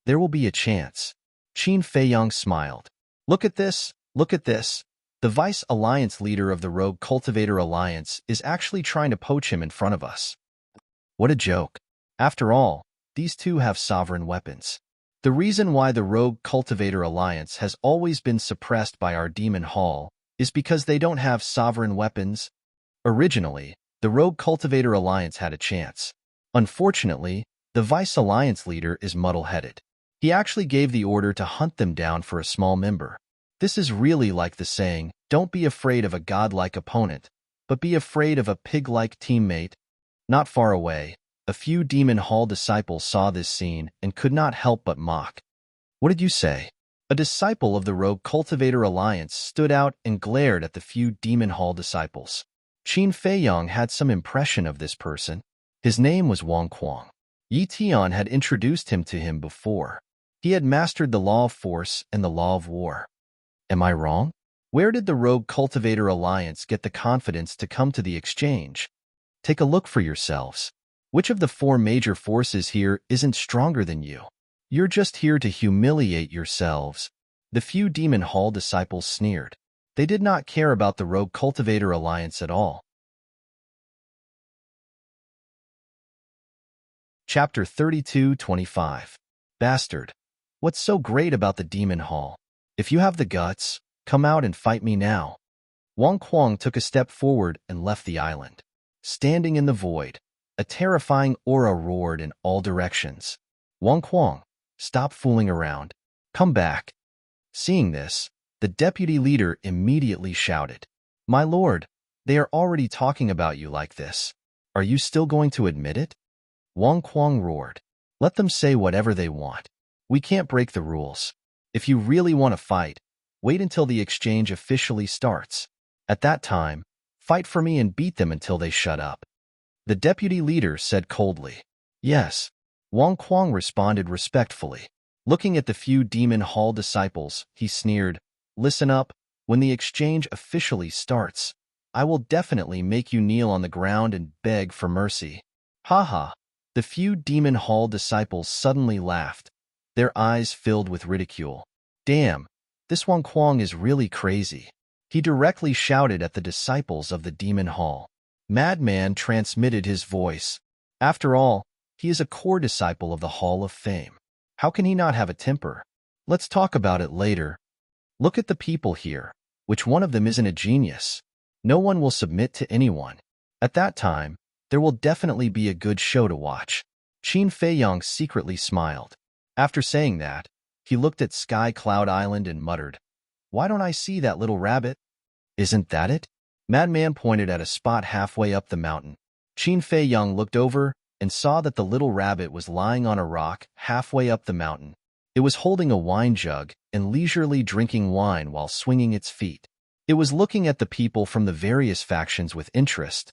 There will be a chance. Qin Feiyang smiled. Look at this. The Vice Alliance leader of the Rogue Cultivator Alliance is actually trying to poach him in front of us. What a joke. After all, these two have sovereign weapons. The reason why the Rogue Cultivator Alliance has always been suppressed by our Demon Hall is because they don't have sovereign weapons. Originally, the Rogue Cultivator Alliance had a chance. Unfortunately, the Vice Alliance leader is muddle-headed. He actually gave the order to hunt them down for a small member. This is really like the saying, don't be afraid of a godlike opponent, but be afraid of a pig-like teammate. Not far away, a few Demon Hall disciples saw this scene and could not help but mock. What did you say? A disciple of the Rogue Cultivator Alliance stood out and glared at the few Demon Hall disciples. Qin Feiyong had some impression of this person. His name was Wang Kuang. Yi Tian had introduced him to him before. He had mastered the law of force and the law of war. Am I wrong? Where did the Rogue Cultivator Alliance get the confidence to come to the exchange? Take a look for yourselves. Which of the four major forces here isn't stronger than you? You're just here to humiliate yourselves. The few Demon Hall disciples sneered. They did not care about the Rogue Cultivator Alliance at all. Chapter 32-25. Bastard. What's so great about the Demon Hall? If you have the guts, come out and fight me now. Wang Kuang took a step forward and left the island. Standing in the void, a terrifying aura roared in all directions. Wang Kuang, stop fooling around. Come back. Seeing this, the deputy leader immediately shouted, My lord, they are already talking about you like this. Are you still going to admit it? Wang Kuang roared, Let them say whatever they want. We can't break the rules. If you really want to fight, wait until the exchange officially starts. At that time, fight for me and beat them until they shut up. The deputy leader said coldly. Yes. Wang Kuang responded respectfully. Looking at the few Demon Hall disciples, he sneered, Listen up, when the exchange officially starts, I will definitely make you kneel on the ground and beg for mercy. Ha ha. The few Demon Hall disciples suddenly laughed, their eyes filled with ridicule. Damn, this Wang Kuang is really crazy. He directly shouted at the disciples of the Demon Hall. Madman transmitted his voice. After all, he is a core disciple of the Hall of Fame. How can he not have a temper? Let's talk about it later. Look at the people here. Which one of them isn't a genius? No one will submit to anyone. At that time, there will definitely be a good show to watch. Qin Feiyong secretly smiled. After saying that, he looked at Sky Cloud Island and muttered, Why don't I see that little rabbit? Isn't that it? Madman pointed at a spot halfway up the mountain. Qin Feiyong looked over and saw that the little rabbit was lying on a rock halfway up the mountain. It was holding a wine jug and leisurely drinking wine while swinging its feet. It was looking at the people from the various factions with interest.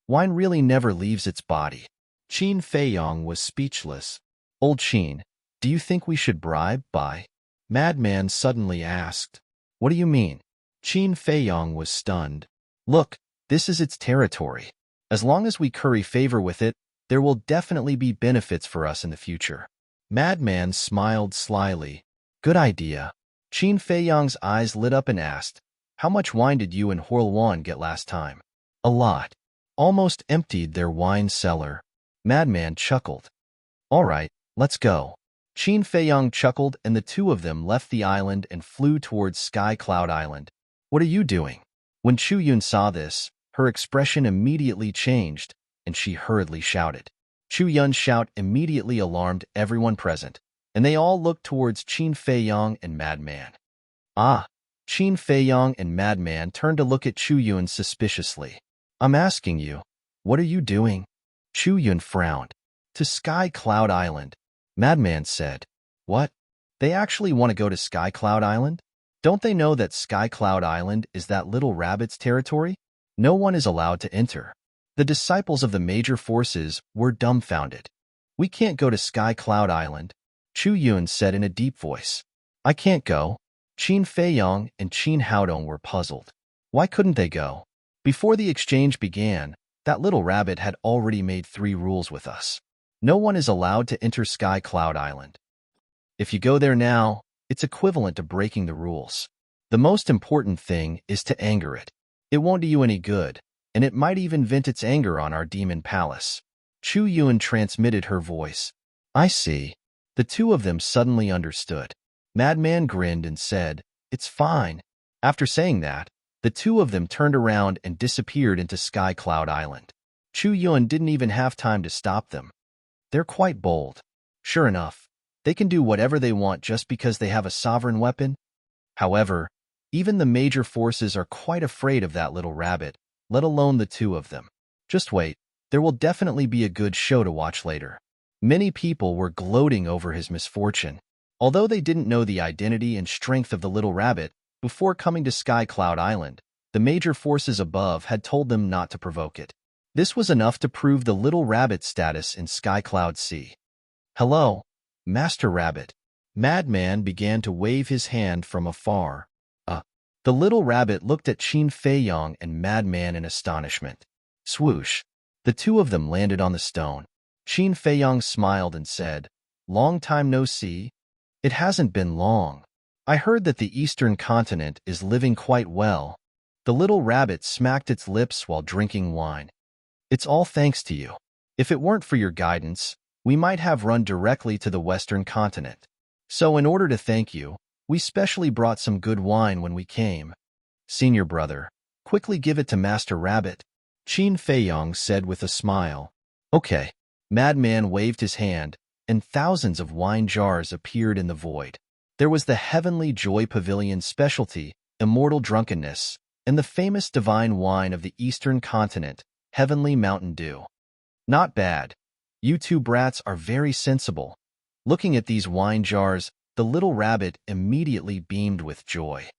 Wine really never leaves its body. Qin Feiyong was speechless. Old Qin, do you think we should bribe by? Madman suddenly asked. What do you mean? Qin Feiyong was stunned. Look, this is its territory. As long as we curry favor with it, there will definitely be benefits for us in the future. Madman smiled slyly. Good idea. Qin Feiyong's eyes lit up and asked, How much wine did you and Huoluan get last time? A lot. Almost emptied their wine cellar. Madman chuckled. All right, let's go. Qin Feiyong chuckled and the two of them left the island and flew towards Sky Cloud Island. What are you doing? When Chu Yun saw this, her expression immediately changed, and she hurriedly shouted. Chu Yun's shout immediately alarmed everyone present, and they all looked towards Qin Feiyong and Madman. Ah! Qin Feiyong and Madman turned to look at Chu Yun suspiciously. I'm asking you, what are you doing? Chu Yun frowned. To Sky Cloud Island. Madman said. What? They actually want to go to Sky Cloud Island? Don't they know that Sky Cloud Island is that little rabbit's territory? No one is allowed to enter. The disciples of the major forces were dumbfounded. We can't go to Sky Cloud Island, Chu Yun said in a deep voice. I can't go. Qin Feiyong and Qin Haodong were puzzled. Why couldn't they go? Before the exchange began, that little rabbit had already made 3 rules with us. No one is allowed to enter Sky Cloud Island. If you go there now, it's equivalent to breaking the rules. The most important thing is to anger it. It won't do you any good, and it might even vent its anger on our demon palace. Chu Yun transmitted her voice. I see. The two of them suddenly understood. Madman grinned and said, It's fine. After saying that, the two of them turned around and disappeared into Sky Cloud Island. Chu Yun didn't even have time to stop them. They're quite bold. Sure enough, they can do whatever they want just because they have a sovereign weapon. However, Even the major forces are quite afraid of that little rabbit, let alone the two of them. Just wait, there will definitely be a good show to watch later. Many people were gloating over his misfortune, although they didn't know the identity and strength of the little rabbit. Before coming to Sky Cloud Island, the major forces above had told them not to provoke it. This was enough to prove the little rabbit's status in Sky Cloud Sea. "Hello, Master Rabbit." Madman began to wave his hand from afar. The little rabbit looked at Qin Fei Yong and Madman in astonishment. Swoosh! The two of them landed on the stone. Qin Fei Yong smiled and said, "Long time no see." "It hasn't been long. I heard that the Eastern continent is living quite well." The little rabbit smacked its lips while drinking wine. "It's all thanks to you. If it weren't for your guidance, we might have run directly to the Western continent. So in order to thank you, we specially brought some good wine when we came." "Senior brother, quickly give it to Master Rabbit," Qin Fei Yong said with a smile. "Okay." Madman waved his hand, and thousands of wine jars appeared in the void. There was the Heavenly Joy Pavilion specialty, Immortal Drunkenness, and the famous divine wine of the Eastern continent, Heavenly Mountain Dew. "Not bad. You two brats are very sensible." Looking at these wine jars, the little rabbit immediately beamed with joy.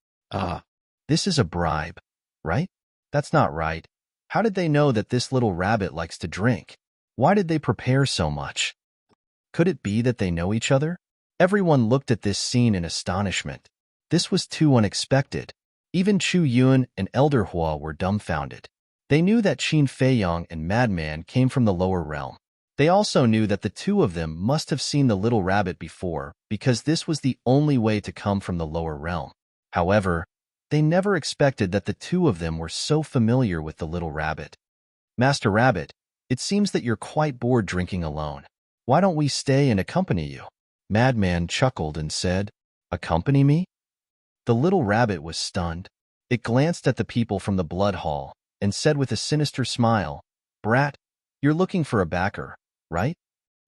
This is a bribe, right? That's not right. How did they know that this little rabbit likes to drink? Why did they prepare so much? Could it be that they know each other? Everyone looked at this scene in astonishment. This was too unexpected. Even Chu Yun and Elder Hua were dumbfounded. They knew that Qin Fei Yong and Madman came from the lower realm. They also knew that the two of them must have seen the little rabbit before, because this was the only way to come from the lower realm. However, they never expected that the two of them were so familiar with the little rabbit. "Master Rabbit, it seems that you're quite bored drinking alone. Why don't we stay and accompany you?" Madman chuckled and said, "Accompany me?" The little rabbit was stunned. It glanced at the people from the blood hall and said with a sinister smile, "Brat, you're looking for a backer, right?"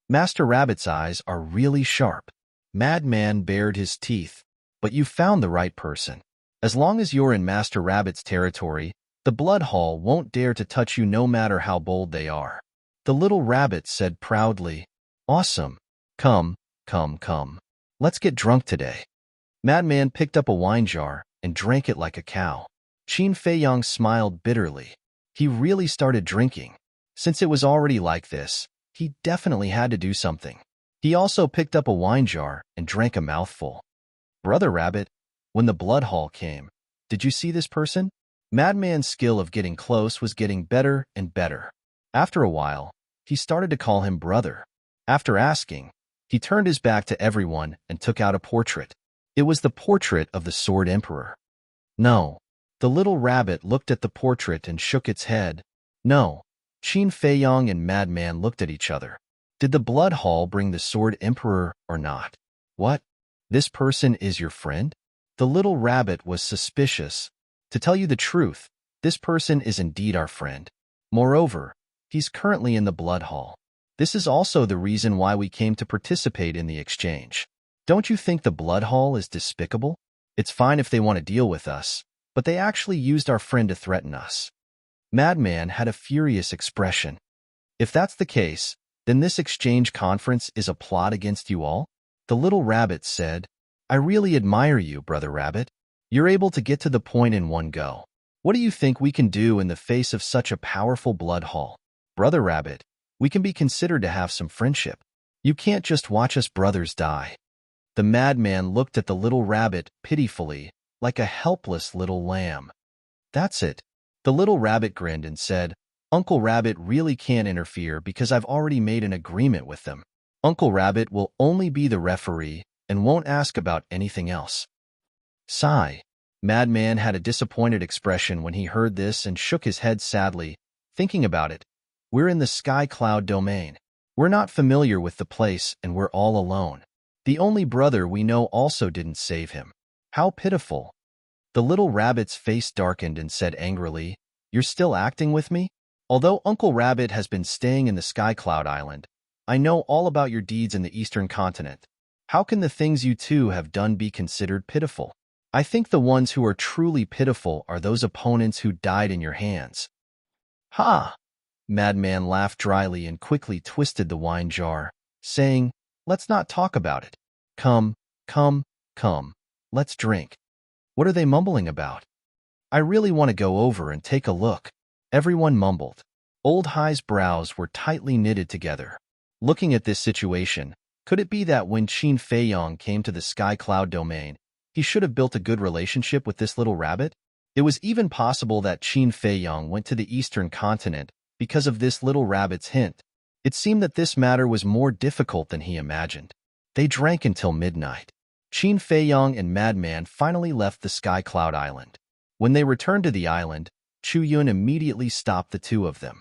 Master Rabbit's eyes are really sharp. Madman bared his teeth. "But you found the right person. As long as you're in Master Rabbit's territory, the blood hall won't dare to touch you no matter how bold they are." The little rabbit said proudly, "Awesome. Come, come, come. Let's get drunk today." Madman picked up a wine jar and drank it like a cow. Qin Fei Yong smiled bitterly. He really started drinking. Since it was already like this, he definitely had to do something. He also picked up a wine jar and drank a mouthful. "Brother Rabbit, when the blood hall came, did you see this person?" Madman's skill of getting close was getting better and better. After a while, he started to call him brother. After asking, he turned his back to everyone and took out a portrait. It was the portrait of the Sword Emperor. "No." The little rabbit looked at the portrait and shook its head. "No." Qin Fei Yong and Madman looked at each other. Did the blood hall bring the Sword Emperor or not? "What? This person is your friend?" The little rabbit was suspicious. "To tell you the truth, this person is indeed our friend. Moreover, he's currently in the blood hall. This is also the reason why we came to participate in the exchange. Don't you think the blood hall is despicable? It's fine if they want to deal with us, but they actually used our friend to threaten us." Madman had a furious expression. "If that's the case, then this exchange conference is a plot against you all?" The little rabbit said, "I really admire you, Brother Rabbit. You're able to get to the point in one go. What do you think we can do in the face of such a powerful blood hall? Brother Rabbit, we can be considered to have some friendship. You can't just watch us brothers die." The madman looked at the little rabbit pitifully, like a helpless little lamb. "That's it." The little rabbit grinned and said, "Uncle Rabbit really can't interfere because I've already made an agreement with them. Uncle Rabbit will only be the referee and won't ask about anything else." Sigh. Madman had a disappointed expression when he heard this and shook his head sadly, thinking about it. We're in the Sky Cloud domain. We're not familiar with the place and we're all alone. The only brother we know also didn't save him. How pitiful. The little rabbit's face darkened and said angrily, "You're still acting with me? Although Uncle Rabbit has been staying in the Sky Cloud Island, I know all about your deeds in the Eastern continent. How can the things you two have done be considered pitiful? I think the ones who are truly pitiful are those opponents who died in your hands. Ha! Madman laughed dryly and quickly twisted the wine jar, saying, let's not talk about it. Come, come, come, let's drink. What are they mumbling about? I really want to go over and take a look. Everyone mumbled. Old High's brows were tightly knitted together. Looking at this situation, could it be that when Qin Feiyong came to the Sky Cloud domain, he should have built a good relationship with this little rabbit? It was even possible that Qin Feiyong went to the eastern continent because of this little rabbit's hint. It seemed that this matter was more difficult than he imagined. They drank until midnight. Qin Feiyong and Madman finally left the Sky Cloud Island. When they returned to the island, Chu Yun immediately stopped the two of them.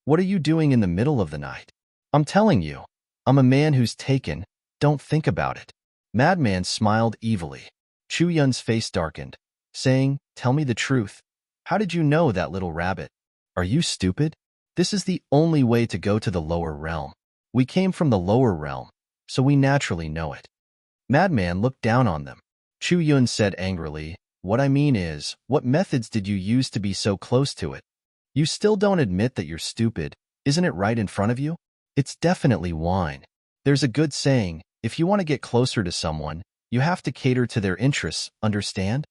What are you doing in the middle of the night? I'm telling you, I'm a man who's taken. Don't think about it. Madman smiled evilly. Chu Yun's face darkened, saying, tell me the truth. How did you know that little rabbit? Are you stupid? This is the only way to go to the lower realm. We came from the lower realm, so we naturally know it. Madman looked down on them. Chu Yun said angrily, what I mean is, what methods did you use to be so close to it? You still don't admit that you're stupid, isn't it right in front of you? It's definitely wine. There's a good saying, if you want to get closer to someone, you have to cater to their interests, understand?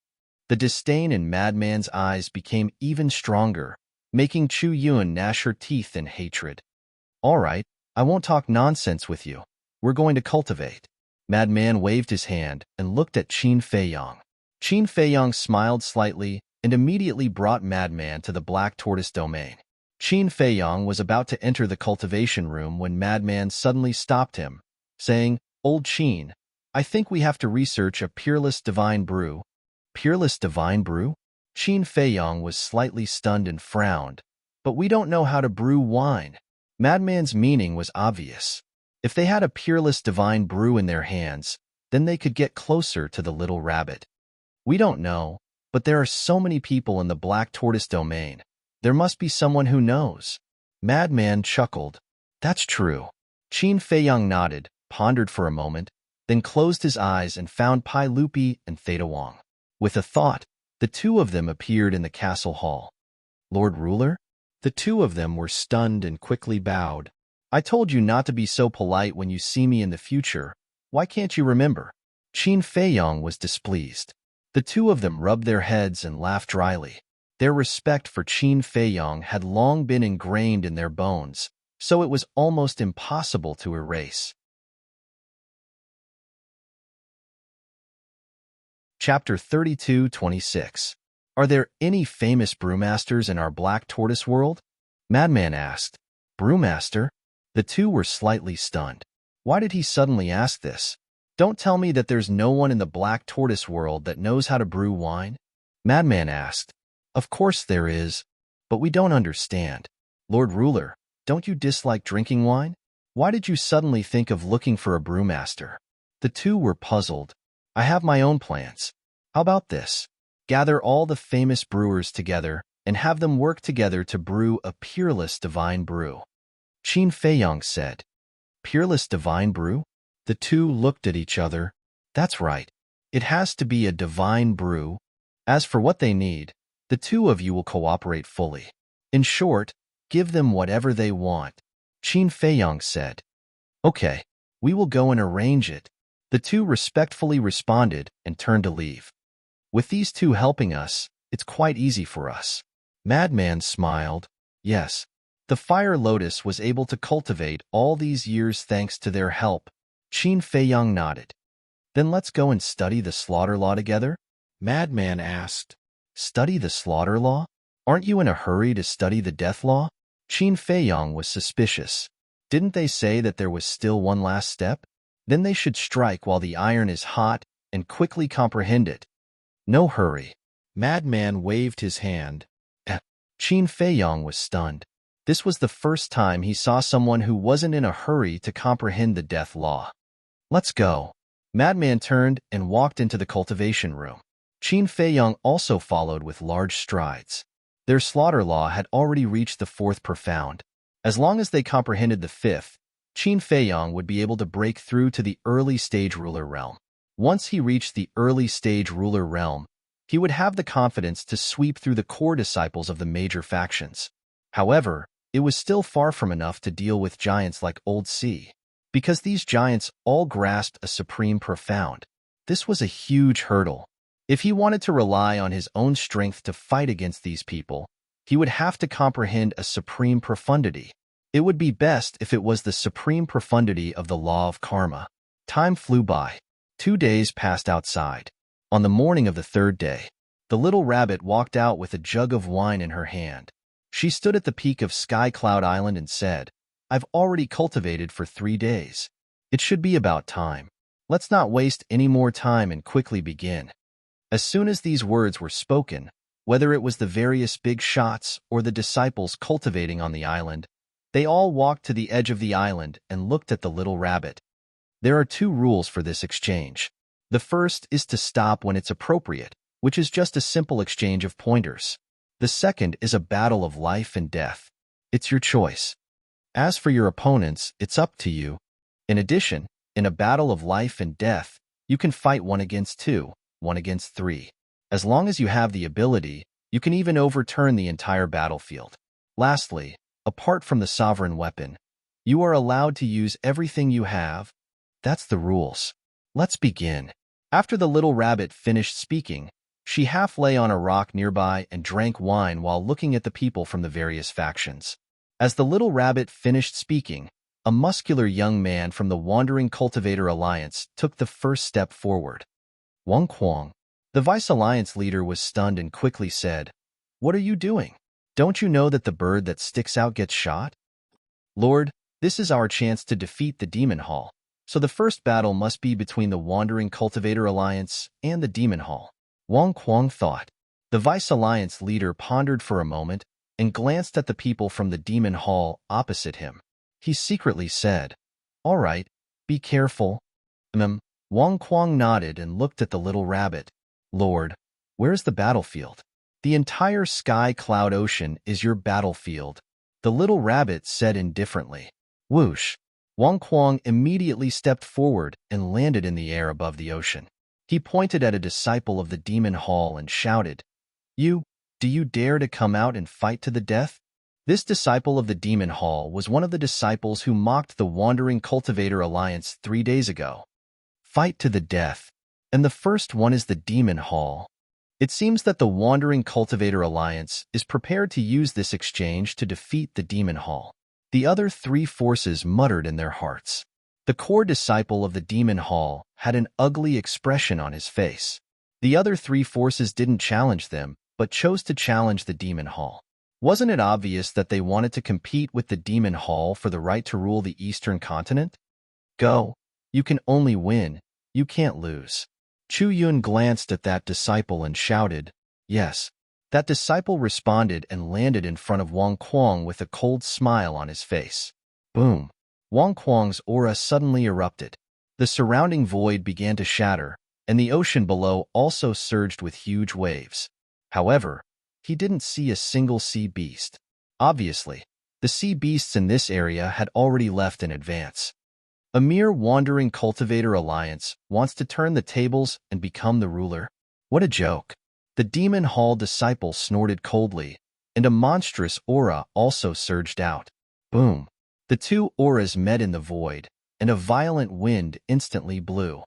The disdain in Madman's eyes became even stronger, making Chu Yun gnash her teeth in hatred. All right, I won't talk nonsense with you. We're going to cultivate. Madman waved his hand and looked at Qin Feiyong. Qin Feiyong smiled slightly and immediately brought Madman to the Black Tortoise domain. Qin Feiyong was about to enter the cultivation room when Madman suddenly stopped him, saying, Old Qin, I think we have to research a peerless divine brew. Peerless divine brew? Qin Feiyong was slightly stunned and frowned. But we don't know how to brew wine. Madman's meaning was obvious. If they had a peerless divine brew in their hands, then they could get closer to the little rabbit. We don't know, but there are so many people in the Black Tortoise domain. There must be someone who knows. Madman chuckled. That's true. Qin Feiyong nodded, pondered for a moment, then closed his eyes and found Pai Lupi and Theta Wang. With a thought, the two of them appeared in the castle hall. Lord Ruler? The two of them were stunned and quickly bowed. I told you not to be so polite when you see me in the future. Why can't you remember? Qin Feiyong was displeased. The two of them rubbed their heads and laughed dryly. Their respect for Qin Feiyong had long been ingrained in their bones, so it was almost impossible to erase. Chapter 32-26. Are there any famous brewmasters in our Black Tortoise world? Madman asked. Brewmaster? The two were slightly stunned. Why did he suddenly ask this? Don't tell me that there's no one in the Black Tortoise world that knows how to brew wine? Madman asked. Of course there is, but we don't understand. Lord Ruler, don't you dislike drinking wine? Why did you suddenly think of looking for a brewmaster? The two were puzzled. I have my own plans. How about this? Gather all the famous brewers together and have them work together to brew a peerless divine brew. Qin Feiyong said. Peerless divine brew? The two looked at each other. That's right. It has to be a divine brew. As for what they need, the two of you will cooperate fully. In short, give them whatever they want. Qin Feiyong said. Okay, we will go and arrange it. The two respectfully responded and turned to leave. With these two helping us, it's quite easy for us. Madman smiled. Yes, the Fire Lotus was able to cultivate all these years thanks to their help. Qin Feiyong nodded. Then let's go and study the slaughter law together? Madman asked. Study the slaughter law? Aren't you in a hurry to study the death law? Qin Feiyong was suspicious. Didn't they say that there was still one last step? Then they should strike while the iron is hot and quickly comprehend it. No hurry. Madman waved his hand. Qin Feiyong was stunned. This was the first time he saw someone who wasn't in a hurry to comprehend the death law. Let's go. Madman turned and walked into the cultivation room. Qin Feiyong also followed with large strides. Their slaughter law had already reached the fourth profound. As long as they comprehended the fifth, Qin Feiyong would be able to break through to the early stage ruler realm. Once he reached the early-stage ruler realm, he would have the confidence to sweep through the core disciples of the major factions. However, it was still far from enough to deal with giants like Old Sea, because these giants all grasped a supreme profound. This was a huge hurdle. If he wanted to rely on his own strength to fight against these people, he would have to comprehend a supreme profundity. It would be best if it was the supreme profundity of the law of karma. Time flew by. 2 days passed outside. On the morning of the 3rd day, the little rabbit walked out with a jug of wine in her hand. She stood at the peak of Sky Cloud Island and said, "I've already cultivated for 3 days. It should be about time. Let's not waste any more time and quickly begin." As soon as these words were spoken, whether it was the various big shots or the disciples cultivating on the island, they all walked to the edge of the island and looked at the little rabbit. There are 2 rules for this exchange. The first is to stop when it's appropriate, which is just a simple exchange of pointers. The second is a battle of life and death. It's your choice. As for your opponents, it's up to you. In addition, in a battle of life and death, you can fight 1 against 2, 1 against 3. As long as you have the ability, you can even overturn the entire battlefield. Lastly, apart from the sovereign weapon, you are allowed to use everything you have. That's the rules. Let's begin. After the little rabbit finished speaking, she half lay on a rock nearby and drank wine while looking at the people from the various factions. As the little rabbit finished speaking, a muscular young man from the Wandering Cultivator Alliance took the first step forward. Wang Quang, the Vice Alliance leader, was stunned and quickly said, "What are you doing? Don't you know that the bird that sticks out gets shot?" "Lord, this is our chance to defeat the Demon Hall. So the first battle must be between the Wandering Cultivator Alliance and the Demon Hall," Wang Quang thought. The Vice Alliance leader pondered for a moment and glanced at the people from the Demon Hall opposite him. He secretly said, "All right, be careful." Wang Quang nodded and looked at the little rabbit. "Lord, where's the battlefield?" "The entire Sky Cloud Ocean is your battlefield," the little rabbit said indifferently. Whoosh! Wang Quang immediately stepped forward and landed in the air above the ocean. He pointed at a disciple of the Demon Hall and shouted, Do you dare to come out and fight to the death?" This disciple of the Demon Hall was one of the disciples who mocked the Wandering Cultivator Alliance 3 days ago. Fight to the death. And the first one is the Demon Hall. It seems that the Wandering Cultivator Alliance is prepared to use this exchange to defeat the Demon Hall. The other 3 forces muttered in their hearts. The core disciple of the Demon Hall had an ugly expression on his face. The other 3 forces didn't challenge them, but chose to challenge the Demon Hall. Wasn't it obvious that they wanted to compete with the Demon Hall for the right to rule the Eastern continent? Go. You can only win. You can't lose. Chu Yun glanced at that disciple and shouted, "Yes." That disciple responded and landed in front of Wang Quang with a cold smile on his face. Boom! Wang Quang's aura suddenly erupted. The surrounding void began to shatter, and the ocean below also surged with huge waves. However, he didn't see a single sea beast. Obviously, the sea beasts in this area had already left in advance. A mere Wandering Cultivator Alliance wants to turn the tables and become the ruler? What a joke! The Demon Hall disciple snorted coldly, and a monstrous aura also surged out. Boom! The 2 auras met in the void, and a violent wind instantly blew.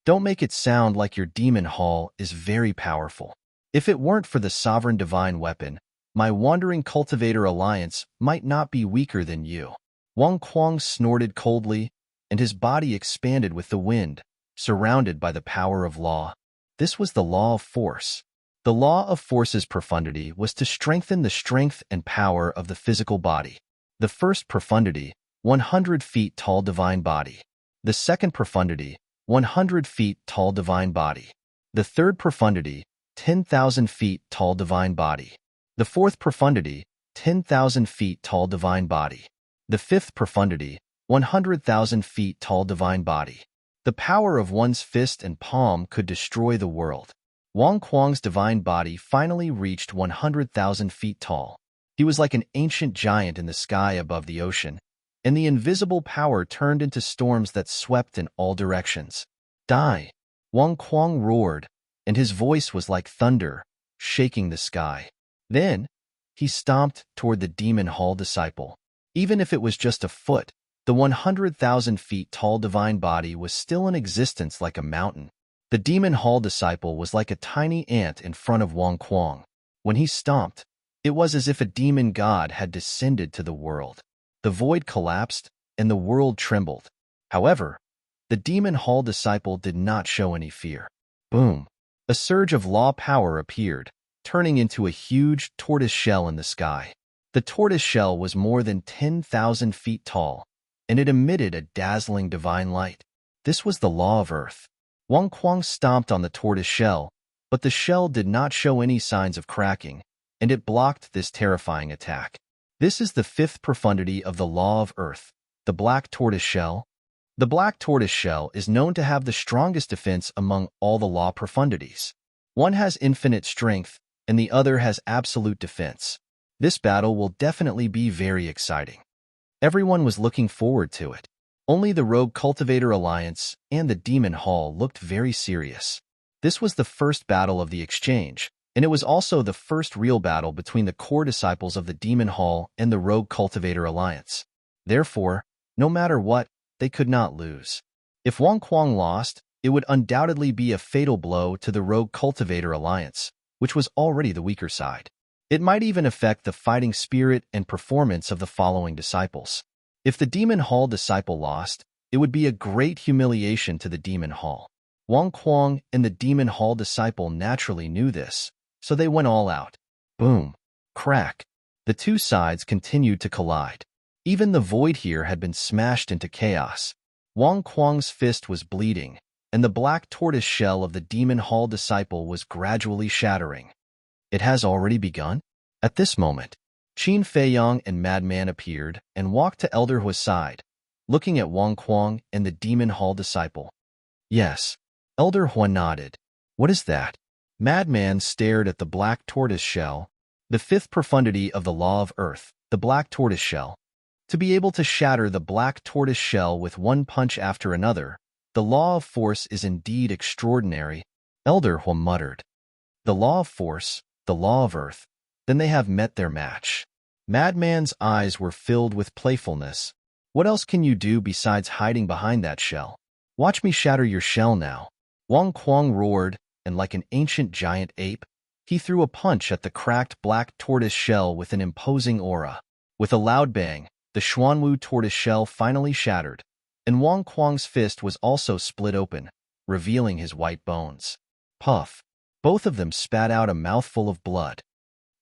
Don't make it sound like your Demon Hall is very powerful. If it weren't for the Sovereign Divine Weapon, my Wandering Cultivator Alliance might not be weaker than you. Wang Quang snorted coldly, and his body expanded with the wind, surrounded by the power of law. This was the law of force. The law of force's profundity was to strengthen the strength and power of the physical body. The first profundity, 100 feet tall divine body. The second profundity, 100 feet tall divine body. The third profundity, 10,000 feet tall divine body. The fourth profundity, 10,000 feet tall divine body. The fifth profundity, 100,000 feet tall divine body. The power of one's fist and palm could destroy the world. Wang Quang's divine body finally reached 100,000 feet tall. He was like an ancient giant in the sky above the ocean, and the invisible power turned into storms that swept in all directions. Die! Wang Kuang roared, and his voice was like thunder, shaking the sky. Then, he stomped toward the demon hall disciple. Even if it was just a foot, the 100,000 feet tall divine body was still in existence like a mountain. The demon hall disciple was like a tiny ant in front of Wang Kuang. When he stomped, it was as if a demon god had descended to the world. The void collapsed, and the world trembled. However, the demon hall disciple did not show any fear. Boom! A surge of law power appeared, turning into a huge tortoise shell in the sky. The tortoise shell was more than 10,000 feet tall, and it emitted a dazzling divine light. This was the law of Earth. Wang Kuang stomped on the tortoise shell, but the shell did not show any signs of cracking, and it blocked this terrifying attack. This is the fifth profundity of the law of Earth, the black tortoise shell. The black tortoise shell is known to have the strongest defense among all the law profundities. One has infinite strength, and the other has absolute defense. This battle will definitely be very exciting. Everyone was looking forward to it. Only the Rogue Cultivator Alliance and the Demon Hall looked very serious. This was the first battle of the exchange, and it was also the first real battle between the core disciples of the Demon Hall and the Rogue Cultivator Alliance. Therefore, no matter what, they could not lose. If Wang Kuang lost, it would undoubtedly be a fatal blow to the Rogue Cultivator Alliance, which was already the weaker side. It might even affect the fighting spirit and performance of the following disciples. If the Demon Hall disciple lost, it would be a great humiliation to the Demon Hall. Wang Kuang and the Demon Hall disciple naturally knew this, so they went all out. Boom! Crack! The two sides continued to collide. Even the void here had been smashed into chaos. Wang Kuang's fist was bleeding, and the black tortoise shell of the Demon Hall disciple was gradually shattering. It has already begun? At this moment, Qin Feiyang and Madman appeared and walked to Elder Hua's side, looking at Wang Kuang and the Demon Hall disciple. Yes, Elder Hua nodded. What is that? Madman stared at the black tortoise shell, the fifth profundity of the law of Earth, the black tortoise shell. To be able to shatter the black tortoise shell with one punch after another, the law of force is indeed extraordinary, Elder Hua muttered. The law of force, the law of Earth, then they have met their match. Madman's eyes were filled with playfulness. What else can you do besides hiding behind that shell? Watch me shatter your shell now. Wang Kuang roared, and like an ancient giant ape, he threw a punch at the cracked black tortoise shell with an imposing aura. With a loud bang, the Xuanwu tortoise shell finally shattered, and Wang Kuang's fist was also split open, revealing his white bones. Puff! Both of them spat out a mouthful of blood.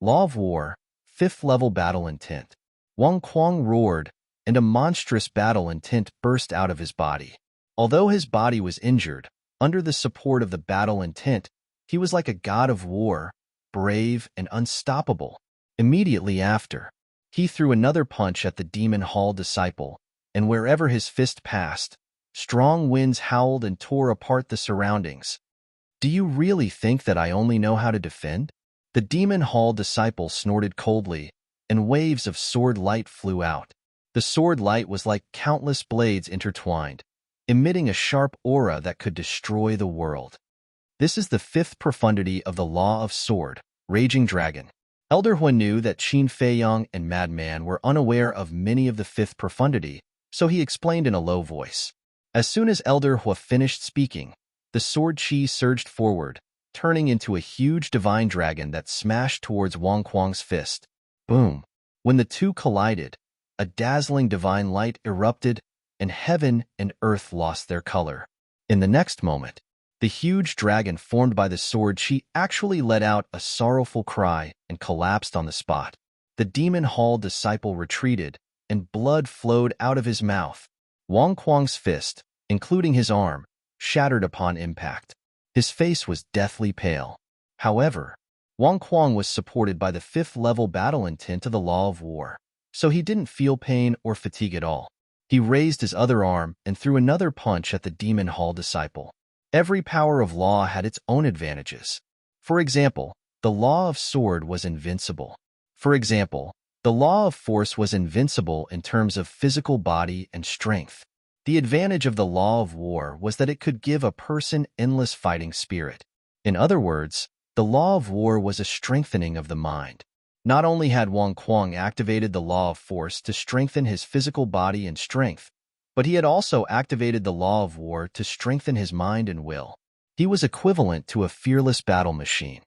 Law of War, 5th level battle intent. Wang Kuang roared, and a monstrous battle intent burst out of his body. Although his body was injured, under the support of the battle intent, he was like a god of war, brave and unstoppable. Immediately after, he threw another punch at the Demon Hall disciple, and wherever his fist passed, strong winds howled and tore apart the surroundings. Do you really think that I only know how to defend? The Demon Hall disciple snorted coldly, and waves of sword light flew out. The sword light was like countless blades intertwined, emitting a sharp aura that could destroy the world. This is the fifth profundity of the Law of Sword, Raging Dragon. Elder Hua knew that Qin Feiyang and Madman were unaware of many of the fifth profundity, so he explained in a low voice. As soon as Elder Hua finished speaking, the sword chi surged forward, turning into a huge divine dragon that smashed towards Wang Kuang's fist. Boom! When the two collided, a dazzling divine light erupted, and heaven and earth lost their color. In the next moment, the huge dragon formed by the sword chi actually let out a sorrowful cry and collapsed on the spot. The Demon Hall disciple retreated, and blood flowed out of his mouth. Wang Kuang's fist, including his arm, shattered upon impact. His face was deathly pale. However, Wang Kuang was supported by the 5th level battle intent of the Law of War, so he didn't feel pain or fatigue at all. He raised his other arm and threw another punch at the Demon Hall disciple. Every power of law had its own advantages. For example, the Law of Sword was invincible. For example, the Law of Force was invincible in terms of physical body and strength. The advantage of the law of war was that it could give a person endless fighting spirit. In other words, the law of war was a strengthening of the mind. Not only had Wang Kuang activated the law of force to strengthen his physical body and strength, but he had also activated the law of war to strengthen his mind and will. He was equivalent to a fearless battle machine.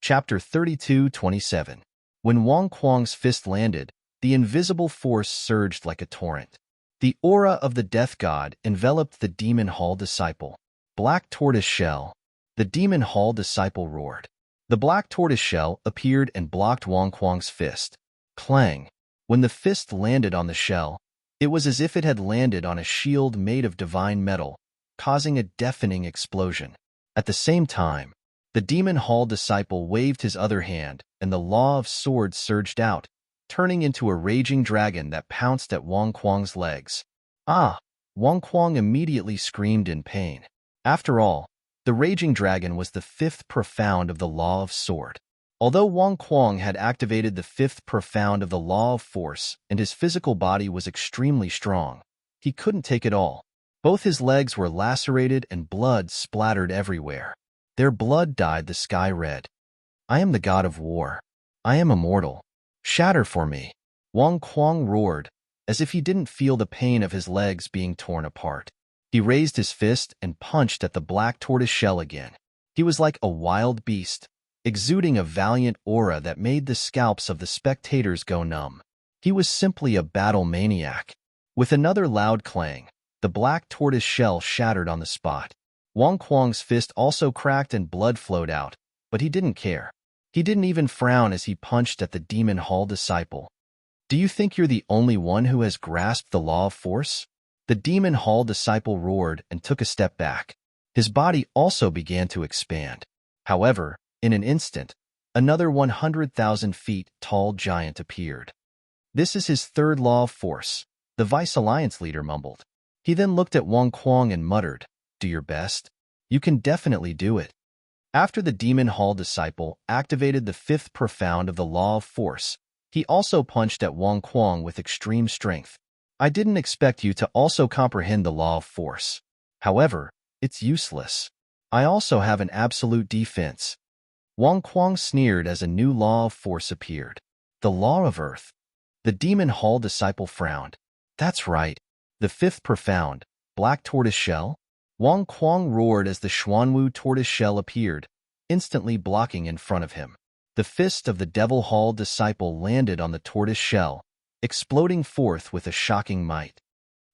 Chapter 32:27. When Wang Kuang's fist landed, the invisible force surged like a torrent. The aura of the death god enveloped the demon hall disciple. Black tortoise shell. The demon hall disciple roared. The black tortoise shell appeared and blocked Wang Kuang's fist. Clang. When the fist landed on the shell, it was as if it had landed on a shield made of divine metal, causing a deafening explosion. At the same time, the demon hall disciple waved his other hand, and the law of swords surged out, turning into a raging dragon that pounced at Wang Kuang's legs. Ah! Wang Kuang immediately screamed in pain. After all, the raging dragon was the fifth profound of the law of sword. Although Wang Kuang had activated the fifth profound of the law of force and his physical body was extremely strong, he couldn't take it all. Both his legs were lacerated and blood splattered everywhere. Their blood dyed the sky red. I am the god of war. I am immortal. Shatter for me. Wang Kuang roared, as if he didn't feel the pain of his legs being torn apart. He raised his fist and punched at the black tortoise shell again. He was like a wild beast, exuding a valiant aura that made the scalps of the spectators go numb. He was simply a battle maniac. With another loud clang, the black tortoise shell shattered on the spot. Wang Kuang's fist also cracked and blood flowed out, but he didn't care. He didn't even frown as he punched at the demon hall disciple. Do you think you're the only one who has grasped the law of force? The demon hall disciple roared and took a step back. His body also began to expand. However, in an instant, another 100,000 feet tall giant appeared. This is his third law of force, the Vice Alliance leader mumbled. He then looked at Wang Kuang and muttered, "Do your best. You can definitely do it." After the demon hall disciple activated the fifth profound of the law of force, he also punched at Wang Kuang with extreme strength. I didn't expect you to also comprehend the law of force. However, it's useless. I also have an absolute defense. Wang Kuang sneered as a new law of force appeared. The law of earth. The demon hall disciple frowned. That's right. The fifth profound, black tortoise shell? Wang Kuang roared as the Xuanwu tortoise shell appeared, instantly blocking in front of him. The fist of the devil hall disciple landed on the tortoise shell, exploding forth with a shocking might.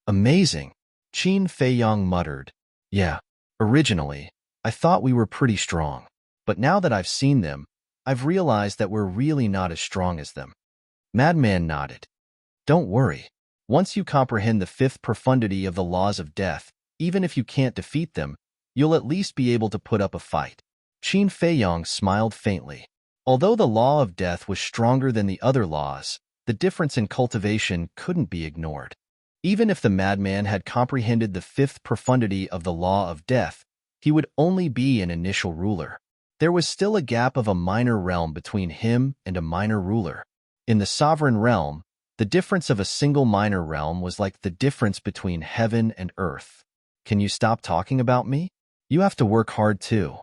Amazing, Qin Feiyang muttered. Yeah, originally, I thought we were pretty strong, but now that I've seen them, I've realized that we're really not as strong as them. Madman nodded. Don't worry. Once you comprehend the fifth profundity of the laws of death, even if you can't defeat them, you'll at least be able to put up a fight. Qin Feiyang smiled faintly. Although the law of death was stronger than the other laws, the difference in cultivation couldn't be ignored. Even if the madman had comprehended the fifth profundity of the law of death, he would only be an initial ruler. There was still a gap of a minor realm between him and a minor ruler. In the sovereign realm, the difference of a single minor realm was like the difference between heaven and earth. Can you stop talking about me? You have to work hard too.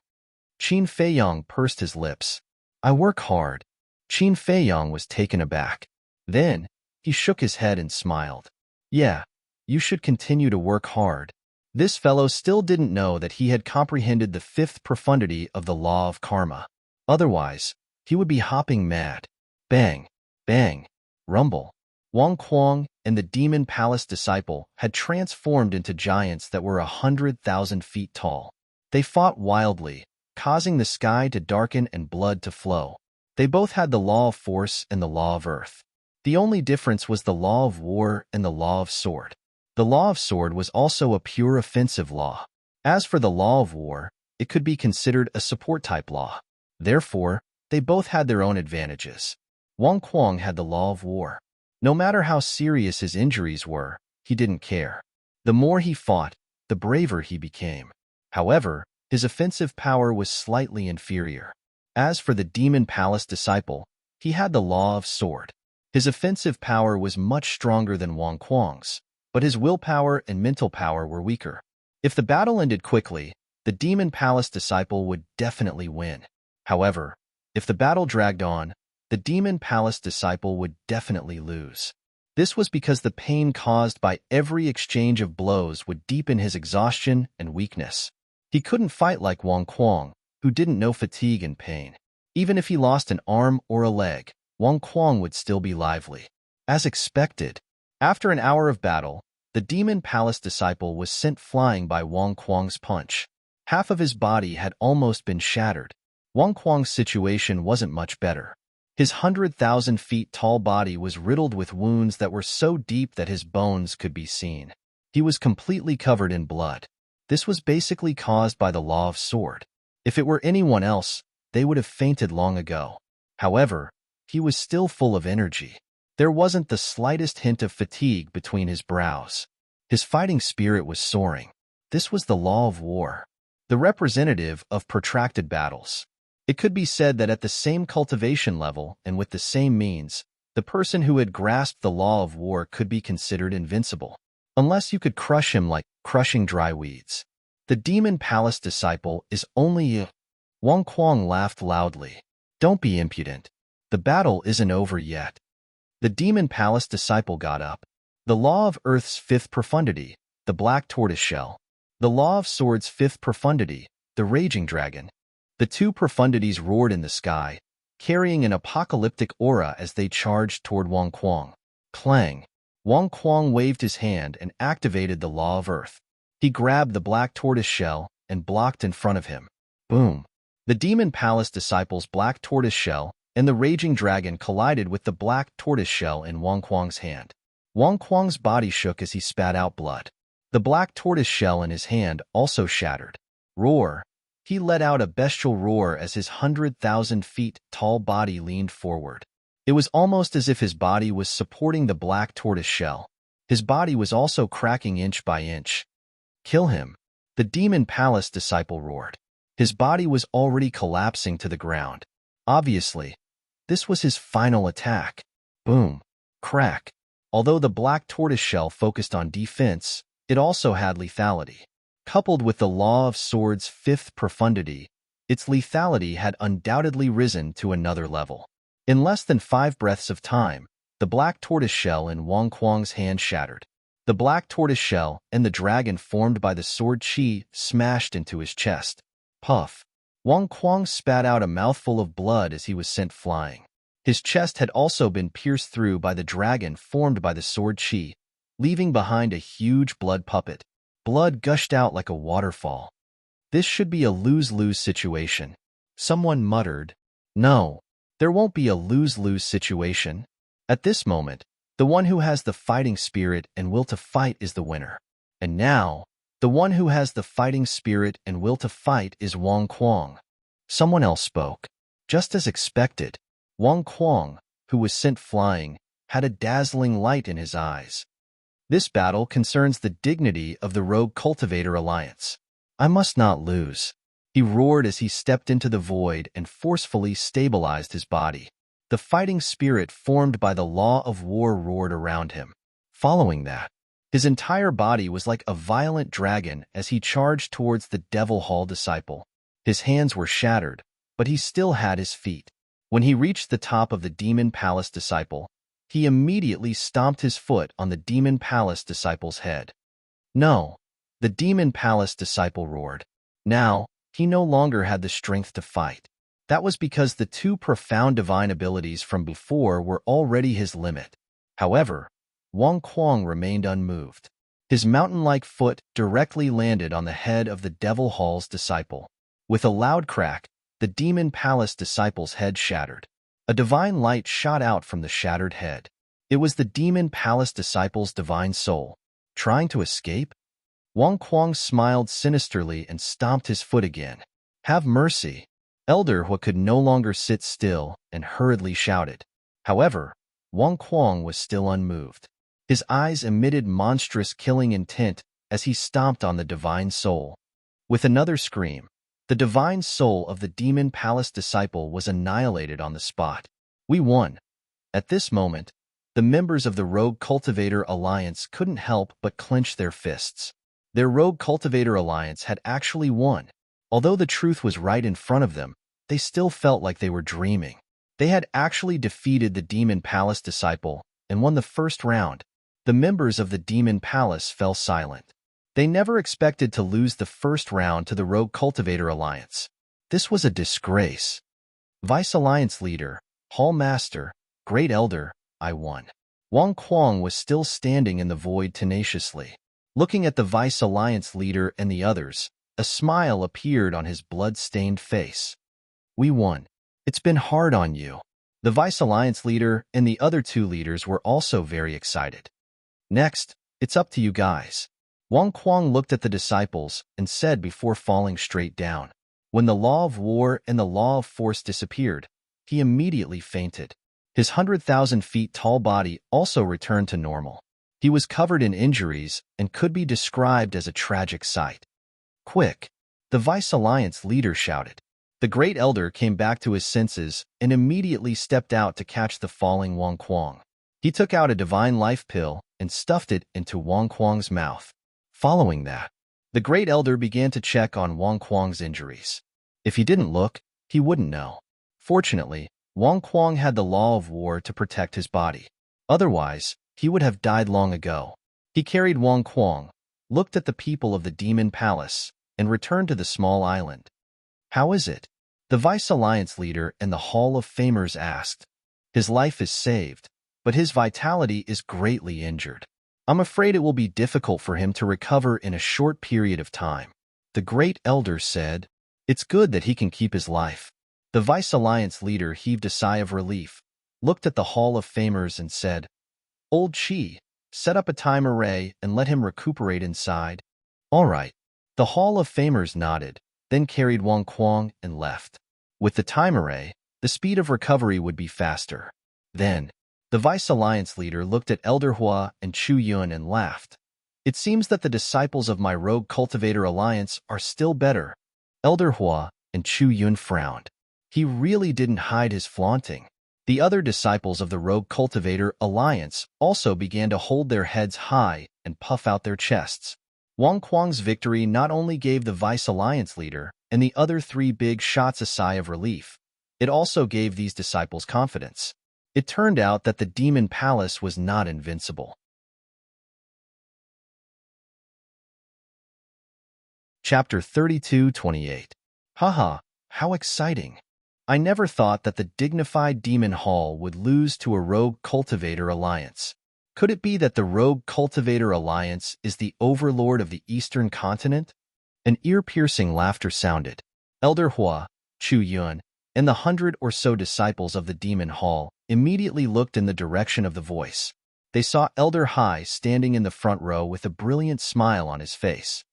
Qin Feiyang pursed his lips. I work hard. Qin Feiyang was taken aback. Then, he shook his head and smiled. Yeah, you should continue to work hard. This fellow still didn't know that he had comprehended the fifth profundity of the law of karma. Otherwise, he would be hopping mad. Bang, bang, rumble. Wang Kuang and the Demon Palace disciple had transformed into giants that were 100,000 feet tall. They fought wildly, causing the sky to darken and blood to flow. They both had the law of force and the law of earth. The only difference was the law of war and the law of sword. The law of sword was also a pure offensive law. As for the law of war, it could be considered a support-type law. Therefore, they both had their own advantages. Wang Kuang had the law of war. No matter how serious his injuries were, he didn't care. The more he fought, the braver he became. However, his offensive power was slightly inferior. As for the Demon Palace disciple, he had the law of sword. His offensive power was much stronger than Wang Quang's, but his willpower and mental power were weaker. If the battle ended quickly, the Demon Palace disciple would definitely win. However, if the battle dragged on, the Demon Palace disciple would definitely lose. This was because the pain caused by every exchange of blows would deepen his exhaustion and weakness. He couldn't fight like Wang Quang, who didn't know fatigue and pain. Even if he lost an arm or a leg, Wang Quang would still be lively. As expected, after an hour of battle, the Demon Palace disciple was sent flying by Wang Quang's punch. Half of his body had almost been shattered. Wang Quang's situation wasn't much better. His 100,000 feet tall body was riddled with wounds that were so deep that his bones could be seen. He was completely covered in blood. This was basically caused by the law of sword. If it were anyone else, they would have fainted long ago. However, he was still full of energy. There wasn't the slightest hint of fatigue between his brows. His fighting spirit was soaring. This was the law of war, the representative of protracted battles. It could be said that at the same cultivation level and with the same means, the person who had grasped the law of war could be considered invincible, unless you could crush him like crushing dry weeds. The Demon Palace disciple is only you. Wang Quang laughed loudly. Don't be impudent. The battle isn't over yet. The Demon Palace disciple got up. The law of Earth's fifth profundity, the black tortoiseshell. The law of Sword's fifth profundity, the raging dragon. The two profundities roared in the sky, carrying an apocalyptic aura as they charged toward Wang Quang. Clang! Wang Quang waved his hand and activated the law of Earth. He grabbed the black tortoiseshell and blocked in front of him. Boom! The Demon Palace disciple's black tortoiseshell and the raging dragon collided with the black tortoiseshell in Wang Quang's hand. Wang Quang's body shook as he spat out blood. The black tortoiseshell in his hand also shattered. Roar! He let out a bestial roar as his 100,000 feet tall body leaned forward. It was almost as if his body was supporting the black tortoiseshell. His body was also cracking inch by inch. Kill him! The Demon Palace disciple roared. His body was already collapsing to the ground. Obviously, this was his final attack. Boom! Crack! Although the black tortoiseshell focused on defense, it also had lethality. Coupled with the law of Sword's fifth profundity, its lethality had undoubtedly risen to another level. In less than 5 breaths of time, the black tortoiseshell in Wang Quang's hand shattered. The black tortoiseshell and the dragon formed by the sword chi smashed into his chest. Puff! Wang Quang spat out a mouthful of blood as he was sent flying. His chest had also been pierced through by the dragon formed by the sword chi, leaving behind a huge blood puppet. Blood gushed out like a waterfall. This should be a lose-lose situation. Someone muttered. No, there won't be a lose-lose situation. At this moment, the one who has the fighting spirit and will to fight is the winner. And now, the one who has the fighting spirit and will to fight is Wang Quang. Someone else spoke. Just as expected, Wang Quang, who was sent flying, had a dazzling light in his eyes. This battle concerns the dignity of the Rogue Cultivator Alliance. I must not lose. He roared as he stepped into the void and forcefully stabilized his body. The fighting spirit formed by the law of war roared around him. Following that, his entire body was like a violent dragon as he charged towards the Devil Hall disciple. His hands were shattered, but he still had his feet. When he reached the top of the Demon Palace disciple, he immediately stomped his foot on the Demon Palace disciple's head. No, the Demon Palace disciple roared. Now, he no longer had the strength to fight. That was because the 2 profound divine abilities from before were already his limit. However, Wang Quang remained unmoved. His mountain-like foot directly landed on the head of the Devil Hall's disciple. With a loud crack, the Demon Palace disciple's head shattered. A divine light shot out from the shattered head. It was the Demon Palace disciple's divine soul. Trying to escape? Wang Quang smiled sinisterly and stomped his foot again. Have mercy! Elder Hua could no longer sit still and hurriedly shouted. However, Wang Quang was still unmoved. His eyes emitted monstrous killing intent as he stomped on the divine soul. With another scream, the divine soul of the Demon Palace disciple was annihilated on the spot. We won. At this moment, The members of the Rogue Cultivator Alliance couldn't help but clench their fists. Their Rogue Cultivator Alliance had actually won. Although the truth was right in front of them, they still felt like they were dreaming. They had actually defeated the Demon Palace disciple and won the first round. The members of the Demon Palace fell silent. They never expected to lose the first round to the Rogue Cultivator Alliance. This was a disgrace. Vice Alliance Leader, Hall Master, Great Elder, I won. Wang Kuang was still standing in the void tenaciously. Looking at the Vice Alliance Leader and the others, a smile appeared on his blood-stained face. We won. It's been hard on you. The Vice Alliance Leader and the other two leaders were also very excited. Next, it's up to you guys. Wang Kuang looked at the disciples and said before falling straight down. When the law of war and the law of force disappeared, he immediately fainted. His 100,000 feet tall body also returned to normal. He was covered in injuries and could be described as a tragic sight. Quick! The Vice Alliance Leader shouted. The Great Elder came back to his senses and immediately stepped out to catch the falling Wang Kuang. He took out a divine life pill and stuffed it into Wang Kuang's mouth. Following that, the Great Elder began to check on Wang Kuang's injuries. If he didn't look, he wouldn't know. Fortunately, Wang Kuang had the law of war to protect his body. Otherwise, he would have died long ago. He carried Wang Kuang, looked at the people of the Demon Palace, and returned to the small island. How is it? The Vice Alliance Leader and the Hall of Famers asked. His life is saved, but his vitality is greatly injured. I'm afraid it will be difficult for him to recover in a short period of time. The Great Elder said. It's good that he can keep his life. The Vice Alliance Leader heaved a sigh of relief, looked at the Hall of Famers and said, Old Chi, set up a time array and let him recuperate inside. All right. The Hall of Famers nodded, then carried Wang Kuang and left. With the time array, the speed of recovery would be faster. Then, the Vice Alliance Leader looked at Elder Hua and Chu Yun and laughed. It seems that the disciples of my Rogue Cultivator Alliance are still better. Elder Hua and Chu Yun frowned. He really didn't hide his flaunting. The other disciples of the Rogue Cultivator Alliance also began to hold their heads high and puff out their chests. Wang Kuang's victory not only gave the Vice Alliance Leader and the other three big shots a sigh of relief, it also gave these disciples confidence. It turned out that the Demon Palace was not invincible. Chapter 32-28. Haha, how exciting! I never thought that the dignified Demon Hall would lose to a Rogue Cultivator Alliance. Could it be that the Rogue Cultivator Alliance is the overlord of the Eastern Continent? An ear-piercing laughter sounded. Elder Hua, Chu Yun, and the 100 or so disciples of the Demon Hall immediately looked in the direction of the voice. They saw Elder Hai standing in the front row with a brilliant smile on his face.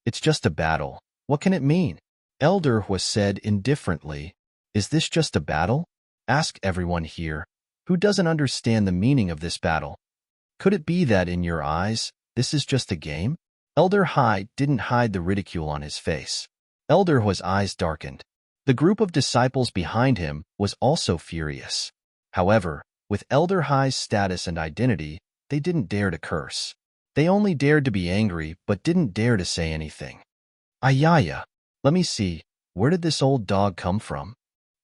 It's just a battle. What can it mean? Elder Hua said indifferently. Is this just a battle? Ask everyone here. Who doesn't understand the meaning of this battle? Could it be that in your eyes, this is just a game? Elder Hai didn't hide the ridicule on his face. Elder Hua's eyes darkened. The group of disciples behind him was also furious. However, with Elder Hai's status and identity, they didn't dare to curse. They only dared to be angry but didn't dare to say anything. Ayaya, let me see, where did this old dog come from?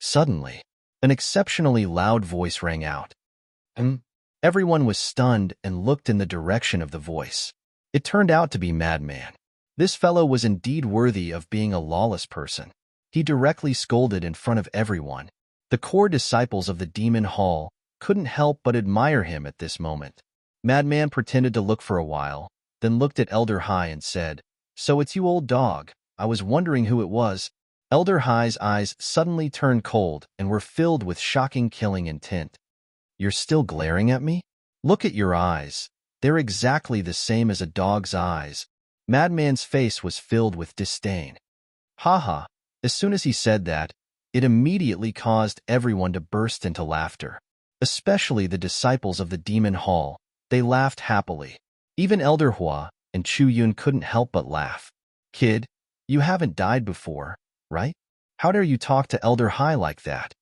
Suddenly, an exceptionally loud voice rang out. Everyone was stunned and looked in the direction of the voice. It turned out to be Madman. This fellow was indeed worthy of being a lawless person. He directly scolded in front of everyone. The core disciples of the Demon Hall couldn't help but admire him at this moment. Madman pretended to look for a while, then looked at Elder Hai and said, So it's you, old dog. I was wondering who it was. Elder Hai's eyes suddenly turned cold and were filled with shocking killing intent. You're still glaring at me? Look at your eyes. They're exactly the same as a dog's eyes. Madman's face was filled with disdain. Haha. As soon as he said that, it immediately caused everyone to burst into laughter. Especially the disciples of the Demon Hall. They laughed happily. Even Elder Hua and Chu Yun couldn't help but laugh. Kid, you haven't died before, right? How dare you talk to Elder Hai like that?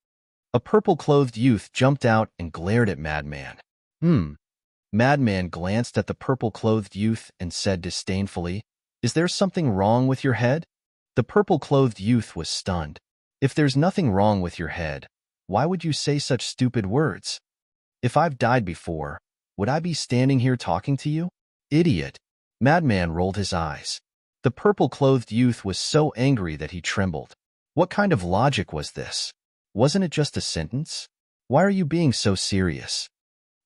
A purple-clothed youth jumped out and glared at Madman. Madman glanced at the purple-clothed youth and said disdainfully, "Is there something wrong with your head?" The purple-clothed youth was stunned. "If there's nothing wrong with your head, why would you say such stupid words? If I've died before, would I be standing here talking to you? Idiot." Madman rolled his eyes. The purple-clothed youth was so angry that he trembled. What kind of logic was this? Wasn't it just a sentence? Why are you being so serious?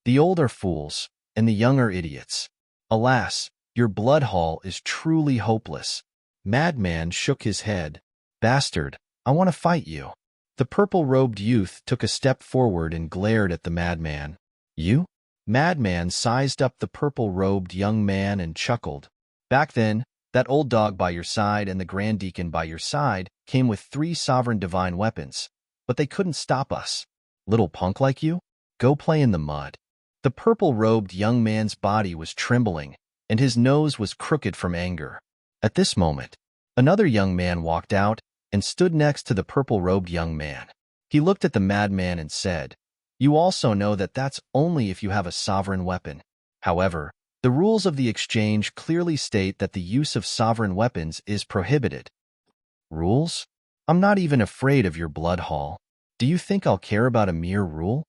The old are fools, and the young are idiots. Alas, your blood haul is truly hopeless. Madman shook his head. Bastard, I want to fight you. The purple-robed youth took a step forward and glared at the madman. You? Madman sized up the purple-robed young man and chuckled. Back then, that old dog by your side and the Grand Deacon by your side came with 3 sovereign divine weapons, but they couldn't stop us. Little punk like you? Go play in the mud. The purple-robed young man's body was trembling, and his nose was crooked from anger. At this moment, another young man walked out and stood next to the purple-robed young man. He looked at the madman and said, "You also know that that's only if you have a sovereign weapon. However, the rules of the exchange clearly state that the use of sovereign weapons is prohibited." Rules? I'm not even afraid of your blood haul. Do you think I'll care about a mere rule?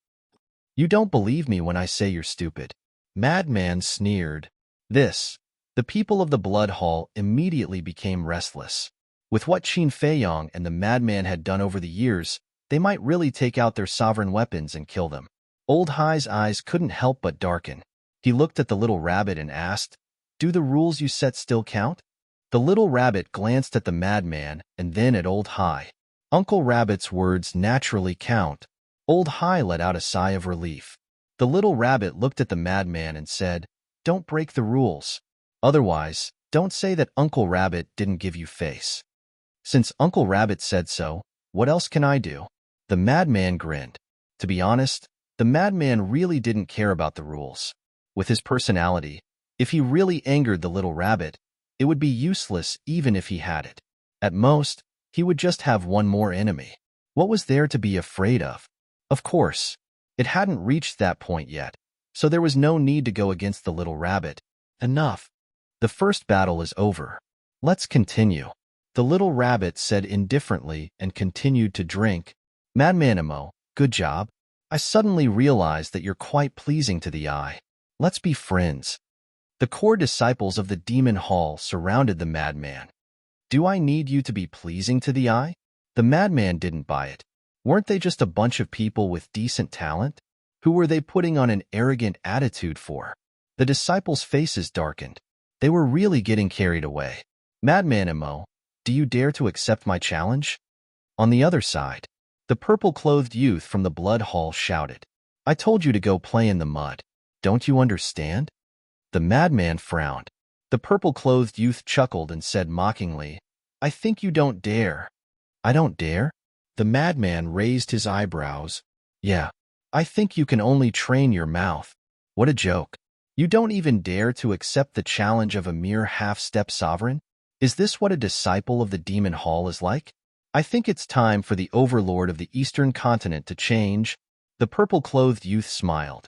You don't believe me when I say you're stupid. Madman sneered. The people of the blood hall immediately became restless. With what Qin Feiyong and the madman had done over the years, they might really take out their sovereign weapons and kill them. Old Hai's eyes couldn't help but darken. He looked at the little rabbit and asked, "Do the rules you set still count?" The little rabbit glanced at the madman and then at Old Hai. Uncle Rabbit's words naturally count. Old Hai let out a sigh of relief. The little rabbit looked at the madman and said, "Don't break the rules. Otherwise, don't say that Uncle Rabbit didn't give you face." Since Uncle Rabbit said so, what else can I do? The madman grinned. To be honest, the madman really didn't care about the rules. With his personality, if he really angered the little rabbit, it would be useless even if he had it. At most, he would just have one more enemy. What was there to be afraid of? Of course, it hadn't reached that point yet, so there was no need to go against the little rabbit. Enough. The first battle is over. Let's continue. The little rabbit said indifferently and continued to drink. Madmanimo, good job. I suddenly realized that you're quite pleasing to the eye. Let's be friends. The core disciples of the demon hall surrounded the madman. Do I need you to be pleasing to the eye? The madman didn't buy it. Weren't they just a bunch of people with decent talent? Who were they putting on an arrogant attitude for? The disciples' faces darkened. They were really getting carried away. Madmanimo, do you dare to accept my challenge? On the other side, the purple-clothed youth from the blood hall shouted, "I told you to go play in the mud. Don't you understand?" The madman frowned. The purple-clothed youth chuckled and said mockingly, "I think you don't dare." "I don't dare?" The madman raised his eyebrows. "Yeah, I think you can only train your mouth." What a joke. You don't even dare to accept the challenge of a mere half-step sovereign? Is this what a disciple of the demon hall is like? I think it's time for the overlord of the eastern continent to change. The purple-clothed youth smiled.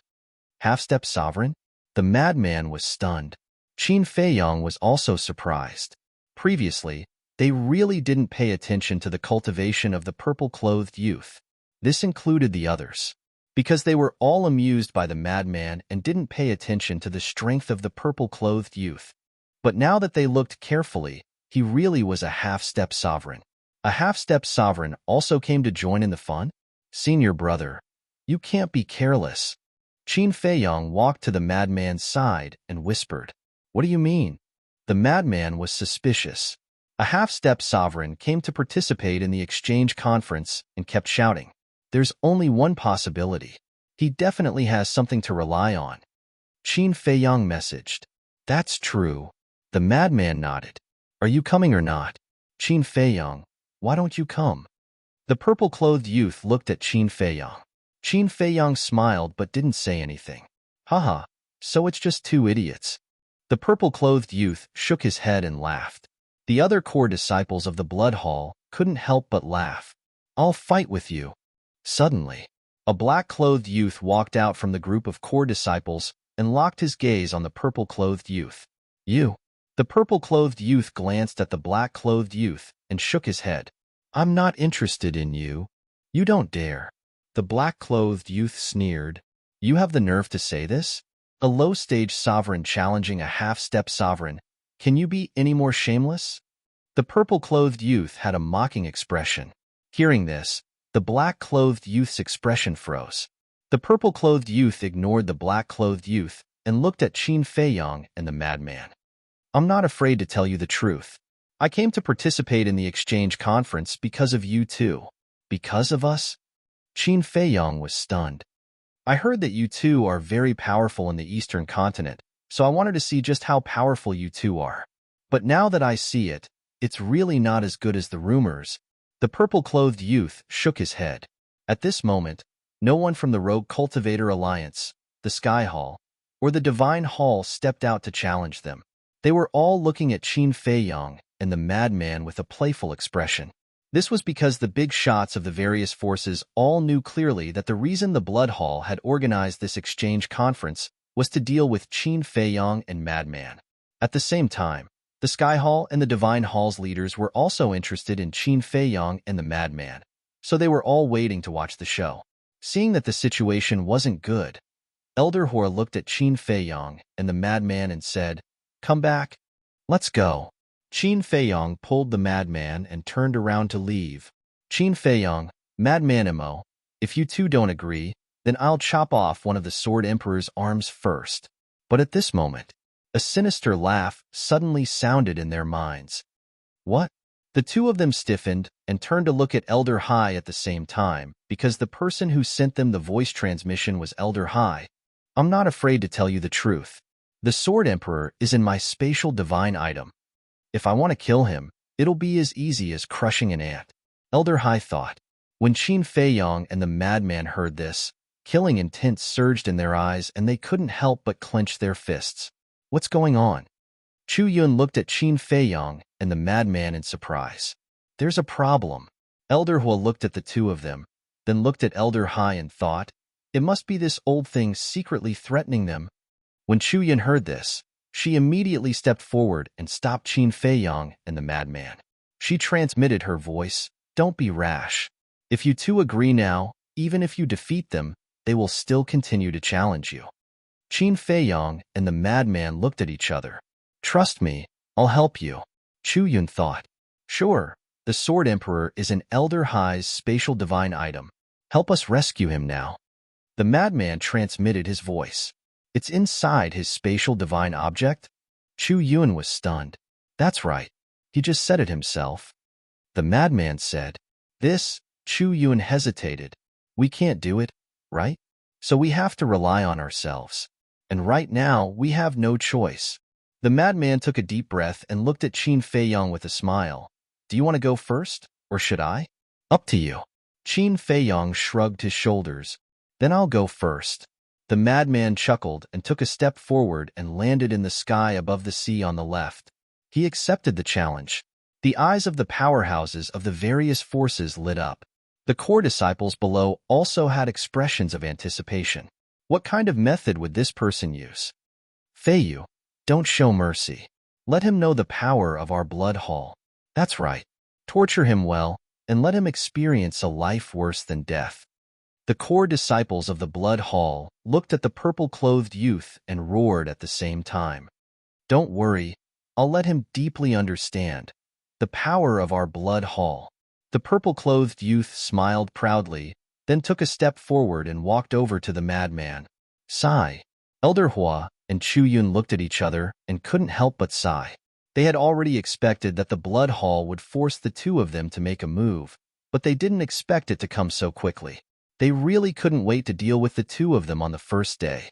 Half-step sovereign? The madman was stunned. Qin Feiyong was also surprised. Previously, they really didn't pay attention to the cultivation of the purple-clothed youth. This included the others, because they were all amused by the madman and didn't pay attention to the strength of the purple-clothed youth. But now that they looked carefully, he really was a half-step sovereign. A half-step sovereign also came to join in the fun? Senior brother, you can't be careless. Qin Feiyong walked to the madman's side and whispered, "What do you mean?" The madman was suspicious. A half-step sovereign came to participate in the exchange conference and kept shouting, "There's only one possibility. He definitely has something to rely on." Qin Feiyong messaged, "That's true." The madman nodded. "Are you coming or not?" Qin Feiyong, "Why don't you come?" The purple-clothed youth looked at Qin Feiyong. Qin Feiyong smiled but didn't say anything. Haha, so it's just 2 idiots. The purple-clothed youth shook his head and laughed. The other core disciples of the blood hall couldn't help but laugh. "I'll fight with you." Suddenly, A black-clothed youth walked out from the group of core disciples and locked his gaze on the purple-clothed youth. You. The purple-clothed youth glanced at the black-clothed youth and shook his head. I'm not interested in you. You don't dare. The black-clothed youth sneered. You have the nerve to say this? A low-stage sovereign challenging a half-step sovereign. Can you be any more shameless? The purple-clothed youth had a mocking expression. Hearing this, the black-clothed youth's expression froze. The purple-clothed youth ignored the black-clothed youth and looked at Qin Feiyong and the madman. I'm not afraid to tell you the truth. I came to participate in the exchange conference because of you two. Because of us? Qin Feiyong was stunned. I heard that you two are very powerful in the Eastern continent, so I wanted to see just how powerful you two are. But now that I see it, it's really not as good as the rumors. The purple-clothed youth shook his head. At this moment, no one from the Rogue Cultivator Alliance, the Sky Hall, or the Divine Hall stepped out to challenge them. They were all looking at Qin Feiyong and the madman with a playful expression. This was because the big shots of the various forces all knew clearly that the reason the Blood Hall had organized this exchange conference was to deal with Qin Feiyong and madman. At the same time, the Sky Hall and the Divine Hall's leaders were also interested in Qin Feiyong and the madman, so they were all waiting to watch the show. Seeing that the situation wasn't good, Elder Hor looked at Qin Feiyong and the madman and said, Come back. Let's go. Qin Feiyong pulled the madman and turned around to leave. Qin Feiyong, Madman Imo, if you two don't agree, then I'll chop off one of the Sword Emperor's arms first. But at this moment, a sinister laugh suddenly sounded in their minds. What? The two of them stiffened and turned to look at Elder Hai at the same time, because the person who sent them the voice transmission was Elder Hai. I'm not afraid to tell you the truth. The Sword Emperor is in my spatial divine item. If I want to kill him, it'll be as easy as crushing an ant. Elder Hai thought. When Qin Feiyong and the madman heard this, killing intent surged in their eyes and they couldn't help but clench their fists. What's going on? Chu Yun looked at Qin Feiyong and the madman in surprise. There's a problem. Elder Hua looked at the two of them, then looked at Elder Hai and thought, it must be this old thing secretly threatening them. When Chu Yun heard this, she immediately stepped forward and stopped Qin Feiyong and the madman. She transmitted her voice, Don't be rash. If you two agree now, even if you defeat them, they will still continue to challenge you. Qin Feiyong and the madman looked at each other. Trust me, I'll help you. Chu Yun thought. Sure, the Sword Emperor is an Elder Hai's spatial divine item. Help us rescue him now. The madman transmitted his voice. It's inside his spatial divine object? Chu Yun was stunned. That's right. He just said it himself. The madman said. This, Chu Yun hesitated. We can't do it, right? So we have to rely on ourselves. And right now, we have no choice. The madman took a deep breath and looked at Qin Feiyong with a smile. Do you want to go first, or should I? Up to you. Qin Feiyong shrugged his shoulders. Then I'll go first. The madman chuckled and took a step forward and landed in the sky above the sea on the left. He accepted the challenge. The eyes of the powerhouses of the various forces lit up. The core disciples below also had expressions of anticipation. What kind of method would this person use? Feiyu, don't show mercy. Let him know the power of our blood hall. That's right. Torture him well, and let him experience a life worse than death. The core disciples of the Blood Hall looked at the purple-clothed youth and roared at the same time. Don't worry, I'll let him deeply understand the power of our Blood Hall. The purple-clothed youth smiled proudly, then took a step forward and walked over to the madman. Sigh. Elder Hua and Chu Yun looked at each other and couldn't help but sigh. They had already expected that the Blood Hall would force the two of them to make a move, but they didn't expect it to come so quickly. They really couldn't wait to deal with the two of them on the first day.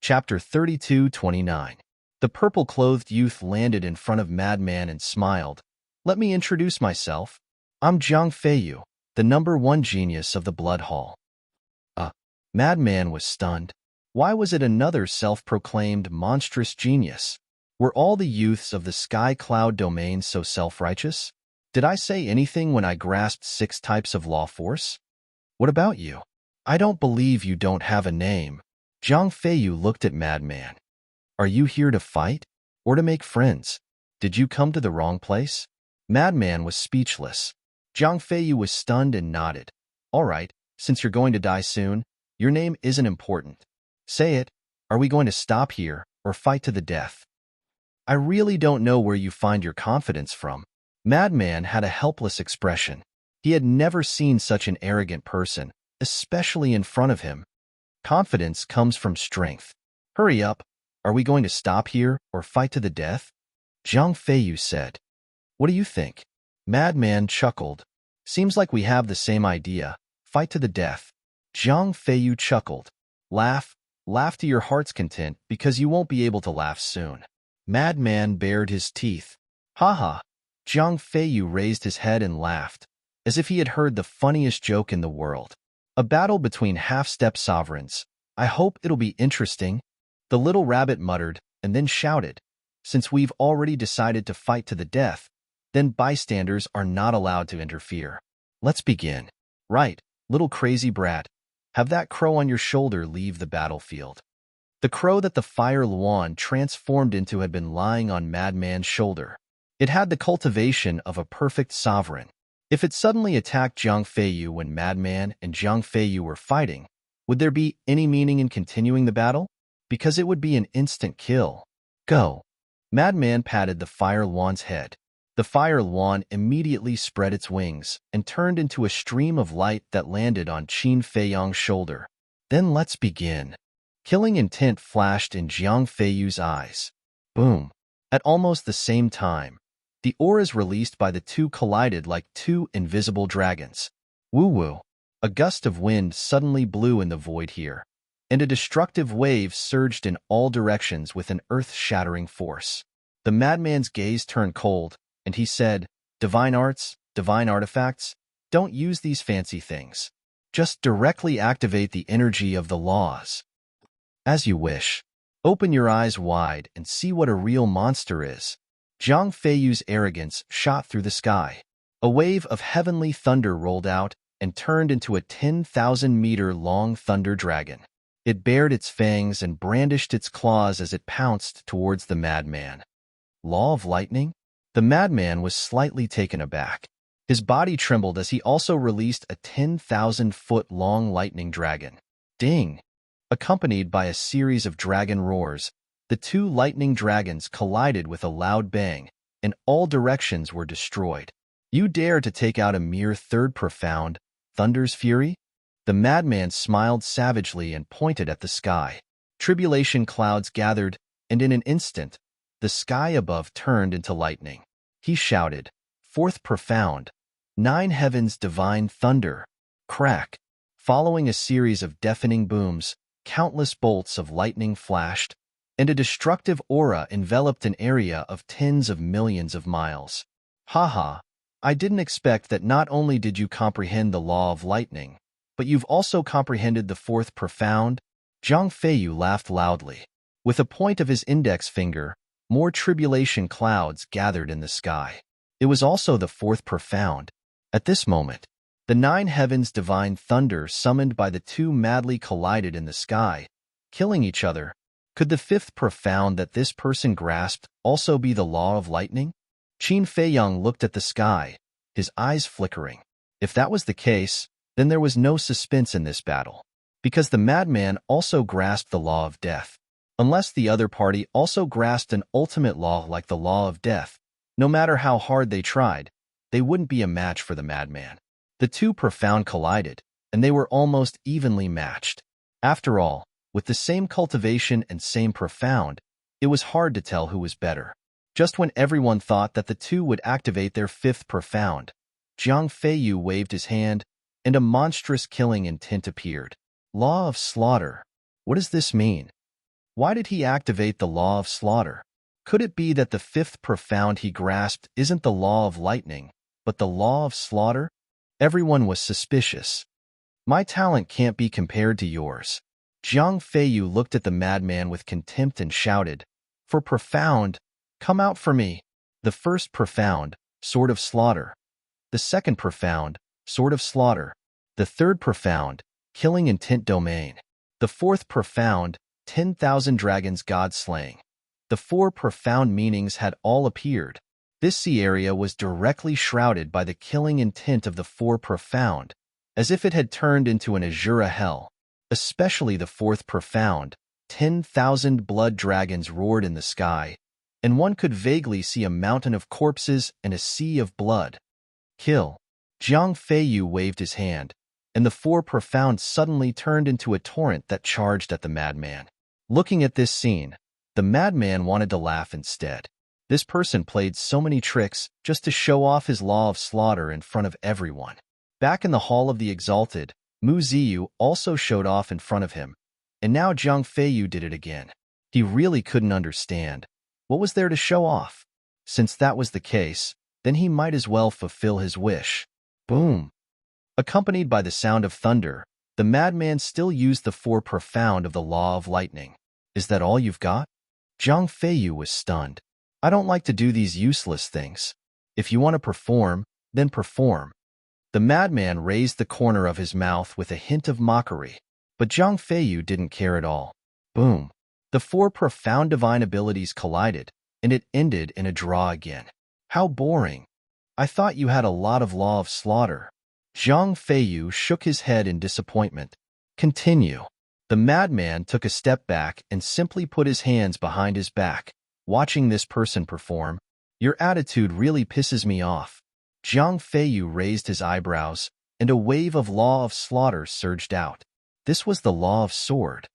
Chapter 32-29. The purple-clothed youth landed in front of Madman and smiled. Let me introduce myself. I'm Jiang Feiyu, the #1 genius of the Blood Hall. Madman was stunned. Why was it another self-proclaimed monstrous genius? Were all the youths of the Sky Cloud domain so self-righteous? Did I say anything when I grasped 6 types of law force? What about you? I don't believe you don't have a name. Zhang Feiyu looked at Madman. Are you here to fight? Or to make friends? Did you come to the wrong place? Madman was speechless. Zhang Feiyu was stunned and nodded. All right, since you're going to die soon, your name isn't important. Say it. Are we going to stop here, or fight to the death? I really don't know where you find your confidence from. Madman had a helpless expression. He had never seen such an arrogant person, especially in front of him. Confidence comes from strength. Hurry up. Are we going to stop here, or fight to the death? Zhang Feiyu said. What do you think? Madman chuckled. Seems like we have the same idea. Fight to the death. Zhang Feiyu chuckled. Laugh. Laugh to your heart's content, because you won't be able to laugh soon. Madman bared his teeth. Ha ha. Zhang Feiyu raised his head and laughed, as if he had heard the funniest joke in the world. A battle between half-step sovereigns. I hope it'll be interesting. The little rabbit muttered, and then shouted. Since we've already decided to fight to the death, then bystanders are not allowed to interfere. Let's begin. Right, little crazy brat. Have that crow on your shoulder leave the battlefield. The crow that the Fire Luan transformed into had been lying on Madman's shoulder. It had the cultivation of a perfect sovereign. If it suddenly attacked Zhang Feiyu when Madman and Zhang Feiyu were fighting, would there be any meaning in continuing the battle? Because it would be an instant kill. Go. Madman patted the Fire Luan's head. The Fire Luan immediately spread its wings and turned into a stream of light that landed on Qin Feiyang's shoulder. Then let's begin. Killing intent flashed in Zhang Feiyu's eyes. Boom. At almost the same time, the auras released by the two collided like two invisible dragons. Woo-woo. A gust of wind suddenly blew in the void here, and a destructive wave surged in all directions with an earth-shattering force. The madman's gaze turned cold, and he said, Divine arts, divine artifacts, don't use these fancy things. Just directly activate the energy of the laws. As you wish. Open your eyes wide and see what a real monster is. Zhang Feiyu's arrogance shot through the sky. A wave of heavenly thunder rolled out and turned into a 10,000-meter-long thunder dragon. It bared its fangs and brandished its claws as it pounced towards the madman. Law of lightning? The madman was slightly taken aback. His body trembled as he also released a 10,000-foot-long lightning dragon. Ding! Accompanied by a series of dragon roars, the two lightning dragons collided with a loud bang, and all directions were destroyed. You dare to take out a mere third profound, Thunder's fury? The madman smiled savagely and pointed at the sky. Tribulation clouds gathered, and in an instant, the sky above turned into lightning. He shouted, Fourth profound, 9 heavens divine thunder. Crack. Following a series of deafening booms, countless bolts of lightning flashed, and a destructive aura enveloped an area of tens of millions of miles. Ha! I didn't expect that not only did you comprehend the law of lightning, but you've also comprehended the fourth profound. Zhang Feiyu laughed loudly. With a point of his index finger, more tribulation clouds gathered in the sky. It was also the fourth profound. At this moment, the 9 heavens divine thunder summoned by the two madly collided in the sky, killing each other. Could the fifth profound that this person grasped also be the law of lightning? Qin Feiyang looked at the sky, his eyes flickering. If that was the case, then there was no suspense in this battle, because the madman also grasped the law of death. Unless the other party also grasped an ultimate law like the law of death, no matter how hard they tried, they wouldn't be a match for the madman. The two profound collided, and they were almost evenly matched. After all, with the same cultivation and same profound, it was hard to tell who was better. Just when everyone thought that the two would activate their fifth profound, Zhang Feiyu waved his hand, and a monstrous killing intent appeared. Law of slaughter. What does this mean? Why did he activate the law of slaughter? Could it be that the fifth profound he grasped isn't the law of lightning, but the law of slaughter? Everyone was suspicious. My talent can't be compared to yours. Zhang Feiyu looked at the madman with contempt and shouted, For profound, come out for me. The first profound, sword of slaughter, The second profound, sword of slaughter. The third profound, killing intent domain. The fourth profound, 10,000 dragons god slaying. The four profound meanings had all appeared. This sea area was directly shrouded by the killing intent of the four profound, as if it had turned into an azura hell. Especially the fourth profound, 10,000 blood dragons roared in the sky, and one could vaguely see a mountain of corpses and a sea of blood. Kill. Jiang Feiyu waved his hand, and the four profound suddenly turned into a torrent that charged at the madman. Looking at this scene, the madman wanted to laugh instead. This person played so many tricks just to show off his law of slaughter in front of everyone. Back in the Hall of the Exalted, Mu Ziyu also showed off in front of him, and now Jiang Feiyu did it again. He really couldn't understand. What was there to show off? Since that was the case, then he might as well fulfill his wish. Boom! Accompanied by the sound of thunder, the madman still used the four profound of the law of lightning. Is that all you've got? Jiang Feiyu was stunned. I don't like to do these useless things. If you want to perform, then perform. The madman raised the corner of his mouth with a hint of mockery, but Jiang Feiyu didn't care at all. Boom! The four profound divine abilities collided, and it ended in a draw again. How boring. I thought you had a lot of law of slaughter. Jiang Feiyu shook his head in disappointment. Continue. The madman took a step back and simply put his hands behind his back. Watching this person perform, your attitude really pisses me off. Jiang Feiyu raised his eyebrows, and a wave of law of slaughter surged out. This was the law of sword.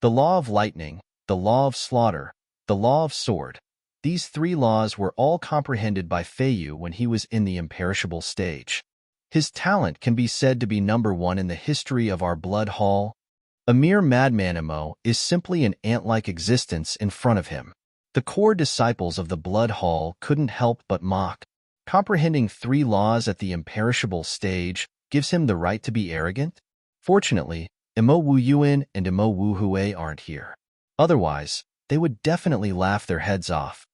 The law of lightning, the law of slaughter, the law of sword. These three laws were all comprehended by Feiyu when he was in the imperishable stage. His talent can be said to be number one in the history of our blood hall. A mere madman is simply an ant-like existence in front of him. The core disciples of the blood hall couldn't help but mock. Comprehending three laws at the imperishable stage gives him the right to be arrogant? Fortunately, Imo Wu Yuan and Imo Wu Hui aren't here. Otherwise, they would definitely laugh their heads off.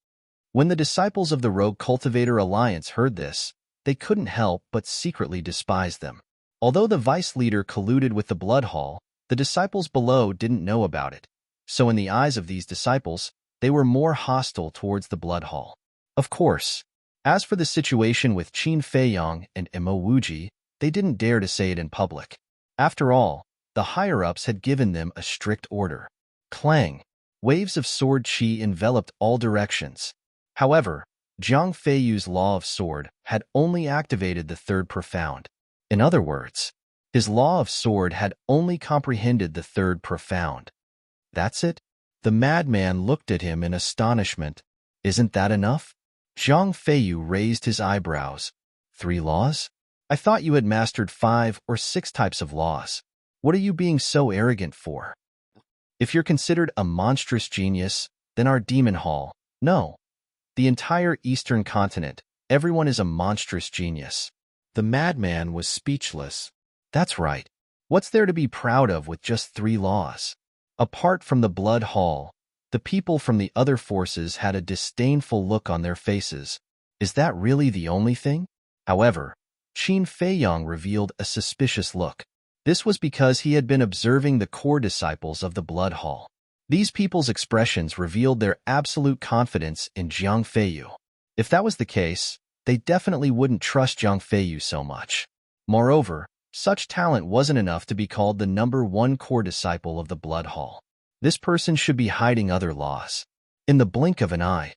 When the disciples of the Rogue Cultivator Alliance heard this, they couldn't help but secretly despise them. Although the vice leader colluded with the blood hall, the disciples below didn't know about it. So in the eyes of these disciples, they were more hostile towards the blood hall. Of course, as for the situation with Qin Feiyang and Imo Wuji, they didn't dare to say it in public. After all, the higher-ups had given them a strict order. Clang! Waves of sword qi enveloped all directions. However, Jiang Feiyu's law of sword had only activated the third profound. In other words, his law of sword had only comprehended the third profound. That's it? The madman looked at him in astonishment. Isn't that enough? Jiang Feiyu raised his eyebrows. 3 laws? I thought you had mastered 5 or 6 types of laws. What are you being so arrogant for? If you're considered a monstrous genius, then our demon hall. No. The entire Eastern continent, everyone is a monstrous genius. The madman was speechless. That's right. What's there to be proud of with just 3 laws? Apart from the blood hall, the people from the other forces had a disdainful look on their faces. Is that really the only thing? However, Qin Feiyang revealed a suspicious look. This was because he had been observing the core disciples of the blood hall. These people's expressions revealed their absolute confidence in Jiang Feiyu. If that was the case, they definitely wouldn't trust Jiang Feiyu so much. Moreover, such talent wasn't enough to be called the number 1 core disciple of the blood hall. This person should be hiding other laws. In the blink of an eye,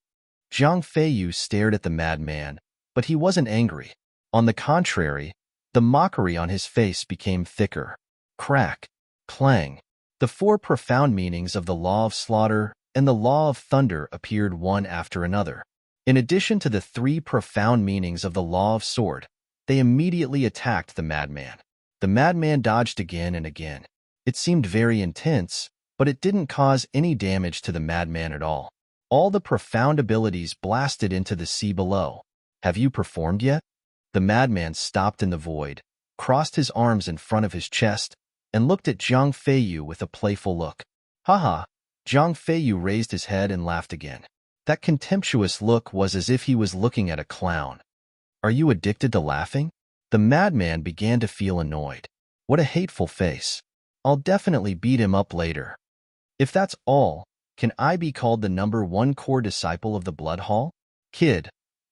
Jiang Feiyu stared at the madman, but he wasn't angry. On the contrary, the mockery on his face became thicker. Crack, clang. The 4 profound meanings of the law of slaughter and the law of thunder appeared one after another. In addition to the 3 profound meanings of the law of sword, they immediately attacked the madman. The madman dodged again and again. It seemed very intense, but it didn't cause any damage to the madman at all. All the profound abilities blasted into the sea below. Have you performed yet? The madman stopped in the void, crossed his arms in front of his chest, and looked at Jiang Feiyu with a playful look. Haha! Jiang Feiyu raised his head and laughed again. That contemptuous look was as if he was looking at a clown. Are you addicted to laughing? The madman began to feel annoyed. What a hateful face. I'll definitely beat him up later. If that's all, can I be called the #1 core disciple of the Blood Hall? Kid,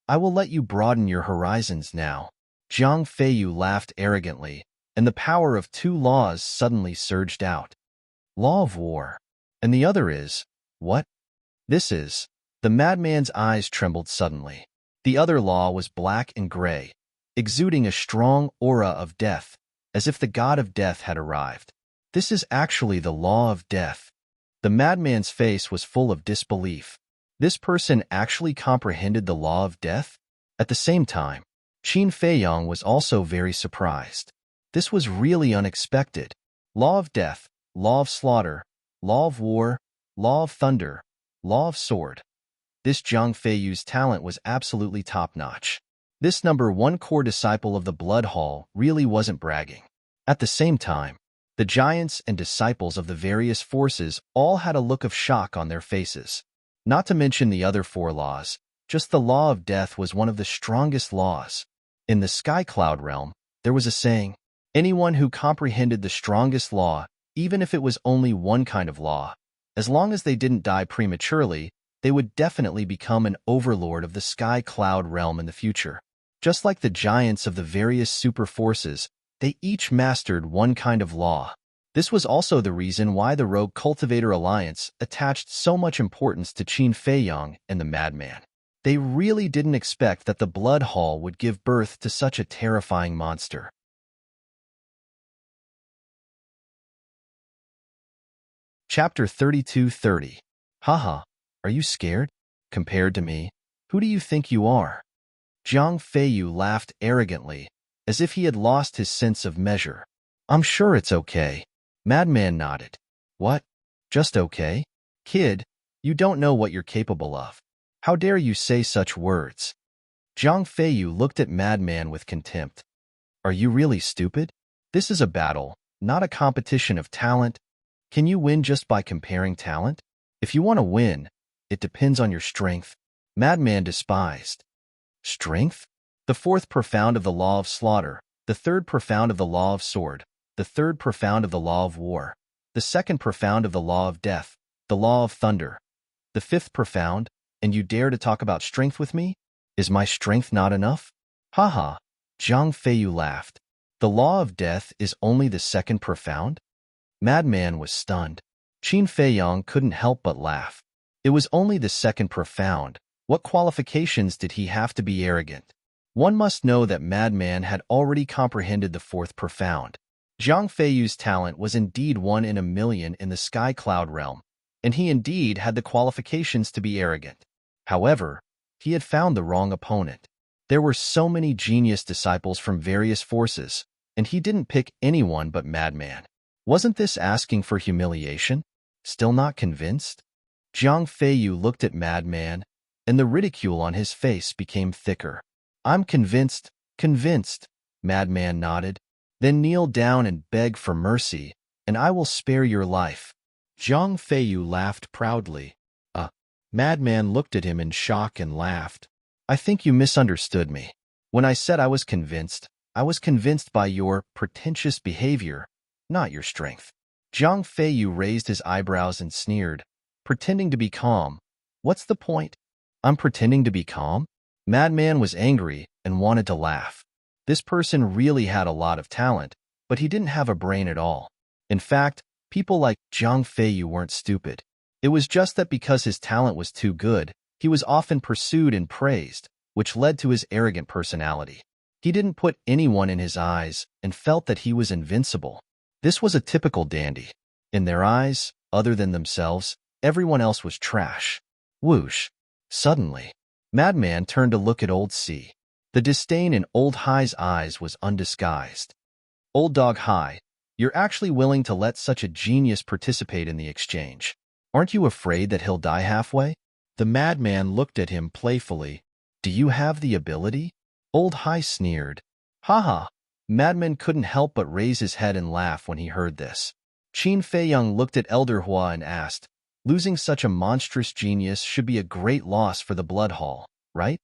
I will let you broaden your horizons now. Zhang Feiyu laughed arrogantly, and the power of 2 laws suddenly surged out. Law of war. And the other is, what? This is. The madman's eyes trembled suddenly. The other law was black and gray, exuding a strong aura of death, as if the god of death had arrived. This is actually the law of death. The madman's face was full of disbelief. This person actually comprehended the law of death? At the same time, Qin Feiyang was also very surprised. This was really unexpected. Law of death, law of slaughter, law of war, law of thunder, law of sword. This Zhang Feiyu's talent was absolutely top-notch. This #1 core disciple of the Blood Hall really wasn't bragging. At the same time, the giants and disciples of the various forces all had a look of shock on their faces. Not to mention the other 4 laws, just the law of death was one of the strongest laws. In the Sky Cloud realm, there was a saying, anyone who comprehended the strongest law, even if it was only one kind of law, as long as they didn't die prematurely, they would definitely become an overlord of the Sky Cloud realm in the future. Just like the giants of the various super forces, they each mastered one kind of law. This was also the reason why the Rogue Cultivator Alliance attached so much importance to Qin Feiyang and the Madman. They really didn't expect that the Blood Hall would give birth to such a terrifying monster. Chapter 32:30. Haha, are you scared? Compared to me, who do you think you are? Zhang Feiyu laughed arrogantly, as if he had lost his sense of measure. I'm sure it's okay. Madman nodded. What? Just okay? Kid, you don't know what you're capable of. How dare you say such words? Zhang Feiyu looked at Madman with contempt. Are you really stupid? This is a battle, not a competition of talent. Can you win just by comparing talent? If you want to win, it depends on your strength. Madman despised. Strength? The 4th profound of the law of slaughter, the 3rd profound of the law of sword, the 3rd profound of the law of war, the 2nd profound of the law of death, the law of thunder, the 5th profound, and you dare to talk about strength with me? Is my strength not enough? Haha, Zhang Feiyu laughed. The law of death is only the 2nd profound? Madman was stunned. Qin Feiyang couldn't help but laugh. It was only the 2nd profound. What qualifications did he have to be arrogant? One must know that Madman had already comprehended the 4th profound. Zhang Feiyu's talent was indeed 1 in a million in the Sky Cloud realm, and he indeed had the qualifications to be arrogant. However, he had found the wrong opponent. There were so many genius disciples from various forces, and he didn't pick anyone but Madman. Wasn't this asking for humiliation? Still not convinced? Zhang Feiyu looked at Madman, and the ridicule on his face became thicker. I'm convinced, Madman nodded. Then kneel down and beg for mercy, and I will spare your life. Zhang Feiyu laughed proudly. Madman looked at him in shock and laughed. I think you misunderstood me. When I said I was convinced by your pretentious behavior, not your strength. Zhang Feiyu raised his eyebrows and sneered, pretending to be calm. What's the point? I'm pretending to be calm? Madman was angry and wanted to laugh. This person really had a lot of talent, but he didn't have a brain at all. In fact, people like Zhang Feiyu weren't stupid. It was just that because his talent was too good, he was often pursued and praised, which led to his arrogant personality. He didn't put anyone in his eyes and felt that he was invincible. This was a typical dandy. In their eyes, other than themselves, everyone else was trash. Whoosh. Suddenly, Madman turned to look at Old C. The disdain in Old High's eyes was undisguised. Old Dog High, you're actually willing to let such a genius participate in the exchange. Aren't you afraid that he'll die halfway? The Madman looked at him playfully. Do you have the ability? Old High sneered. Haha. Madman couldn't help but raise his head and laugh when he heard this. Qin Feiyang looked at Elder Hua and asked, losing such a monstrous genius should be a great loss for the Blood Hall, right?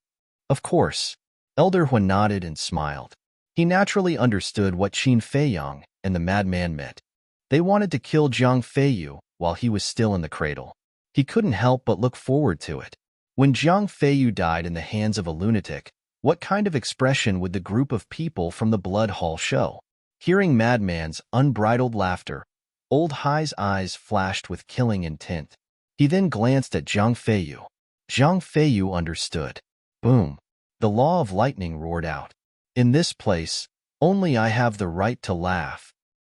Of course. Elder Huan nodded and smiled. He naturally understood what Qin Feiyang and the madman meant. They wanted to kill Jiang Feiyu while he was still in the cradle. He couldn't help but look forward to it. When Jiang Feiyu died in the hands of a lunatic, what kind of expression would the group of people from the blood hall show? Hearing Madman's unbridled laughter, Old Hai's eyes flashed with killing intent. He then glanced at Jiang Feiyu. Jiang Feiyu understood. Boom! The law of lightning roared out. In this place, only I have the right to laugh.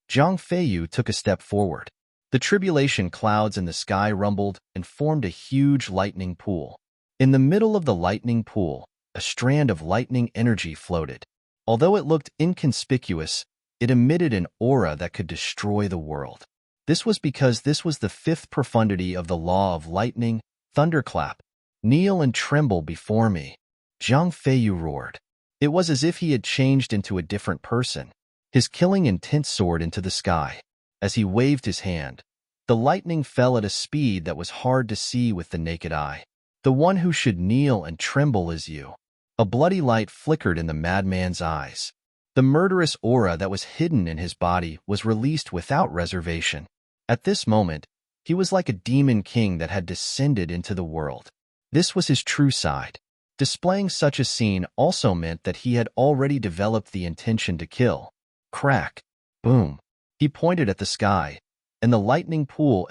Jiang Feiyu took a step forward. The tribulation clouds in the sky rumbled and formed a huge lightning pool. In the middle of the lightning pool, a strand of lightning energy floated. Although it looked inconspicuous, it emitted an aura that could destroy the world. This was because this was the fifth profundity of the law of lightning, thunderclap. Kneel and tremble before me. Jiang Feiyu roared. It was as if he had changed into a different person. His killing intent soared into the sky. As he waved his hand, the lightning fell at a speed that was hard to see with the naked eye. The one who should kneel and tremble is you. A bloody light flickered in the madman's eyes. The murderous aura that was hidden in his body was released without reservation. At this moment, he was like a demon king that had descended into the world. This was his true side. Displaying such a scene also meant that he had already developed the intention to kill. Crack. Boom. He pointed at the sky, and the lightning pool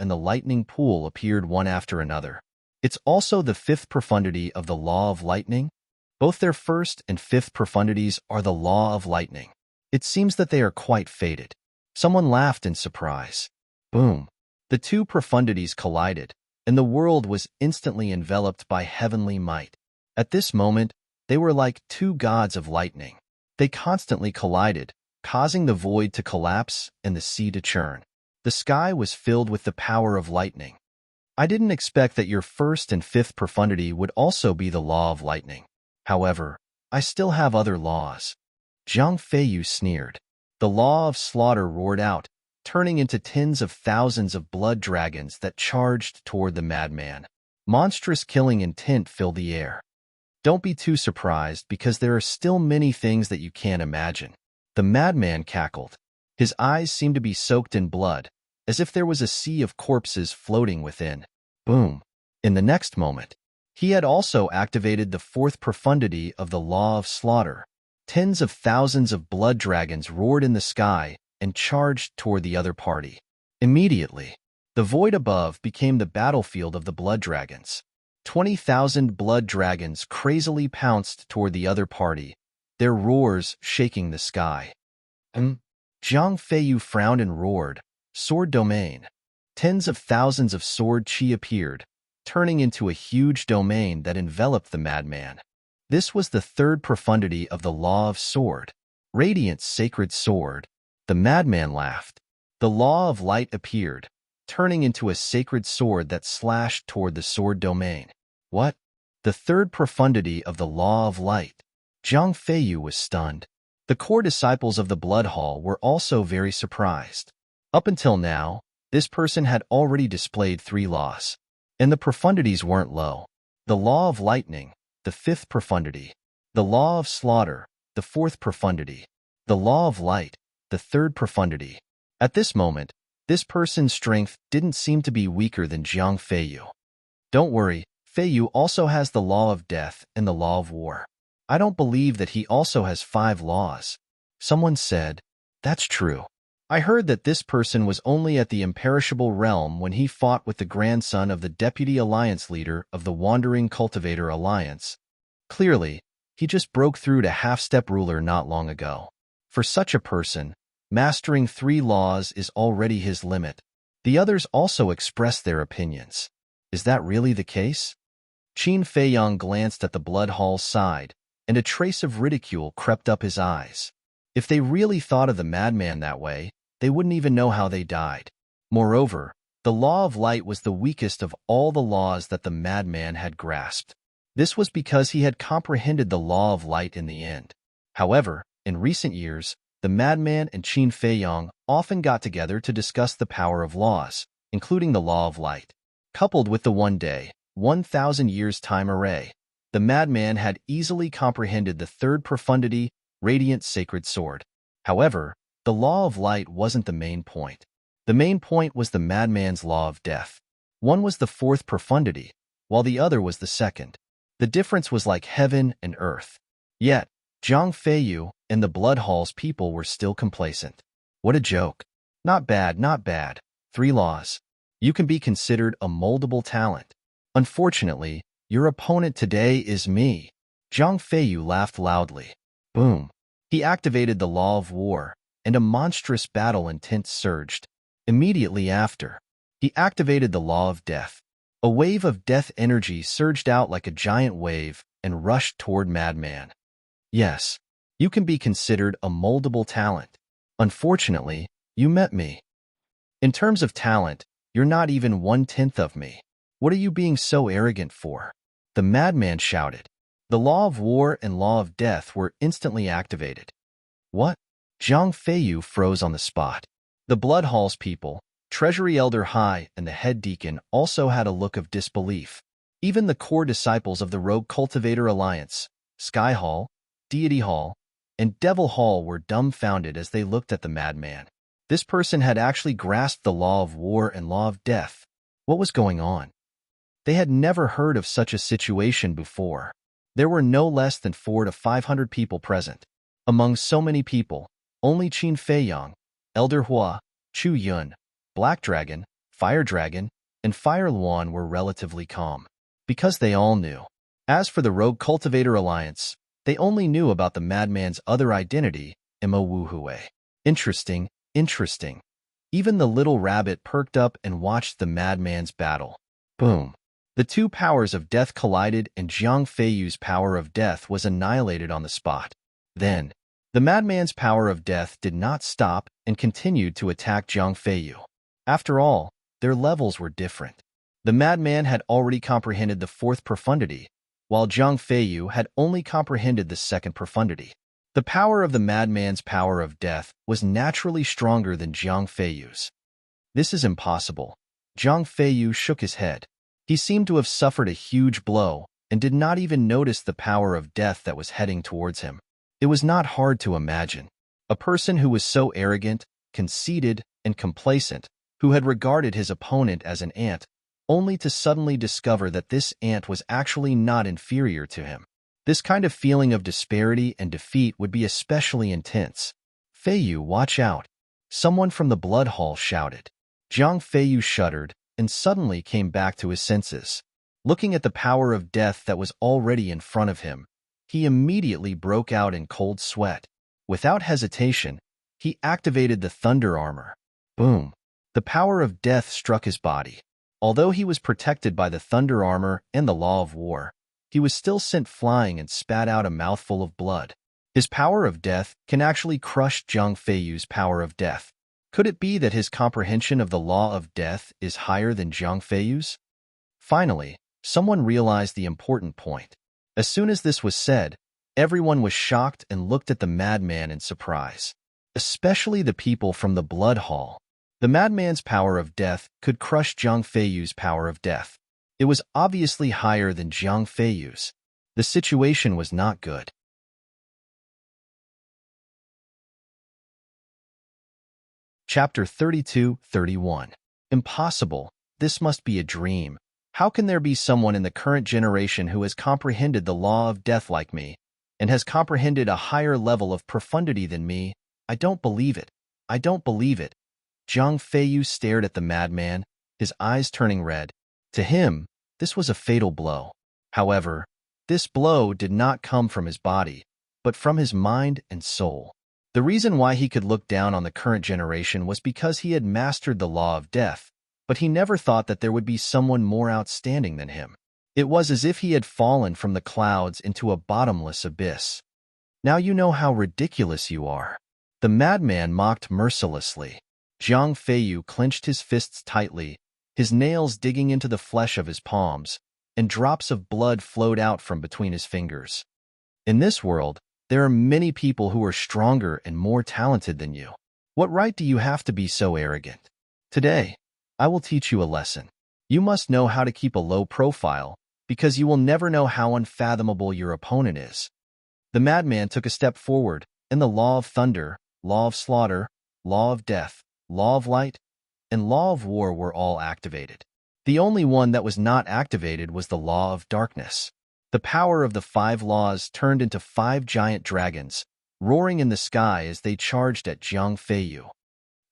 appeared one after another. It's also the fifth profundity of the law of lightning. Both their first and fifth profundities are the law of lightning. It seems that they are quite fated. Someone laughed in surprise. Boom. The two profundities collided, and the world was instantly enveloped by heavenly might. At this moment, they were like two gods of lightning. They constantly collided, causing the void to collapse and the sea to churn. The sky was filled with the power of lightning. I didn't expect that your first and fifth profundity would also be the law of lightning. However, I still have other laws. Jiang Feiyu sneered. The law of slaughter roared out, turning into tens of thousands of blood dragons that charged toward the madman. Monstrous killing intent filled the air. Don't be too surprised because there are still many things that you can't imagine. The madman cackled. His eyes seemed to be soaked in blood, as if there was a sea of corpses floating within. Boom. In the next moment, he had also activated the fourth profundity of the law of slaughter. Tens of thousands of blood dragons roared in the sky and charged toward the other party. Immediately, the void above became the battlefield of the blood dragons. 20,000 blood dragons crazily pounced toward the other party, their roars shaking the sky. Jiang Feiyu frowned and roared, "Sword domain." Tens of thousands of sword chi appeared, turning into a huge domain that enveloped the madman. This was the third profundity of the law of sword. Radiant sacred sword. The madman laughed. The law of light appeared, turning into a sacred sword that slashed toward the sword domain. What? The third profundity of the law of light. Jiang Feiyu was stunned. The core disciples of the Blood Hall were also very surprised. Up until now, this person had already displayed 3 laws, and the profundities weren't low. The law of lightning, the 5th profundity. The law of slaughter, the 4th profundity. The law of light, the 3rd profundity. At this moment, this person's strength didn't seem to be weaker than Jiang Feiyu. Don't worry, Feiyu also has the law of death and the law of war. I don't believe that he also has 5 laws. Someone said, that's true. I heard that this person was only at the imperishable realm when he fought with the grandson of the deputy alliance leader of the Wandering Cultivator Alliance. Clearly, he just broke through to half-step ruler not long ago. For such a person, mastering 3 laws is already his limit. The others also expressed their opinions. Is that really the case? Qin Feiyang glanced at the Blood Hall's side, and a trace of ridicule crept up his eyes. If they really thought of the madman that way, they wouldn't even know how they died. Moreover, the law of light was the weakest of all the laws that the madman had grasped. This was because he had comprehended the law of light in the end. However, in recent years, the madman and Qin Feiyang often got together to discuss the power of laws, including the law of light. Coupled with the 1 day, 1,000 years time array, the madman had easily comprehended the third profundity, radiant sacred sword. However, the law of light wasn't the main point. The main point was the madman's law of death. One was the fourth profundity, while the other was the second. The difference was like heaven and earth. Yet, Zhang Feiyu and the Blood Hall's people were still complacent. What a joke. Not bad, not bad. 3 laws. You can be considered a moldable talent. Unfortunately, your opponent today is me. Zhang Feiyu laughed loudly. Boom. He activated the law of war, and a monstrous battle intent surged. Immediately after, he activated the law of death. A wave of death energy surged out like a giant wave and rushed toward Madman. Yes, you can be considered a moldable talent. Unfortunately, you met me. In terms of talent, you're not even 1/10 of me. What are you being so arrogant for? The madman shouted. The law of war and law of death were instantly activated. What? Zhang Feiyu froze on the spot. The Blood Hall's people, Treasury Elder Hai and the head deacon also had a look of disbelief. Even the core disciples of the Rogue Cultivator Alliance, Sky Hall, Deity Hall, and Devil Hall were dumbfounded as they looked at the madman. This person had actually grasped the law of war and law of death. What was going on? They had never heard of such a situation before. There were no less than 400 to 500 people present. Among so many people, only Qin Feiyang, Elder Hua, Chu Yun, Black Dragon, Fire Dragon, and Fire Luan were relatively calm, because they all knew. As for the Rogue Cultivator Alliance, they only knew about the madman's other identity, Mo Wuhue. Interesting, interesting. Even the little rabbit perked up and watched the madman's battle. Boom. The two powers of death collided and Zhang Feiyu's power of death was annihilated on the spot. Then, the madman's power of death did not stop and continued to attack Zhang Feiyu. After all, their levels were different. The madman had already comprehended the fourth profundity, while Zhang Feiyu had only comprehended the second profundity. The power of the madman's power of death was naturally stronger than Zhang Feiyu's. This is impossible. Zhang Feiyu shook his head. He seemed to have suffered a huge blow and did not even notice the power of death that was heading towards him. It was not hard to imagine. A person who was so arrogant, conceited, and complacent, who had regarded his opponent as an ant, only to suddenly discover that this ant was actually not inferior to him. This kind of feeling of disparity and defeat would be especially intense. Feiyu, watch out! Someone from the Blood Hall shouted. Zhang Feiyu shuddered and suddenly came back to his senses. Looking at the power of death that was already in front of him, he immediately broke out in cold sweat. Without hesitation, he activated the thunder armor. Boom! The power of death struck his body. Although he was protected by the thunder armor and the law of war, he was still sent flying and spat out a mouthful of blood. His power of death can actually crush Zhang Feiyu's power of death. Could it be that his comprehension of the law of death is higher than Zhang Feiyu's? Finally, someone realized the important point. As soon as this was said, everyone was shocked and looked at the madman in surprise. Especially the people from the Blood Hall. The madman's power of death could crush Zhang Feiyu's power of death. It was obviously higher than Zhang Feiyu's. The situation was not good. Chapter 32-31. Impossible. This must be a dream. How can there be someone in the current generation who has comprehended the law of death like me, and has comprehended a higher level of profundity than me? I don't believe it. I don't believe it. Zhang Feiyu stared at the madman, his eyes turning red. To him, this was a fatal blow. However, this blow did not come from his body, but from his mind and soul. The reason why he could look down on the current generation was because he had mastered the law of death, but he never thought that there would be someone more outstanding than him. It was as if he had fallen from the clouds into a bottomless abyss. Now you know how ridiculous you are. The madman mocked mercilessly. Zhang Feiyu clenched his fists tightly, his nails digging into the flesh of his palms, and drops of blood flowed out from between his fingers. In this world, there are many people who are stronger and more talented than you. What right do you have to be so arrogant? Today, I will teach you a lesson. You must know how to keep a low profile because you will never know how unfathomable your opponent is. The madman took a step forward, and the law of thunder, law of slaughter, law of death, law of light, and law of war were all activated. The only one that was not activated was the law of darkness. The power of the 5 laws turned into 5 giant dragons, roaring in the sky as they charged at Jiang Feiyu.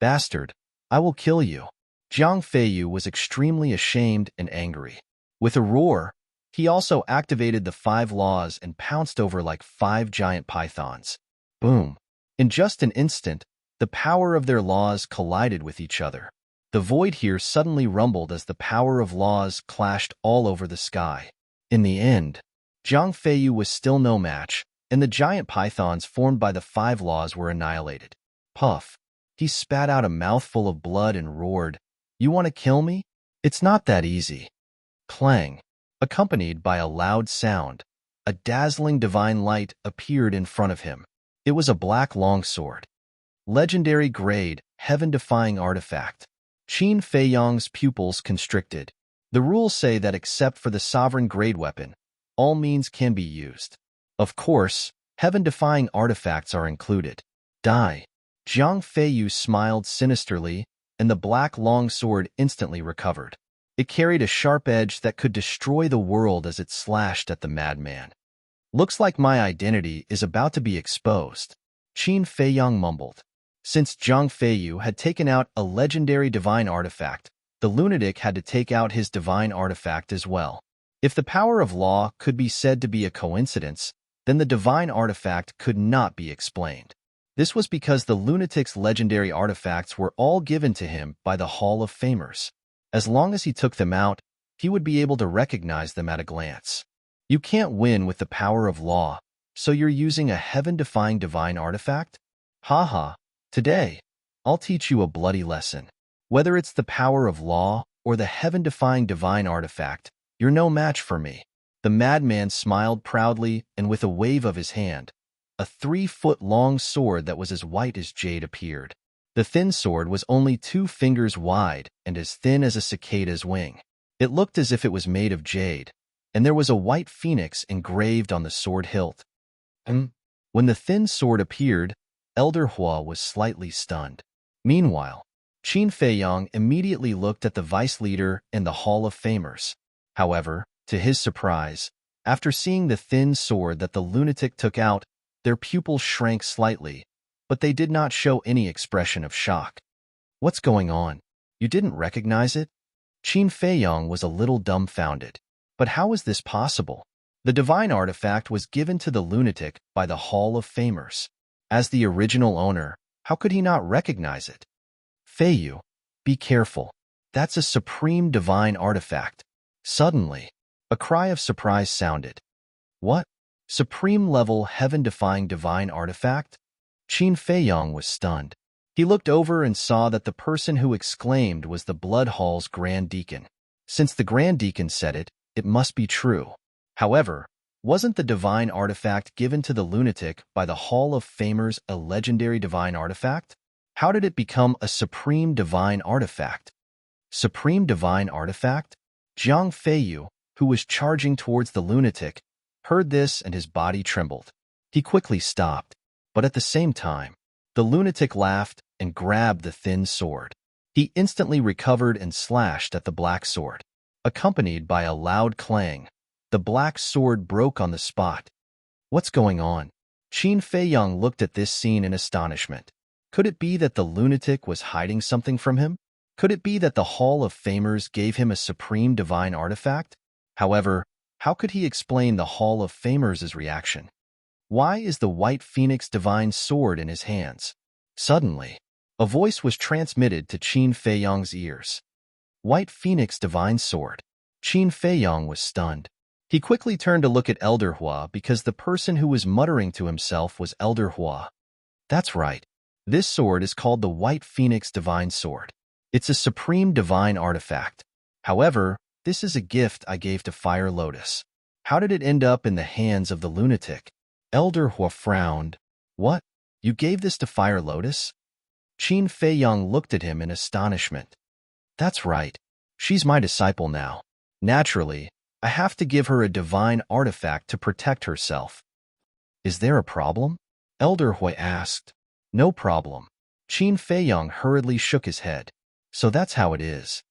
Bastard, I will kill you. Jiang Feiyu was extremely ashamed and angry. With a roar, he also activated the 5 laws and pounced over like 5 giant pythons. Boom! In just an instant, the power of their laws collided with each other. The void here suddenly rumbled as the power of laws clashed all over the sky. In the end, Jiang Feiyu was still no match, and the giant pythons formed by the 5 laws were annihilated. Puff! He spat out a mouthful of blood and roared, "You want to kill me? It's not that easy." Clang! Accompanied by a loud sound, a dazzling divine light appeared in front of him. It was a black longsword. Legendary grade, heaven-defying artifact. Qin Feiyang's pupils constricted. The rules say that except for the sovereign grade weapon, all means can be used. Of course, heaven-defying artifacts are included. Die. Jiang Feiyu smiled sinisterly, and the black longsword instantly recovered. It carried a sharp edge that could destroy the world as it slashed at the madman. "Looks like my identity is about to be exposed," Qin Feiyang mumbled. Since Jiang Feiyu had taken out a legendary divine artifact, the lunatic had to take out his divine artifact as well. If the power of law could be said to be a coincidence, then the divine artifact could not be explained. This was because the lunatic's legendary artifacts were all given to him by the Hall of Famers. As long as he took them out, he would be able to recognize them at a glance. You can't win with the power of law, so you're using a heaven-defying divine artifact? Haha, today, I'll teach you a bloody lesson. Whether it's the power of law or the heaven-defying divine artifact, you're no match for me. The madman smiled proudly, and with a wave of his hand, a 3-foot-long sword that was as white as jade appeared. The thin sword was only 2 fingers wide and as thin as a cicada's wing. It looked as if it was made of jade, and there was a white phoenix engraved on the sword hilt. When the thin sword appeared, Elder Hua was slightly stunned. Meanwhile, Qin Feiyang immediately looked at the vice leader and the Hall of Famers. However, to his surprise, after seeing the thin sword that the lunatic took out, their pupils shrank slightly, but they did not show any expression of shock. "What's going on? You didn't recognize it?" Qin Feiyang was a little dumbfounded. But how is this possible? The divine artifact was given to the lunatic by the Hall of Famers. As the original owner, how could he not recognize it? "Feiyu, be careful. That's a supreme divine artifact." Suddenly, a cry of surprise sounded. "What? Supreme-level heaven-defying divine artifact?" Qin Feiyang was stunned. He looked over and saw that the person who exclaimed was the Blood Hall's Grand Deacon. Since the Grand Deacon said it, it must be true. However, wasn't the divine artifact given to the lunatic by the Hall of Famers a legendary divine artifact? How did it become a supreme divine artifact? Supreme divine artifact? Jiang Feiyu, who was charging towards the lunatic, heard this and his body trembled. He quickly stopped. But at the same time, the lunatic laughed and grabbed the thin sword. He instantly recovered and slashed at the black sword. Accompanied by a loud clang, the black sword broke on the spot. "What's going on?" Qin Feiyang looked at this scene in astonishment. Could it be that the lunatic was hiding something from him? Could it be that the Hall of Famers gave him a supreme divine artifact? However, how could he explain the Hall of Famers' reaction? Why is the white phoenix divine sword in his hands? Suddenly, a voice was transmitted to Qin Feiyang's ears. "White phoenix divine sword." Qin Feiyang was stunned. He quickly turned to look at Elder Hua because the person who was muttering to himself was Elder Hua. That's right. This sword is called the White Phoenix Divine Sword. It's a supreme divine artifact. However, this is a gift I gave to Fire Lotus. How did it end up in the hands of the lunatic? Elder Hua frowned. "What? You gave this to Fire Lotus?" Qin Feiyang looked at him in astonishment. "That's right. She's my disciple now. Naturally, I have to give her a divine artifact to protect herself. Is there a problem? Elder Hui asked. No problem. Qin Feiyong hurriedly shook his head. So that's how it is.